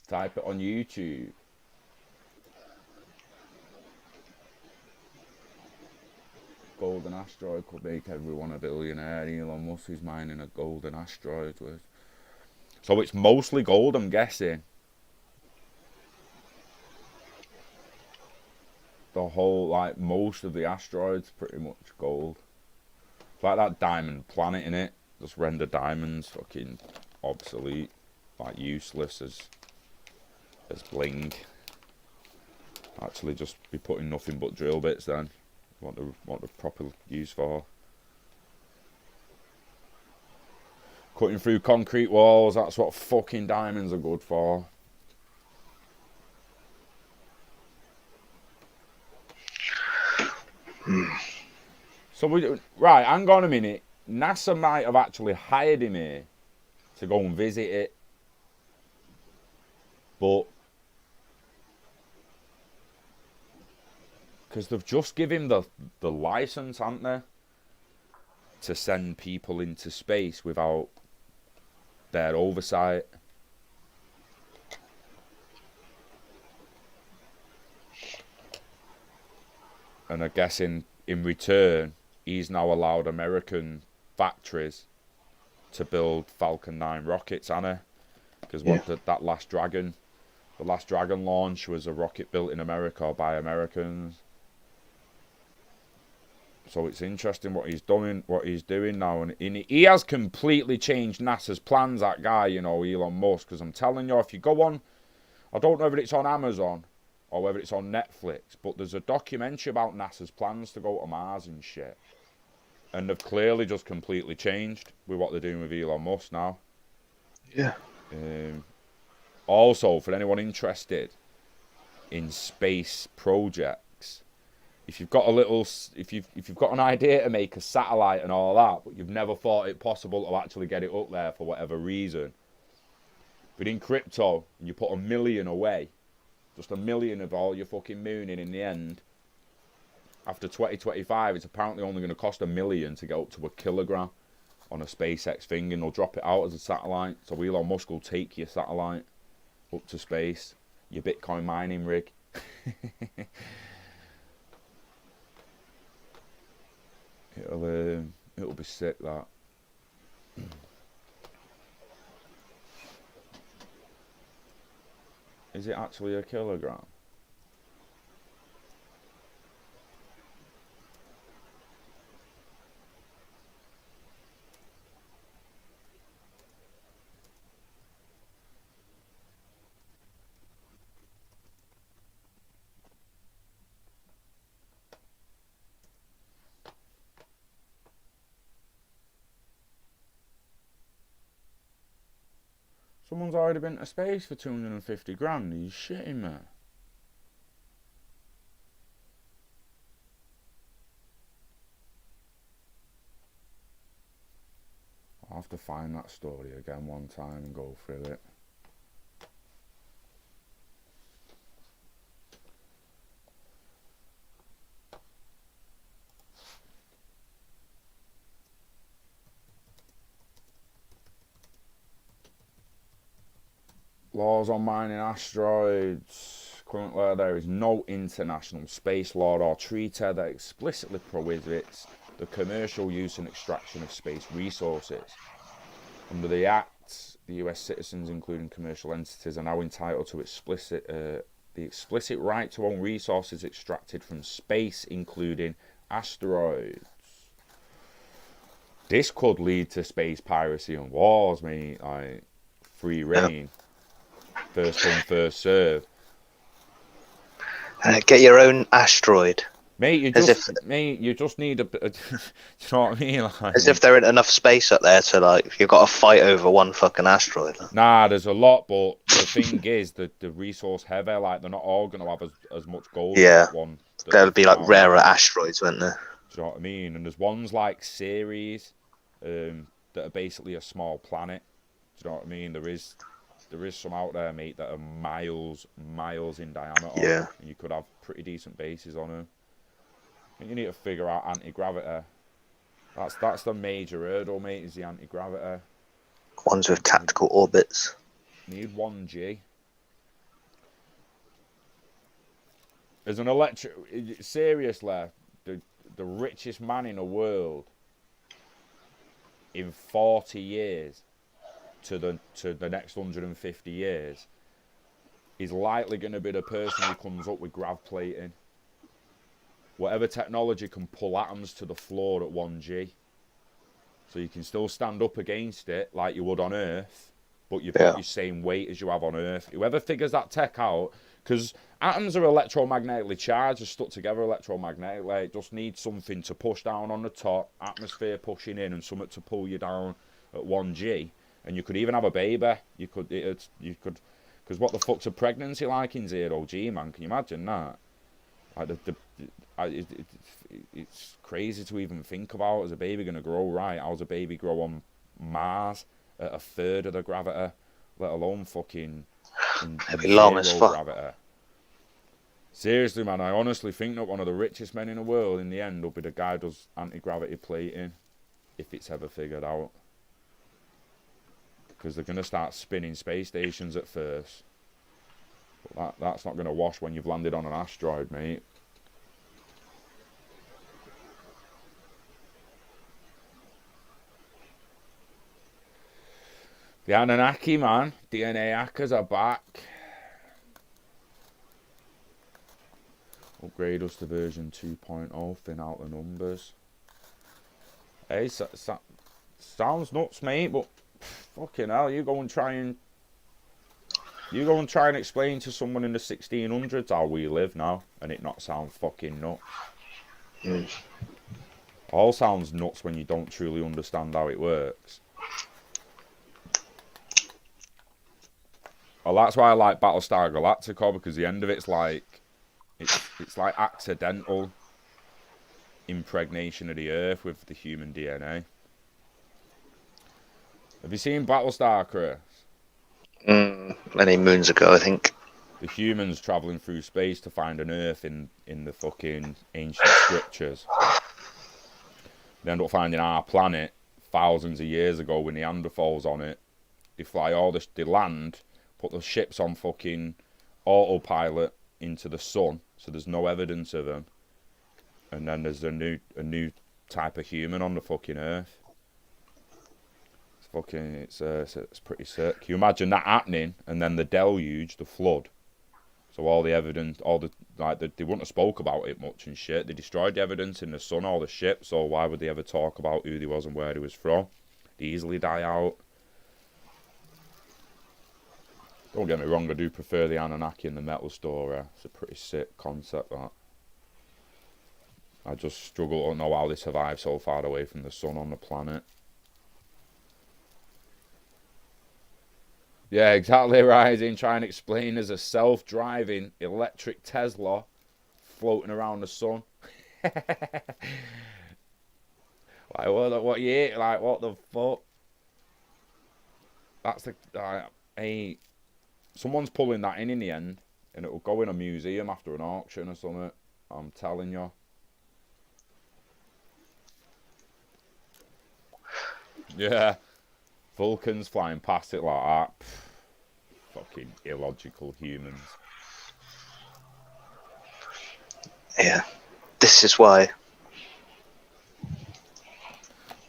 Type it on YouTube. Golden asteroid could make everyone a billionaire. Elon Musk is mining a golden asteroid with. So it's mostly gold, I'm guessing. The whole, like, most of the asteroids pretty much gold. It's like that diamond planet, innit? Just render diamonds fucking obsolete. Like, useless as bling. Actually just be putting nothing but drill bits then. What the proper use for. Cutting through concrete walls, that's what fucking diamonds are good for. Right, hang on a minute. NASA might have actually hired him here to go and visit it. But because they've just given him the license, haven't they? To send people into space without their oversight. And I guess in return, he's now allowed American factories to build Falcon 9 rockets, Anna. Because that last Dragon, the last Dragon launch was a rocket built in America by Americans. So it's interesting what he's doing now, and he has completely changed NASA's plans. That guy, you know, Elon Musk. Because I'm telling you, if you go on, I don't know whether it's on Amazon or whether it's on Netflix, but there's a documentary about NASA's plans to go to Mars and shit. And they've clearly just completely changed with what they're doing with Elon Musk now. Yeah. Also, for anyone interested in space projects, if you've got if you've got an idea to make a satellite and all that, but you've never thought it possible to actually get it up there for whatever reason, but in crypto, you put $1 million away, just $1 million of all your fucking mooning in the end. After 2025, it's apparently only going to cost $1 million to get up to 1 kilogram on a SpaceX thing, and they'll drop it out as a satellite. So Elon Musk will take your satellite up to space, your Bitcoin mining rig. It'll be sick, that. Is it actually 1 kilogram? Someone's already been to space for 250 grand. Are you shitting me? I'll have to find that story again one time and go through it. Laws on mining asteroids. Currently, there is no international space law or treaty that explicitly prohibits the commercial use and extraction of space resources. Under the Act, the US citizens, including commercial entities, are now entitled to the explicit right to own resources extracted from space, including asteroids. This could lead to space piracy and wars, mate. Like free reign. First come, first serve. Get your own asteroid. Mate, you just need a do you know what I mean? Like, as if there ain't enough space up there to, like, you've got to fight over one fucking asteroid. Nah, there's a lot, but the thing is that the resource heavy, like, they're not all going to have as much gold as that one. There'll be, like, rarer asteroids, won't there? Do you know what I mean? And there's ones like Ceres that are basically a small planet. Do you know what I mean? There is some out there, mate, that are miles in diameter. Yeah. And you could have pretty decent bases on them. I think you need to figure out anti-gravity. That's the major hurdle, mate, is the anti-gravity. Ones with tactical orbits. Need 1G. There's an seriously, the richest man in the world in 40 years to the next 150 years is likely going to be the person who comes up with grav plating. Whatever technology can pull atoms to the floor at 1G. So you can still stand up against it like you would on Earth, but you've got your same weight as you have on Earth. Whoever figures that tech out, because atoms are electromagnetically charged, are stuck together electromagnetically. It just needs something to push down on the top, atmosphere pushing in, and something to pull you down at 1G. And you could even have a baby. You could, because what the fuck's a pregnancy like in 0G, man? Can you imagine that? Like it's crazy to even think about. Is a baby gonna grow right? How's a baby grow on Mars at a third of the gravity, let alone fucking in It'd be long as zero fuck. gravity? Seriously, man, I honestly think that one of the richest men in the world in the end will be the guy who does anti-gravity plating, if it's ever figured out. Because they're gonna start spinning space stations at first. But that's not gonna wash when you've landed on an asteroid, mate. The Anunnaki, man. DNA hackers are back. Upgrade us to version 2.0. Thin out the numbers. Hey, sounds nuts, mate. But fucking hell, you go and try and explain to someone in the 1600s how we live now, and it not sound fucking nuts. All sounds nuts when you don't truly understand how it works. Well, that's why I like Battlestar Galactica, because the end of it's like it's like accidental impregnation of the Earth with the human DNA. Have you seen Battlestar, Chris? Many moons ago, I think. The humans travelling through space to find an Earth in the fucking ancient scriptures. They end up finding our planet thousands of years ago with Neanderthals on it. They fly they land, put the ships on fucking autopilot into the sun, so there's no evidence of them. And then there's a new type of human on the fucking Earth. It's pretty sick. Can you imagine that happening, and then the deluge, the flood? So all the evidence, they wouldn't have spoke about it much and shit. They destroyed the evidence in the sun, all the ships. So why would they ever talk about who they was and where they was from? They easily die out. Don't get me wrong, I do prefer the Anunnaki and the metal story. It's a pretty sick concept, that. I just struggle to know how they survive so far away from the sun on the planet. Yeah, exactly right. In trying to explain there's a self-driving electric Tesla floating around the sun. Like what you like? What the fuck? That's hey, someone's pulling that in the end, and it will go in a museum after an auction or something. I'm telling you. Yeah, Vulcans flying past it like that. Fucking illogical humans. Yeah, this is why.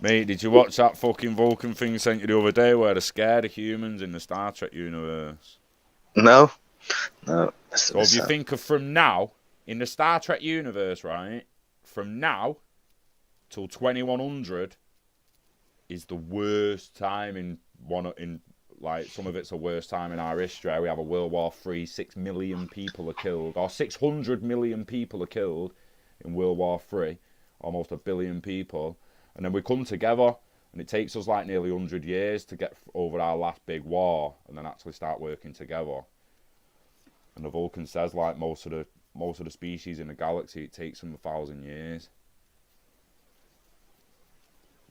Mate, did you watch that fucking Vulcan thing sent you the other day where they're scared of humans in the Star Trek universe? No. So if you think of from now, in the Star Trek universe, right, from now till 2100 is the worst time in like, some of it's the worst time in our history. We have a World War III, 6 million people are killed, or 600 million people are killed in World War III, almost 1 billion people. And then we come together, and it takes us like nearly 100 years to get over our last big war, and then actually start working together. And the Vulcan says, like, most of the species in the galaxy, it takes them 1,000 years.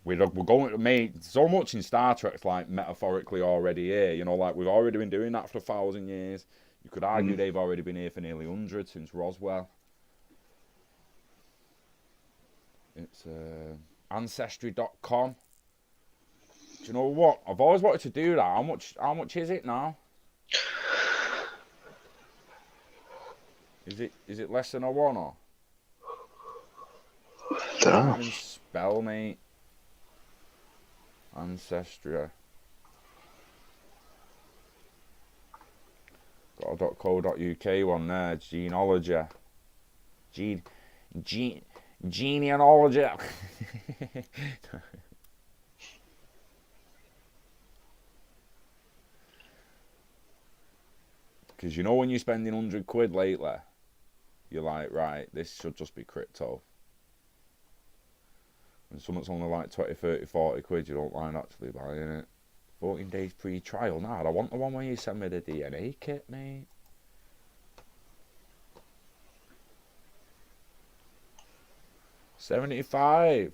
We're going to make so much in Star Trek's like metaphorically already here. You know, like, we've already been doing that for 1,000 years. You could argue they've already been here for nearly 100 since Roswell. It's Ancestry.com. Do you know what? I've always wanted to do that. How much is it now? Is it less than a one or? Don't know. Can't even spell, mate. Ancestry. Got a .co.uk one there. Genealogy. Genealogy. Because you know when you're spending 100 quid lately, you're like, right, this should just be crypto. And something's only like 20, 30, 40 quid, you don't mind actually buying it. 14 days pre-trial. Nah, I want the one where you send me the DNA kit, mate. 75.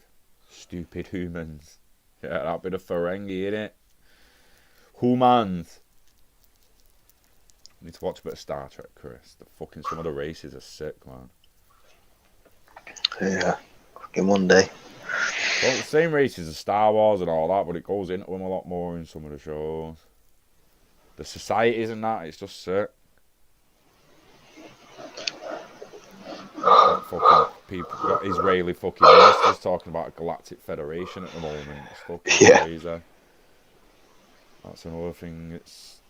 Stupid humans. Yeah, that bit of Ferengi, innit? Humans. Need to watch a bit of Star Trek, Chris. Some of the races are sick, man. Yeah. Fucking one day. So the same races as Star Wars and all that, but it goes into them a lot more in some of the shows. The societies and that, it's just sick. Got fucking people, got Israeli fucking ministers talking about a galactic federation at the moment. It's fucking crazy. That's another thing. It's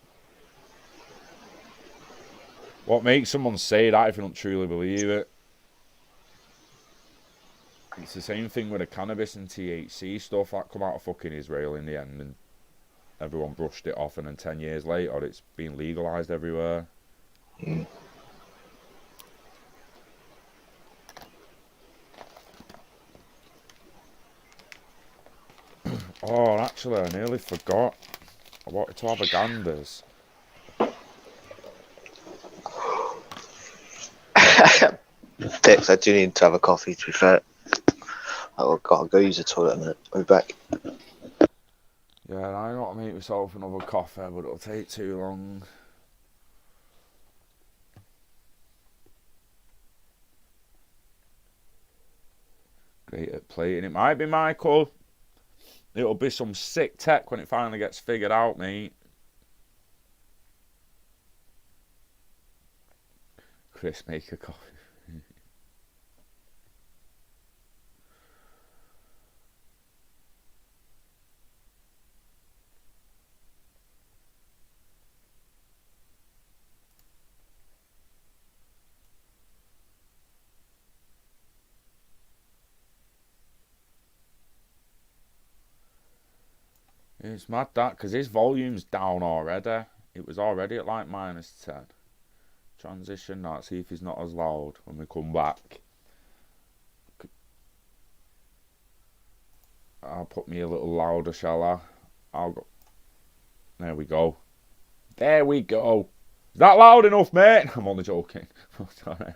what makes someone say that if you don't truly believe it. It's the same thing with the cannabis and THC stuff that come out of fucking Israel in the end, and everyone brushed it off, and then 10 years later it's been legalised everywhere. Oh, actually, I nearly forgot. I wanted to have a Ganders. Dix, I do need to have a coffee, to be fair. I've got to go use the toilet in a minute. I'll be back. Yeah, I got to make myself another coffee, but it'll take too long. Great at plating. It might be Michael. It'll be some sick tech when it finally gets figured out, mate. Chris, make a coffee. It's mad that, because his volume's down already. It was already at like -10. Transition that, see if he's not as loud when we come back. I'll put me a little louder, shall I? I'll go. There we go. There we go. Is that loud enough, mate? I'm only joking. Sorry.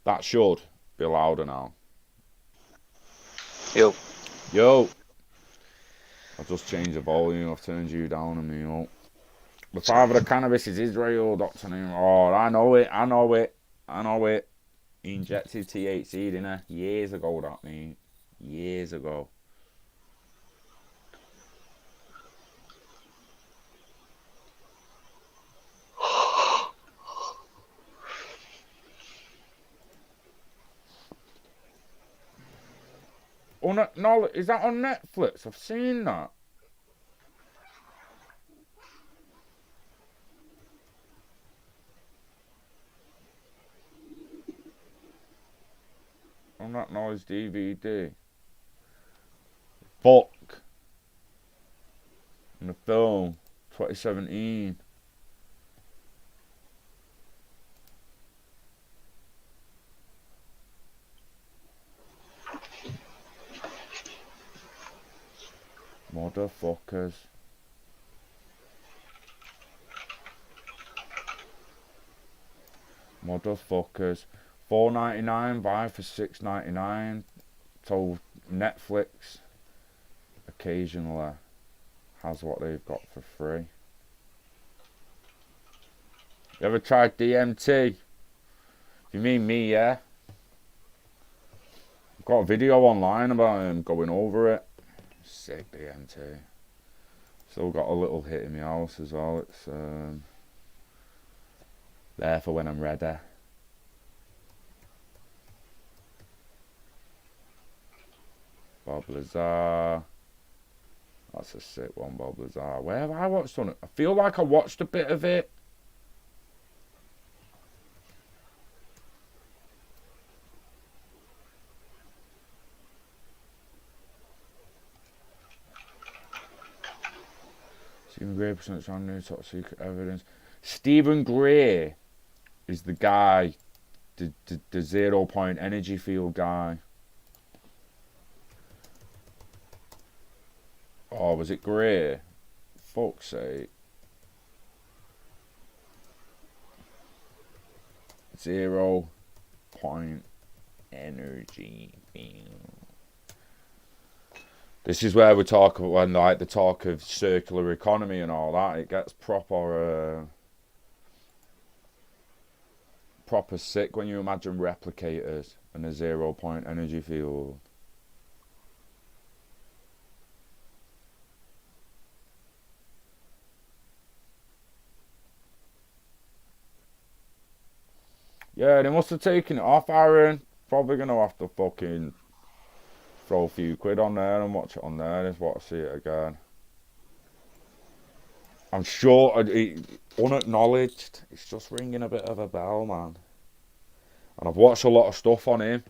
That should be louder now. Yo. I've just changed the volume. I've turned you down and me up. The father of cannabis is Israel, Dr. Name. Oh, I know it. He injected THC, didn't he? Years ago, that mean. Years ago. Oh, no, is that on Netflix? I've seen that. On that noise DVD. Fuck. In the film. 2017. Motherfuckers. $4.99, buy for $6.99. So Netflix occasionally has what they've got for free. You ever tried DMT? You mean me, yeah? I've got a video online about him going over it. Sick DMT. Still got a little hit in my house as well. It's there for when I'm ready. Bob Lazar. That's a sick one, Bob Lazar. Where have I watched on it? I feel like I watched a bit of it. Stephen Gray presents on new top secret evidence. Stephen Gray is the guy, the 0 point energy field guy. Oh, was it Gray? Fuck's sake. 0 point energy field. This is where we talk about when like the talk of circular economy and all that. It gets proper sick when you imagine replicators and a 0 point energy field. Yeah, they must have taken it off, Aaron. Probably gonna have to fucking throw a few quid on there and watch it on there. Just want to see it again. I'm sure unacknowledged. It's just ringing a bit of a bell, man. And I've watched a lot of stuff on him.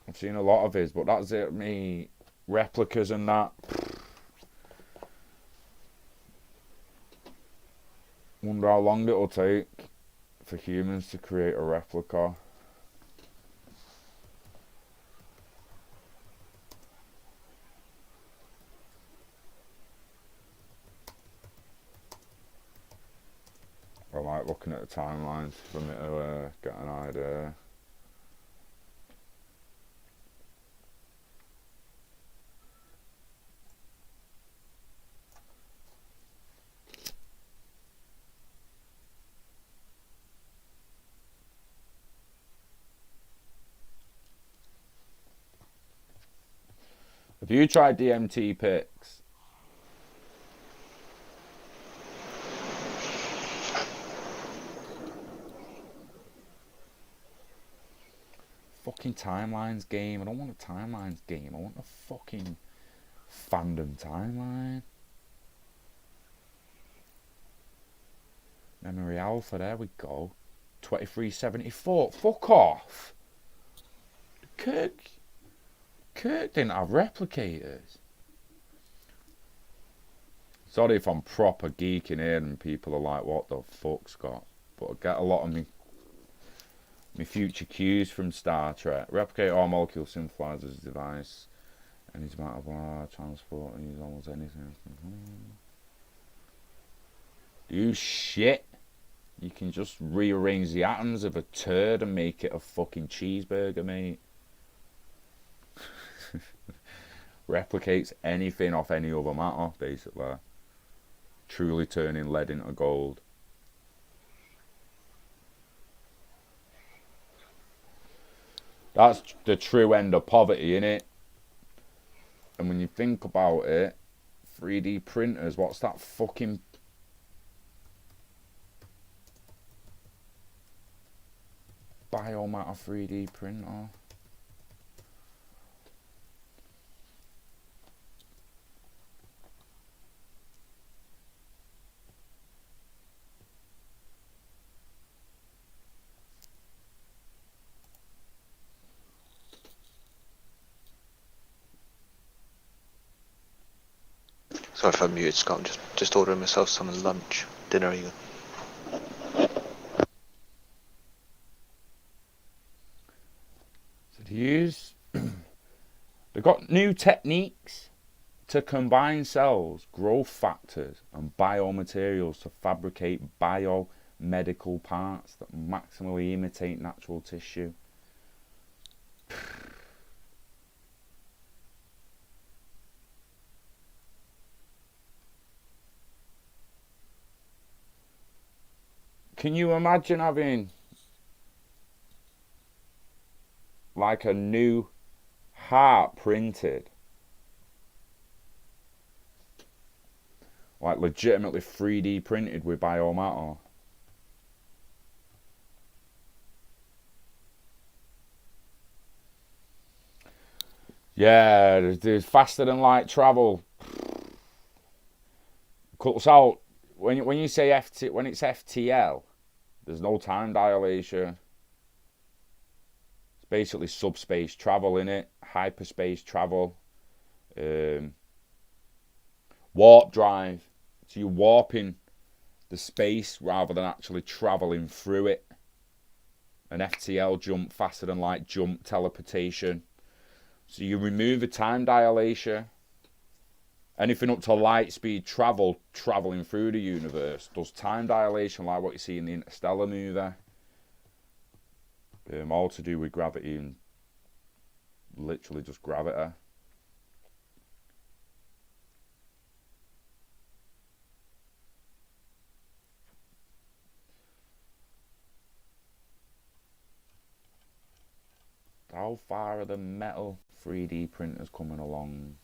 I've seen a lot of his, but that's it. Me replicas and that. Wonder how long it'll take for humans to create a replica. I like looking at the timelines for me to get an idea. Have you tried DMT pics? Fucking timelines game. I don't want a timelines game. I want a fucking fandom timeline. Memory alpha, there we go. 2374. Fuck off. Kirk didn't have replicators. Sorry if I'm proper geeking here and people are like, what the fuck, Scott? But I get a lot of me future cues from Star Trek. Replicate all molecule synthesizers device. Any amount of transport and use almost anything. Do shit. You can just rearrange the atoms of a turd and make it a fucking cheeseburger, mate. Replicates anything off any other matter, basically. Truly turning lead into gold. That's the true end of poverty, innit? And when you think about it, 3D printers, what's that fucking... biomatter 3D printer? Sorry if I'm muted, Scott. I'm just ordering myself some lunch, dinner even. So to use, they've got new techniques to combine cells, growth factors, and biomaterials to fabricate biomedical parts that maximally imitate natural tissue. Can you imagine having like a new heart printed? Like legitimately 3D printed with biomatter? Yeah, there's faster than light travel. Cuts out when you say when it's FTL, there's no time dilation. It's basically subspace travel, innit? Hyperspace travel. Warp drive. So you're warping the space rather than actually travelling through it. An FTL jump, faster than light jump, teleportation. So you remove the time dilation. Anything up to light speed travel, traveling through the universe, does time dilation like what you see in the Interstellar movie. All to do with gravity and literally just gravity. How far are the metal 3D printers coming along?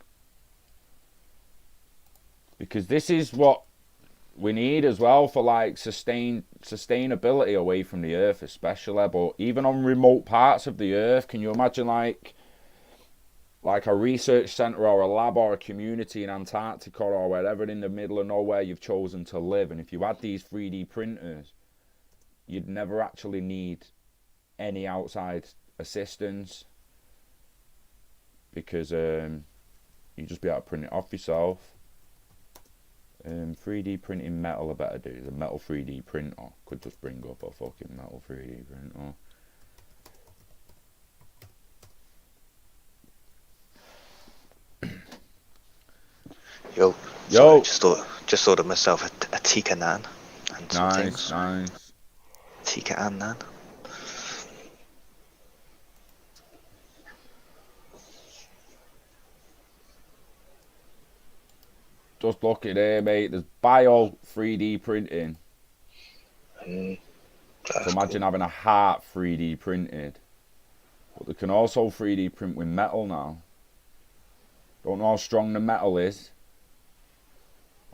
Because this is what we need as well for like sustainability away from the Earth especially, but even on remote parts of the Earth, can you imagine like a research centre or a lab or a community in Antarctica or wherever in the middle of nowhere you've chosen to live, and if you had these 3D printers, you'd never actually need any outside assistance, because you just be able to print it off yourself. 3D printing metal, I better do. The metal 3D printer could just bring up a fucking metal 3D printer. Yo. Yo. Sorry, just ordered myself a tikka naan and some things. Nice. Tikka and naan. Just look at it, mate. There's bio 3D printing. So imagine having a heart 3D printed. But they can also 3D print with metal now. Don't know how strong the metal is,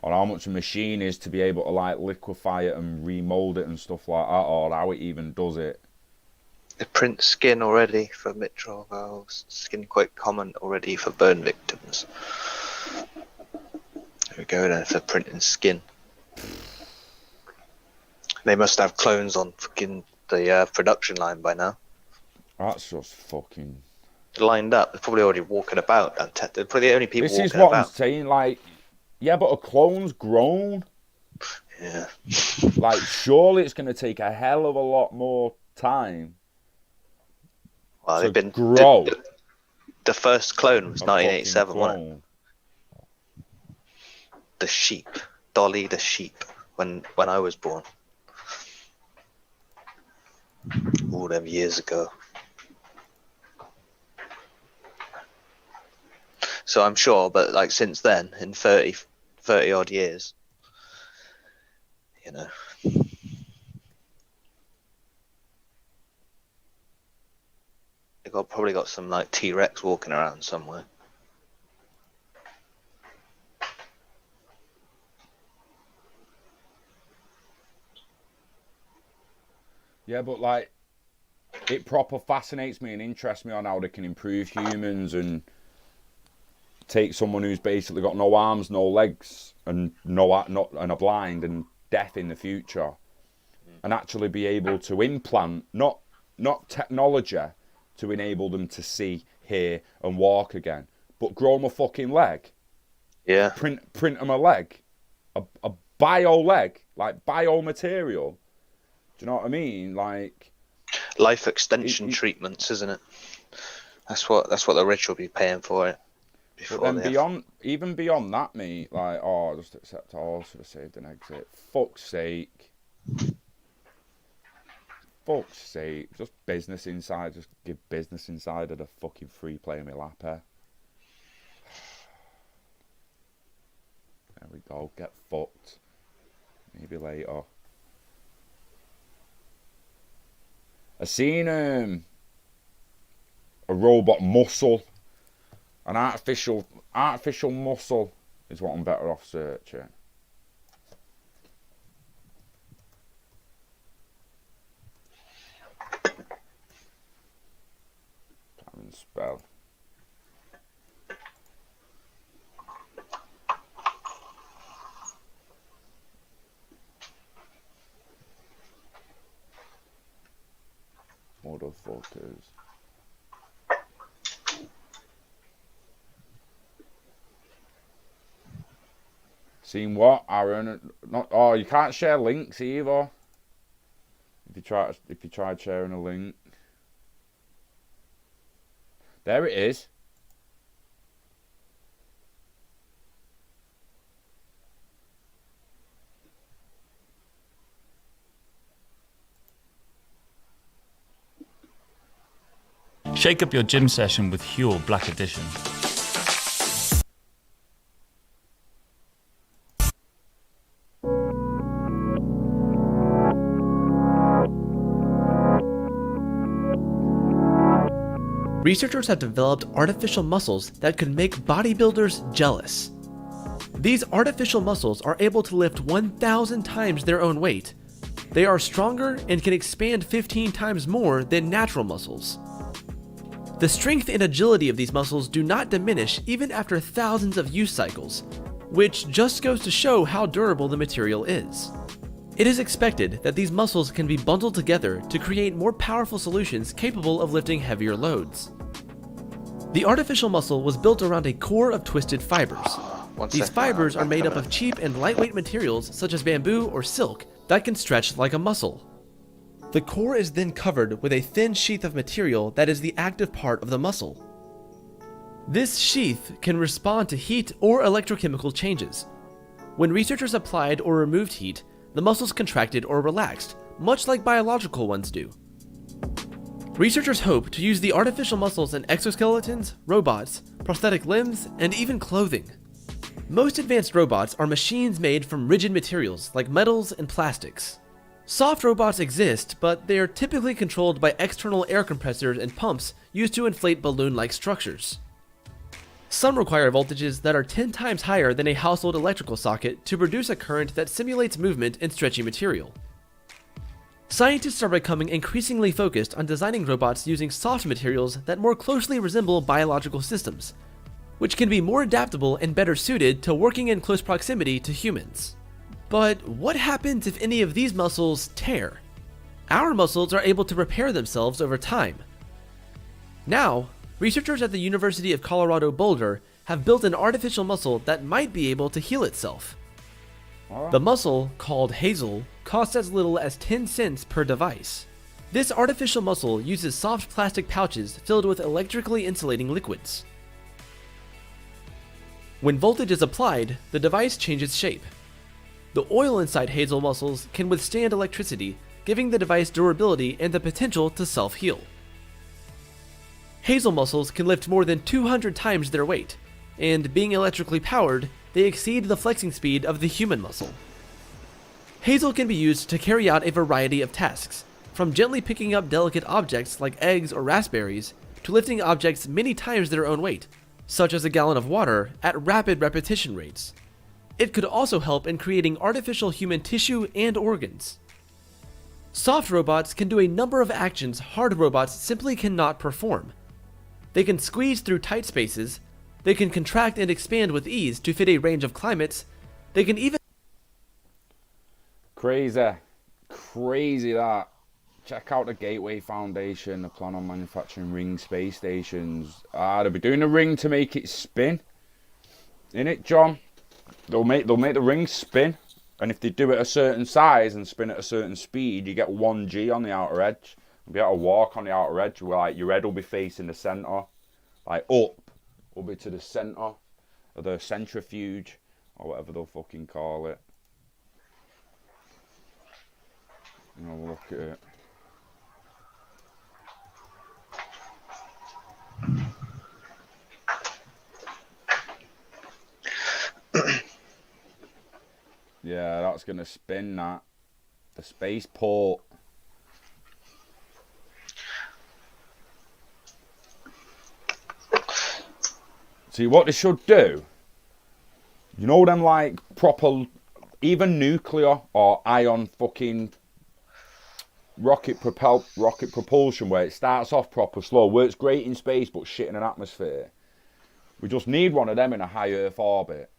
or how much a machine is to be able to like liquefy it and remold it and stuff like that, or how it even does it. They print skin already for mitral valves. Skin quite common already for burn victims. There we go then, for printing skin. They must have clones on fucking the production line by now. That's just fucking lined up. They're probably already walking about. They're probably the only people this walking is what about. I'm saying, like, yeah, but a clone's grown. Yeah. Like, surely it's going to take a hell of a lot more time Well, to they've been grow. The first clone was 1987, wasn't it? Clone. The sheep, Dolly the sheep, when I was born, all them years ago. So I'm sure, but like since then, in 30 odd years, you know, they probably got some like T-Rex walking around somewhere. Yeah, but like, it proper fascinates me and interests me on how they can improve humans and take someone who's basically got no arms, no legs, and and are blind and deaf in the future, and actually be able to implant not technology to enable them to see, hear, and walk again, but grow them a fucking leg. Yeah. Print them a leg, a bio leg, like biomaterial. Do you know what I mean? Like life extension treatments, isn't it? That's what the rich will be paying for it. But then even beyond that, mate, like, oh, just accept all, should have saved an exit. Fuck's sake. Fuck's sake. Just business inside, just give business inside of the fucking free play in my lap here. There we go, get fucked. Maybe later. I seen a robot muscle. An artificial muscle is what I'm better off searching. Can't even spell. Motherfuckers. Seen what, Aaron? Not. Oh, you can't share links either. If you tried sharing a link, there it is. Shake up your gym session with Huel Black Edition. Researchers have developed artificial muscles that could make bodybuilders jealous. These artificial muscles are able to lift 1,000 times their own weight. They are stronger and can expand 15 times more than natural muscles. The strength and agility of these muscles do not diminish even after thousands of use cycles, which just goes to show how durable the material is. It is expected that these muscles can be bundled together to create more powerful solutions capable of lifting heavier loads. The artificial muscle was built around a core of twisted fibers. These fibers are made up of cheap and lightweight materials such as bamboo or silk that can stretch like a muscle. The core is then covered with a thin sheath of material that is the active part of the muscle. This sheath can respond to heat or electrochemical changes. When researchers applied or removed heat, the muscles contracted or relaxed, much like biological ones do. Researchers hope to use the artificial muscles in exoskeletons, robots, prosthetic limbs, and even clothing. Most advanced robots are machines made from rigid materials like metals and plastics. Soft robots exist, but they are typically controlled by external air compressors and pumps used to inflate balloon-like structures. Some require voltages that are 10 times higher than a household electrical socket to produce a current that simulates movement in stretchy material. Scientists are becoming increasingly focused on designing robots using soft materials that more closely resemble biological systems, which can be more adaptable and better suited to working in close proximity to humans. But what happens if any of these muscles tear? Our muscles are able to repair themselves over time. Now, researchers at the University of Colorado Boulder have built an artificial muscle that might be able to heal itself. The muscle, called Hazel, costs as little as 10 cents per device. This artificial muscle uses soft plastic pouches filled with electrically insulating liquids. When voltage is applied, the device changes shape. The oil inside Hazel muscles can withstand electricity, giving the device durability and the potential to self-heal. Hazel muscles can lift more than 200 times their weight, and being electrically powered, they exceed the flexing speed of the human muscle. Hazel can be used to carry out a variety of tasks, from gently picking up delicate objects like eggs or raspberries, to lifting objects many times their own weight, such as a gallon of water, at rapid repetition rates. It could also help in creating artificial human tissue and organs. Soft robots can do a number of actions hard robots simply cannot perform. They can squeeze through tight spaces, they can contract and expand with ease to fit a range of climates, they can even... Crazy that. Check out the Gateway Foundation, they plan on manufacturing ring space stations. They'll be doing a ring to make it spin. Innit, John? They'll make the ring spin, and if they do it a certain size and spin at a certain speed, you get 1G on the outer edge. You'll be able to walk on the outer edge where like your head will be facing the centre, like up will be to the centre of the centrifuge or whatever they'll fucking call it. You know, look at it. Yeah, that's gonna spin that. The spaceport. See what they should do? You know them like proper, even nuclear or ion fucking rocket propulsion where it starts off proper slow, works great in space but shit in an atmosphere. We just need one of them in a high Earth orbit.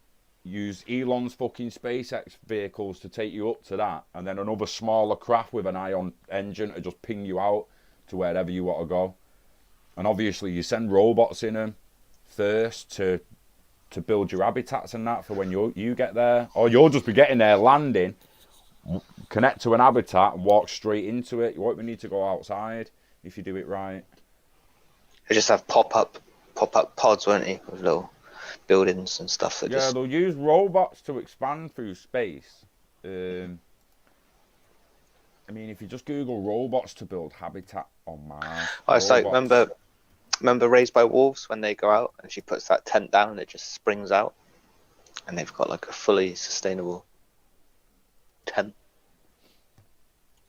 Use Elon's fucking SpaceX vehicles to take you up to that, and then another smaller craft with an ion engine to just ping you out to wherever you want to go. And obviously you send robots in them first to build your habitats and that for when you get there, or you'll just be getting there, landing, connect to an habitat and walk straight into it. You won't need to go outside if you do it right. They just have pop-up pods, won't they, with little buildings and stuff that just... they'll use robots to expand through space. I mean, if you just Google robots to build habitat on Mars. It's like, remember Remember Raised by Wolves when they go out and she puts that tent down and it just springs out, and they've got like a fully sustainable tent.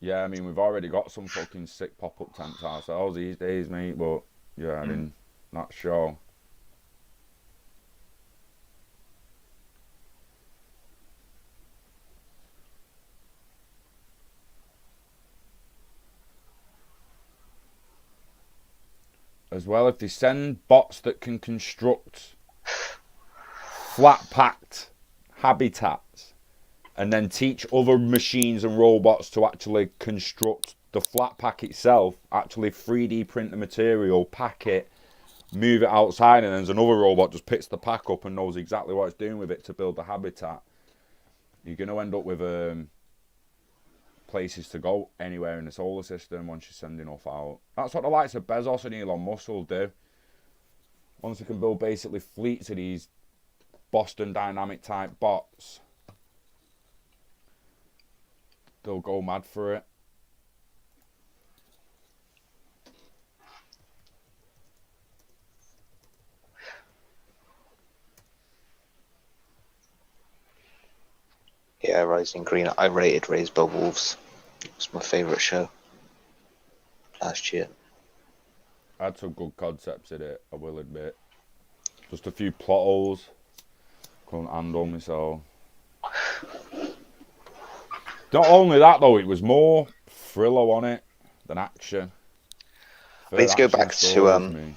Yeah, I mean, we've already got some fucking sick pop-up tents ourselves these days, mate, but yeah, I mean, not sure. As well, if they send bots that can construct flat-packed habitats and then teach other machines and robots to actually construct the flat pack itself, actually 3D print the material, pack it, move it outside, and then there's another robot just picks the pack up and knows exactly what it's doing with it to build the habitat, you're going to end up with places to go anywhere in the solar system once you send enough out. That's what the likes of Bezos and Elon Musk will do. Once they can build basically fleets of these Boston Dynamic type bots, they'll go mad for it. Yeah, Rising Green. I rated Raised by Wolves. It was my favourite show last year. I had some good concepts in it, I will admit. Just a few plot holes. Couldn't handle myself. Not only that though, it was more thriller on it than action. I need to go back to I me.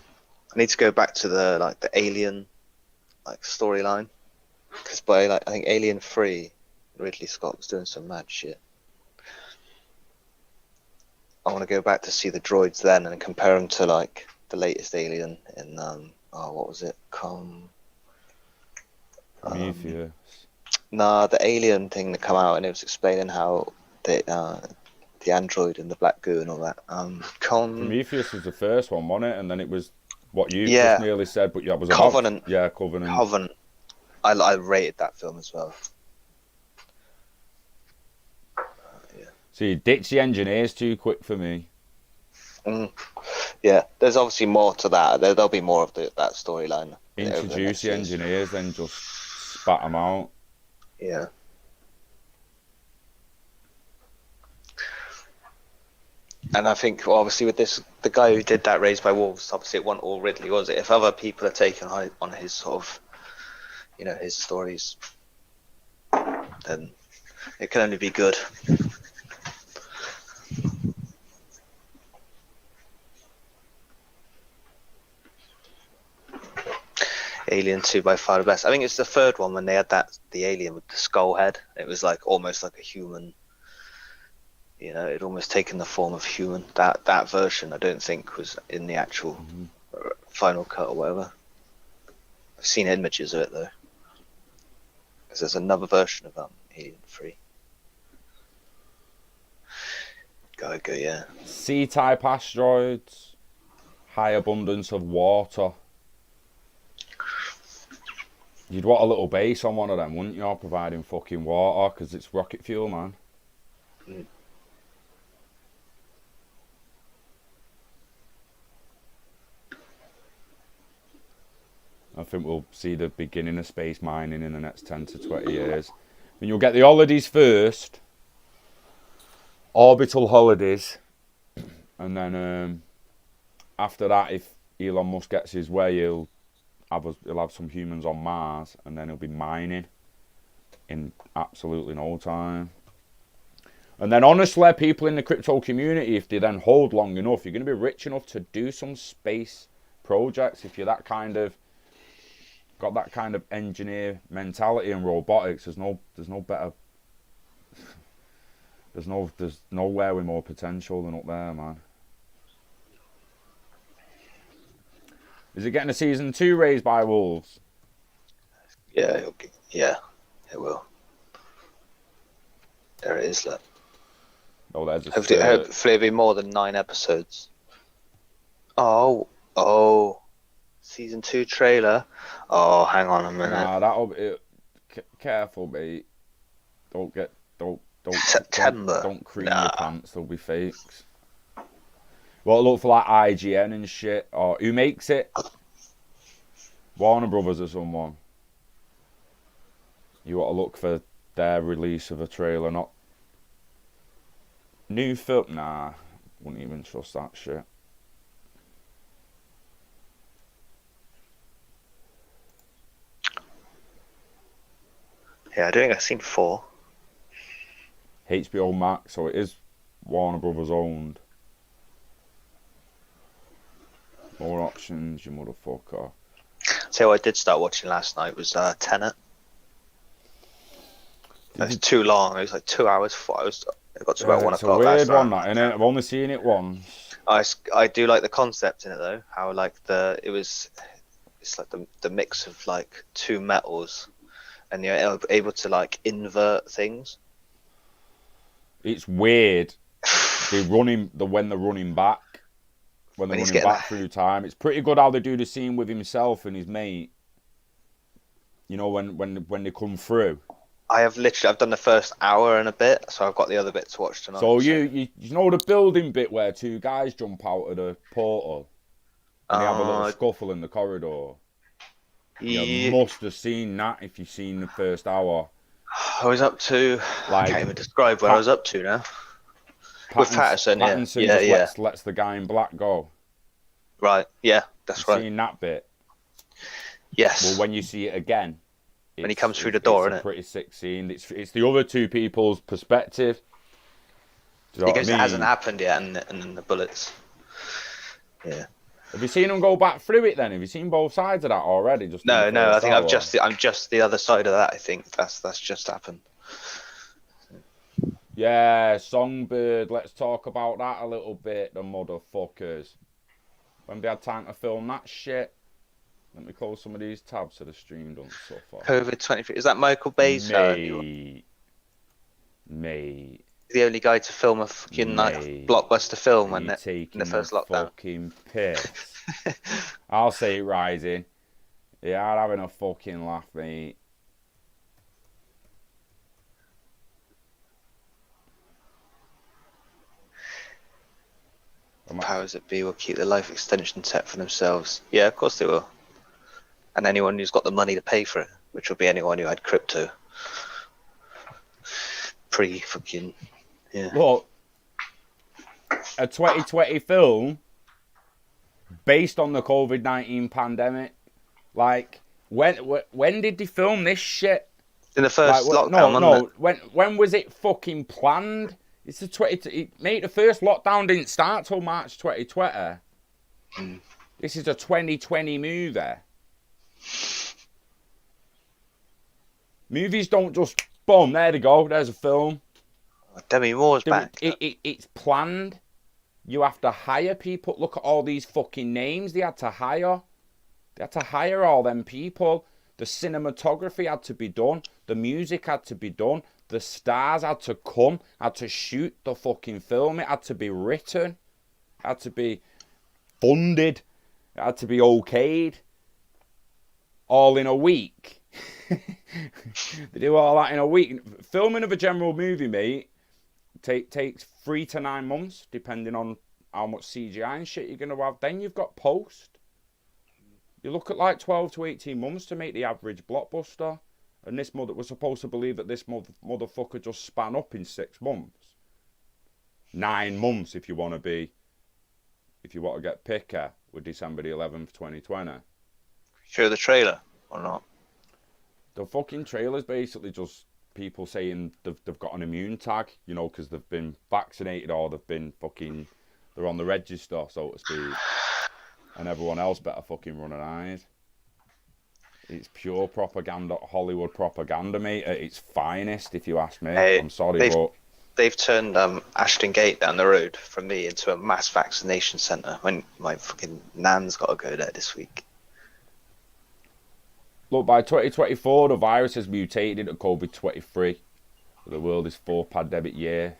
need to go back to the Alien storyline, because by I think Alien 3, Ridley Scott was doing some mad shit. I want to go back to see the droids then and compare them to the latest Alien in what was it? Prometheus. Nah, the Alien thing that come out, and it was explaining how the android and the black goo and all that. Prometheus was the first one, wasn't it? And then it was what you just nearly said, but that was Covenant. Covenant. Covenant. I rated that film as well. See, ditch the engineers too quick for me. Yeah, there's obviously more to that. There'll be more of that storyline. Introduce the engineers, then just spat them out. Yeah. And I think, obviously, with this, the guy who did that Raised by Wolves, obviously it wasn't all Ridley, was it? If other people are taking on his sort of, his stories, then it can only be good. Alien 2 by far the best. I think it's the third one when they had the alien with the skull head. It was almost like a human. It'd almost taken the form of human. That version I don't think was in the actual final cut or whatever. I've seen images of it though. Because there's another version of Alien 3. Go, yeah. C-type asteroids, high abundance of water. You'd want a little base on one of them, wouldn't you? Providing fucking water, because it's rocket fuel, man. I think we'll see the beginning of space mining in the next 10 to 20 years. And you'll get the holidays first, orbital holidays, and then after that, if Elon Musk gets his way, he'll have some humans on Mars, and then he'll be mining in absolutely no time. And then honestly, people in the crypto community, if they then hold long enough, you're going to be rich enough to do some space projects. If you're got that kind of engineer mentality in robotics, there's nowhere with more potential than up there, man. Is it getting a season 2 Raised by Wolves? Yeah, it will. There it is, look. Oh, there's a hopefully it'll be more than 9 episodes. Oh, season 2 trailer. Oh, hang on a minute. Nah, that'll be careful, mate. Don't September. Don't cream your pants. They'll be fakes. Well, look for like IGN and shit, or who makes it? Warner Brothers or someone. You got to look for their release of a trailer, not new film. Nah, wouldn't even trust that shit. Yeah, I don't think I've seen 4. HBO Max, so it is Warner Brothers owned. More options, you motherfucker. So what I did start watching last night was Tenet. It was too long. It was like 2 hours, 4 hours. It got to about 1 It's a o'clock weird last one, night. that, innit? I've only seen it once. I do like the concept in it though. How like it's like the mix of like two metals, and you're able to like invert things. It's weird. When they're running back. When they're running back through time. It's pretty good how they do the scene with himself and his mate. You know, when they come through. I've done the first hour and a bit, so I've got the other bit to watch tonight. So you know the building bit where two guys jump out of the portal and they have a little scuffle in the corridor. You must have seen that if you've seen the first hour. I was up to. I can't even describe what I was up to now. With Patterson just lets the guy in black go. Right. Yeah, that's right. Seen that bit? Yes. Well, when you see it again, when he comes through the door, it's a pretty sick scene. It's the other two people's perspective. Do you know what I mean? It hasn't happened yet, and then the bullets. Yeah. Have you seen them go back through it then? Have you seen both sides of that already? No. I think I'm just the other side of that. I think that's just happened. Yeah, Songbird. Let's talk about that a little bit. The motherfuckers. When they had time to film that shit. Let me close some of these tabs so the stream don't suffer. COVID-23. Is that Michael Bay's? Mate. The only guy to film a fucking like blockbuster film in the first lockdown. Fucking piss. I'll say it, Rising. Yeah, I'm having a fucking laugh, mate. Powers that be will keep the life extension tech for themselves. Yeah, of course they will. And anyone who's got the money to pay for it, which will be anyone who had crypto. Pre-fucking, yeah. Look, a 2020 film based on the COVID-19 pandemic. Like, when did they film this shit? In the first lockdown, When was it fucking planned? It's mate, the first lockdown didn't start till March 2020. This is a 2020 movie. Movies don't just, boom, there they go, there's a film. Demi Moore's back. It's planned. You have to hire people. Look at all these fucking names they had to hire. They had to hire all them people. The cinematography had to be done. The music had to be done. The stars had to come, had to shoot the fucking film. It had to be written. It had to be funded. It had to be okayed. All in a week. They do all that in a week. Filming of a general movie, mate, takes 3 to 9 months, depending on how much CGI and shit you're going to have. Then you've got post. You look at like 12 to 18 months to make the average blockbuster. And this mother was supposed to believe that this motherfucker just span up in 6 months. 9 months if you want to get picker with December the 11th, 2020. Show the trailer or not? The fucking trailer's basically just people saying they've got an immune tag, you know, because they've been vaccinated or they're on the register, so to speak. And everyone else better fucking run an eyes. It's pure propaganda, Hollywood propaganda, mate, at its finest, if you ask me. Hey, I'm sorry, but they've turned Ashton Gate down the road from me into a mass vaccination centre when my fucking nan's got to go there this week. Look, by 2024, the virus has mutated into COVID-23. The world is 4th pandemic year.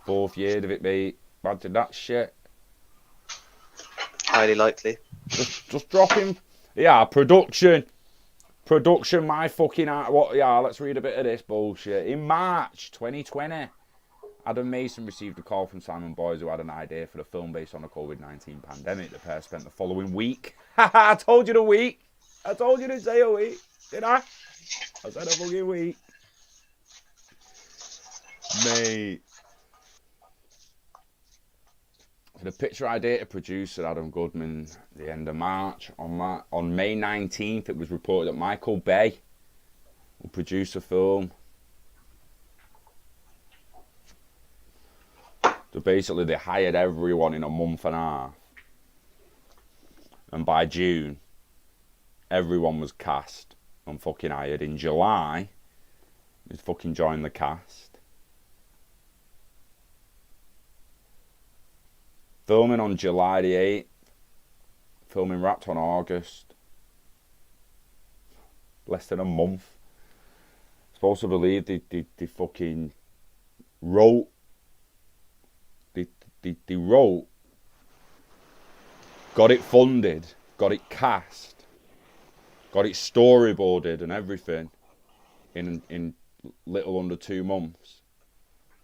4th year of it, mate. Imagine that shit. Highly likely. Just dropping. Yeah, production, my fucking art. What? Yeah, let's read a bit of this bullshit. In March 2020, Adam Mason received a call from Simon Boys, who had an idea for the film based on the COVID-19 pandemic. The pair spent the following week. I told you the week. I told you to say a week. Did I? I said a fucking week. Mate. The picture idea to producer Adam Goodman the end of March. On May 19th, it was reported that Michael Bay will produce a film. So basically, they hired everyone in a month and a half. And by June, everyone was cast and fucking hired. In July, they fucking joined the cast. Filming on July the 8th. Filming wrapped on August. Less than a month. Supposed to believe they fucking wrote. They wrote, got it funded, got it cast, got it storyboarded and everything in little under 2 months,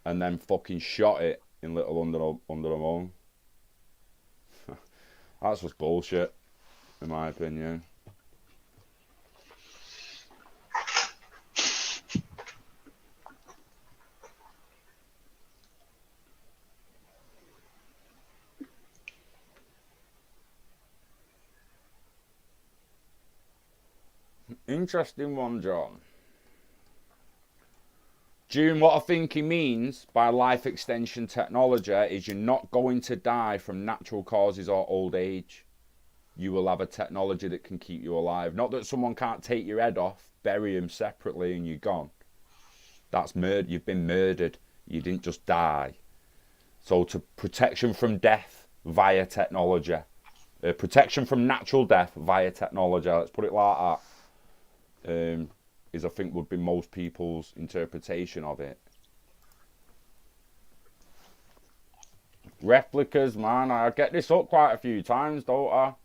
and then fucking shot it in little under a month. That's just bullshit, in my opinion. Interesting one, John. June, what I think he means by life extension technology is you're not going to die from natural causes or old age. You will have a technology that can keep you alive. Not that someone can't take your head off, bury him separately and you're gone. That's murder. You've been murdered. You didn't just die. So to protection from death via technology. Protection from natural death via technology. Let's put it like that. Is I think would be most people's interpretation of it. Replicas, man, I get this up quite a few times, don't I?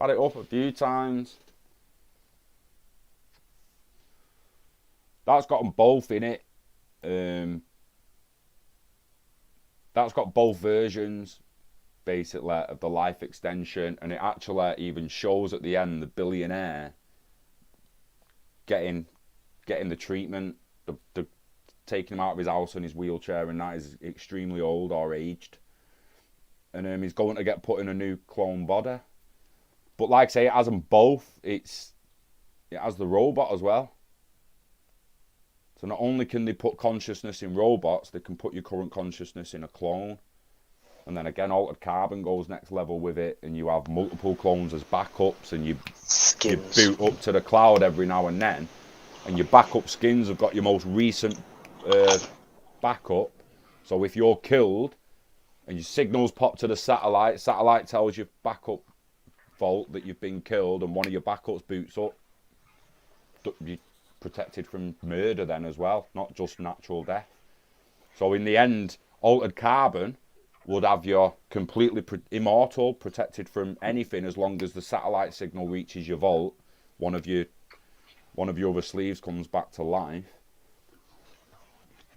Had it up a few times. That's got them both in it. That's got both versions, basically, of the life extension, and it actually even shows at the end the billionaire getting the treatment, the taking him out of his house in his wheelchair, and that is extremely old or aged, and he's going to get put in a new clone body. But like I say, it has them both. It has the robot as well. So not only can they put consciousness in robots, they can put your current consciousness in a clone. And then again, Altered Carbon goes next level with it, and you have multiple clones as backups, and you boot up to the cloud every now and then, and your backup skins have got your most recent backup. So if you're killed and your signals pop to the satellite tells your backup vault that you've been killed, and one of your backups boots up, you're protected from murder then as well, not just natural death. So in the end, Altered Carbon would have you completely immortal, protected from anything as long as the satellite signal reaches your vault. One of your other sleeves comes back to life.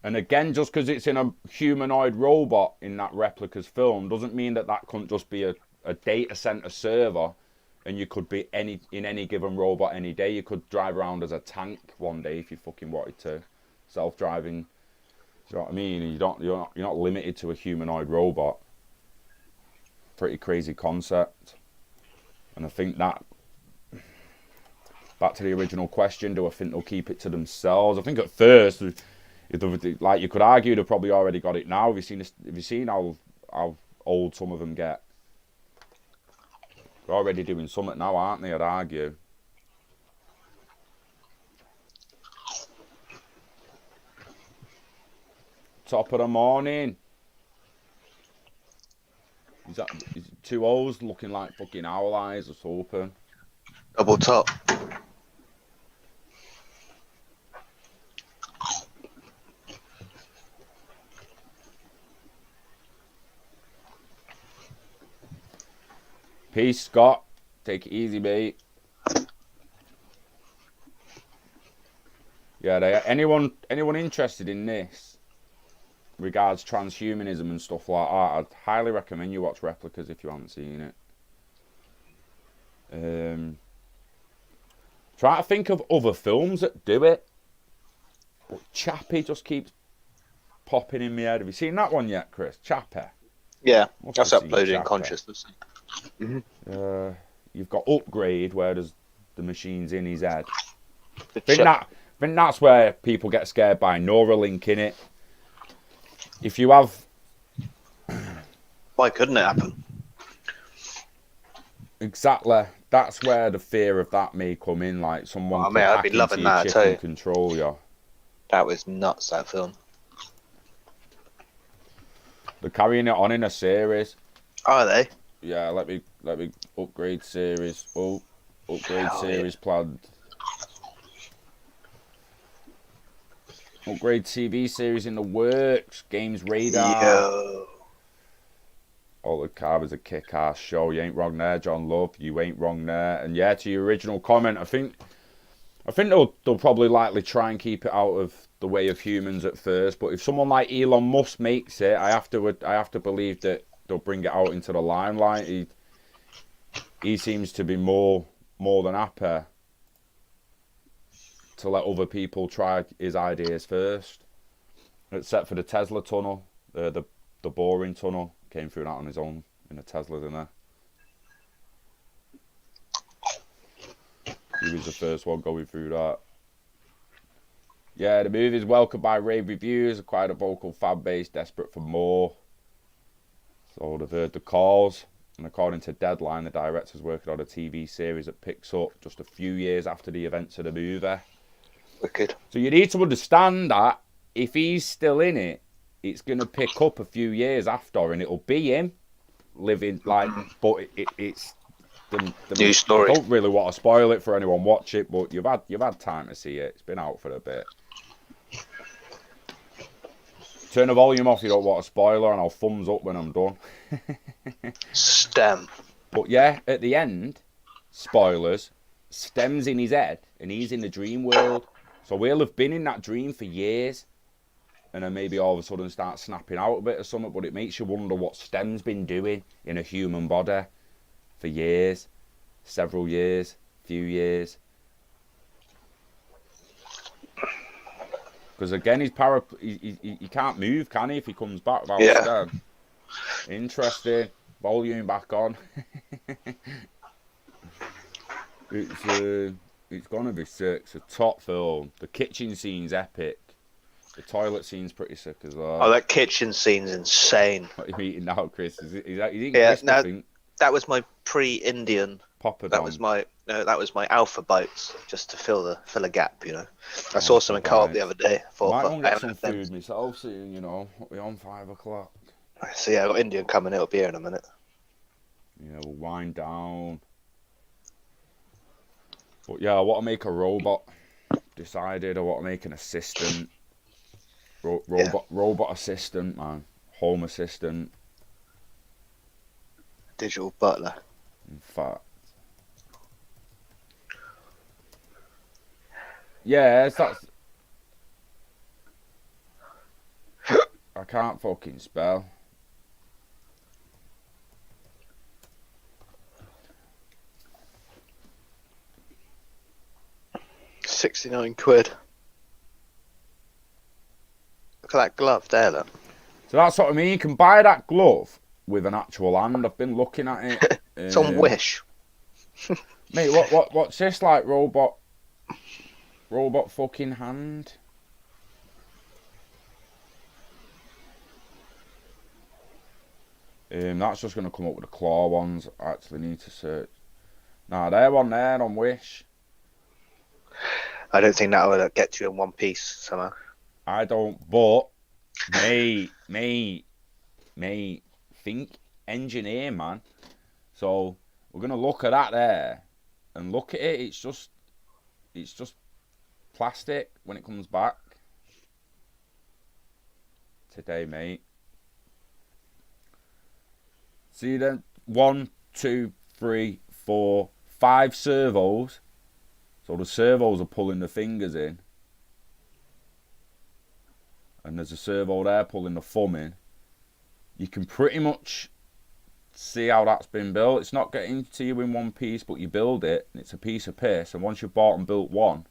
And again, just because it's in a humanoid robot in that Replica's film doesn't mean that couldn't just be a data center server, and you could be in any given robot any day. You could drive around as a tank one day if you fucking wanted to. Self-driving. Do you know what I mean? You're not limited to a humanoid robot. Pretty crazy concept. And I think that, back to the original question, do I think they'll keep it to themselves? I think at first, like you could argue they've probably already got it now. Have you seen how old some of them get? They're already doing something now, aren't they? I'd argue. Top of the morning. Is two O's looking like fucking owl eyes or something? Double top. Peace, Scott. Take it easy, mate. Yeah, anyone interested in this? regards transhumanism and stuff like that, I'd highly recommend you watch Replicas if you haven't seen it. Try to think of other films that do it. But Chappie just keeps popping in my head. Have you seen that one yet, Chris? Chappie? Yeah, Must that's have seen uploading Chappie. consciousness. You've got Upgrade, where there's the machines in his head. The I think chip. that's where people get scared by Neuralink in it. If you have... Why couldn't it happen? Exactly. That's where the fear of that may come in. Like, someone Oh, could mate, I'd hack be into loving your that, I chip tell and you. control you. That was nuts, that film. They're carrying it on in a series. Are they? Yeah, let me Upgrade series. Oh, Upgrade Hell series planned. Upgrade TV series in the works. Games Radar. Yo. All the Carver's a kick-ass show. You ain't wrong there, John Love. You ain't wrong there. And yeah, to your original comment, I think they'll probably likely try and keep it out of the way of humans at first. But if someone like Elon Musk makes it, I have to believe that they'll bring it out into the limelight. He seems to be more than happy to let other people try his ideas first. Except for the Tesla tunnel, the boring tunnel. Came through that on his own in a Tesla, didn't he? He was the first one going through that. Yeah, the movie is welcomed by rave reviews, acquired a vocal fan base desperate for more. So they've heard the calls, and according to Deadline, the director's working on a TV series that picks up just a few years after the events of the movie. Wicked. So you need to understand that if he's still in it, it's going to pick up a few years after, and it'll be him living like. But it's the New story. I don't really want to spoil it for anyone watch it, but you've had time to see it. It's been out for a bit. Turn the volume off. You don't want a spoiler, and I'll thumbs up when I'm done. STEM. But yeah, at the end, spoilers. Stem's in his head, and he's in the dream world. So we'll have been in that dream for years. And then maybe all of a sudden start snapping out a bit or something, but it makes you wonder what STEM's been doing in a human body for years, several years, few years. Because again, he can't move, can he, if he comes back without STEM? Interesting. Volume back on. It's gonna be sick. It's a top film. The kitchen scene's epic. The toilet scene's pretty sick as well. Oh, that kitchen scene's insane. What are you eating now, Chris? He's eating Yeah, crisp, no, I think. that was my pre-Indian. Poppadom. That was my alpha bites, just to fill a gap, you know. I saw some in Co-op the other day. Might want to get some food myself soon, you know. We're on 5 o'clock. So yeah, I got Indian coming. It'll be here in a minute. Yeah, we'll wind down. But yeah, I want to make a robot. Decided I want to make an assistant. Robot assistant, man. Home assistant. Digital butler. In fact. Yeah, that's... I can't fucking spell. £69. Look at that glove there, look. So that's what I mean. You can buy that glove with an actual hand. I've been looking at it. It's on Wish. Mate, what's this like? Robot fucking hand. That's just gonna come up with the claw ones. I actually need to search. Nah, they're on there on Wish. I don't think that will get you in one piece somehow. I don't, but mate, think engineer, man. So we're gonna look at that there, and look at it. It's just plastic when it comes back. Today, mate. See then, 1, 2, 3, 4, 5 servos. So the servos are pulling the fingers in. and there's a servo there pulling the thumb in, you can pretty much see how that's been built. It's not getting to you in one piece, but you build it, and it's a piece of piss. And once you've bought and built one,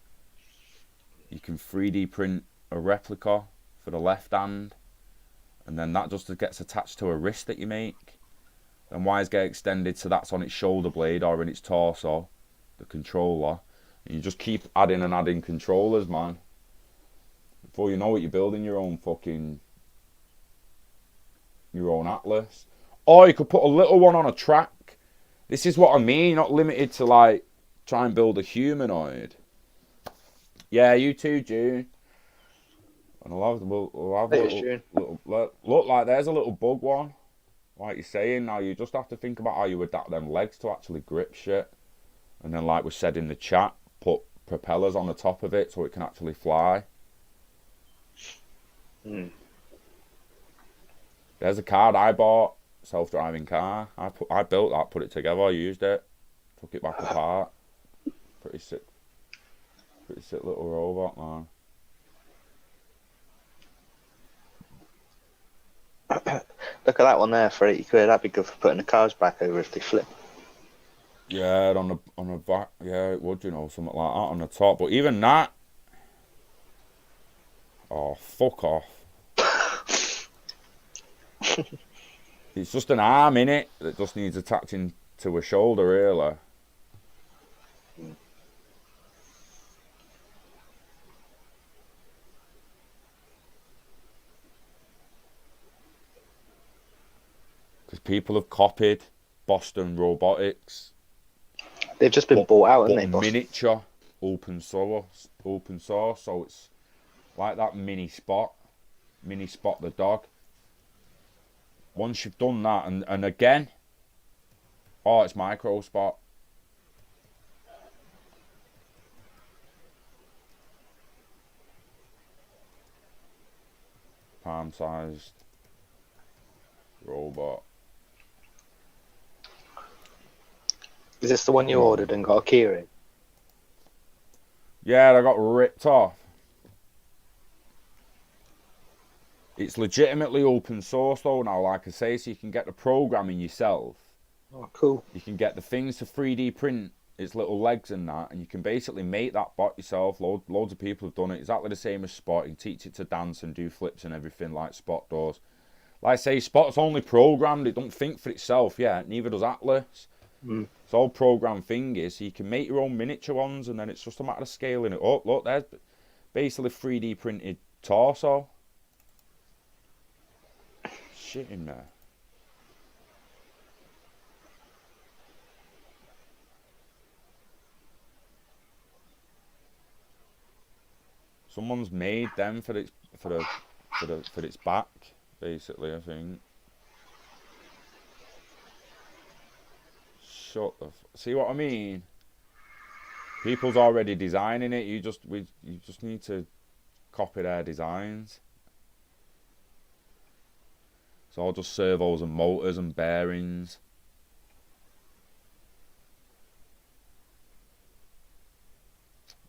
you can 3D print a replica for the left hand, and then that just gets attached to a wrist that you make. Then wires get extended, so that's on its shoulder blade or in its torso, the controller. And you just keep adding and adding controllers, man. Before you know it, you're building your own Atlas. Or you could put a little one on a track. This is what I mean, not limited to like try and build a humanoid. Yeah, you too, June. And we'll have look like there's a little bug one. Like you're saying, now you just have to think about how you adapt them legs to actually grip shit. And then like we said in the chat, put propellers on the top of it so it can actually fly. There's a card I bought, self-driving car. I built that, put it together, used it, took it back apart. Pretty sick little robot, man. Look at that one there for 80 quid. That'd be good for putting the cars back over if they flip. Yeah, on the back, yeah, it would, something like that on the top. But even that, oh, fuck off. It's just an arm in it that just needs attaching to a shoulder, really. Because people have copied Boston Robotics. They've just been bought out, haven't they, boss? Miniature, open source. So it's like that mini spot the dog. Once you've done that, and again, it's micro spot. Palm-sized robot. Is this the one you ordered and got a key in? Yeah, they got ripped off. It's legitimately open source though now, like I say, so you can get the programming yourself. Oh, cool. You can get the things to 3D print its little legs and that, and you can basically make that bot yourself. Loads of people have done it. Exactly the same as Spot. You can teach it to dance and do flips and everything like Spot does. Like I say, Spot's only programmed. It don't think for itself yet. Neither does Atlas. It's all programmed thingies, so you can make your own miniature ones, and then it's just a matter of scaling it up. Look, there's basically 3D printed torso. Shit in there. Someone's made them for its back, basically. I think. See what I mean? People's already designing it. You just need to copy their designs. It's all just servos and motors and bearings.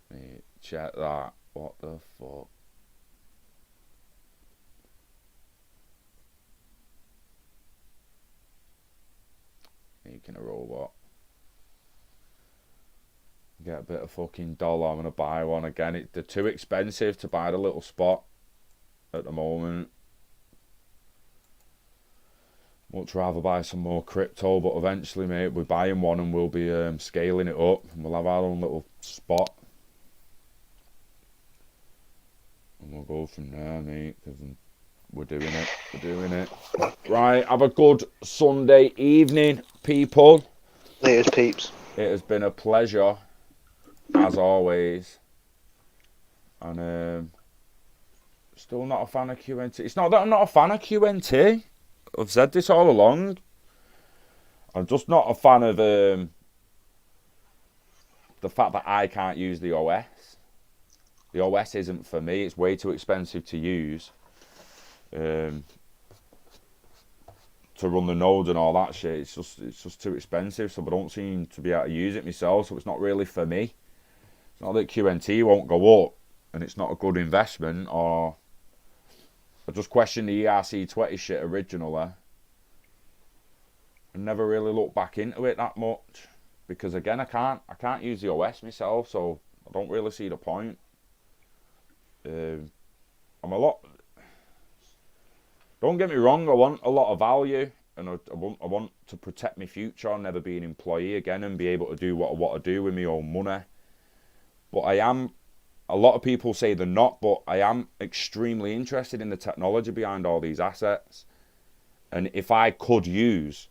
Mate, check that. What the fuck? Making a robot. Get a bit of fucking dollar. I'm gonna buy one again. They're too expensive to buy the little Spot at the moment. Much rather buy some more crypto, but eventually, mate, we're buying one and we'll be scaling it up, and we'll have our own little Spot, and we'll go from there, mate. Because we're doing it. We're doing it. Right. Have a good Sunday evening, people. Laters, peeps. It has been a pleasure, as always. And still not a fan of QNT. It's not that I'm not a fan of QNT. I've said this all along. I'm just not a fan of the fact that I can't use the OS. The OS isn't for me. It's way too expensive to use. To run the nodes and all that shit, it's just too expensive. So I don't seem to be able to use it myself. So it's not really for me. It's not that QNT won't go up, and it's not a good investment, or I just questioned the ERC20 shit originally. I never really looked back into it that much because again, I can't use the OS myself, so I don't really see the point. I'm a lot. Don't get me wrong. I want a lot of value, and I want to protect my future. I'll never be an employee again and be able to do what I want to do with my own money. But I am. A lot of people say they're not, but I am extremely interested in the technology behind all these assets. And if I could use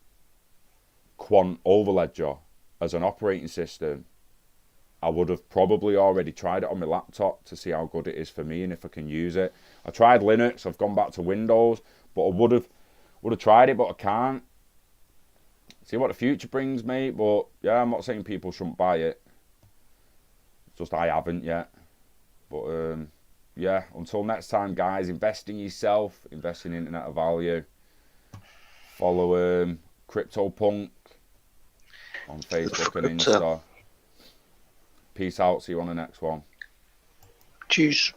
Quant Overledger as an operating system, I would have probably already tried it on my laptop to see how good it is for me and if I can use it. I tried Linux, I've gone back to Windows, but I would have tried it, but I can't. See what the future brings, mate. But yeah, I'm not saying people shouldn't buy it. It's just I haven't yet. But yeah, until next time, guys, invest in yourself, invest in Internet of Value. Follow CryptoPunk on Facebook and Insta. Peace out. See you on the next one. Cheers.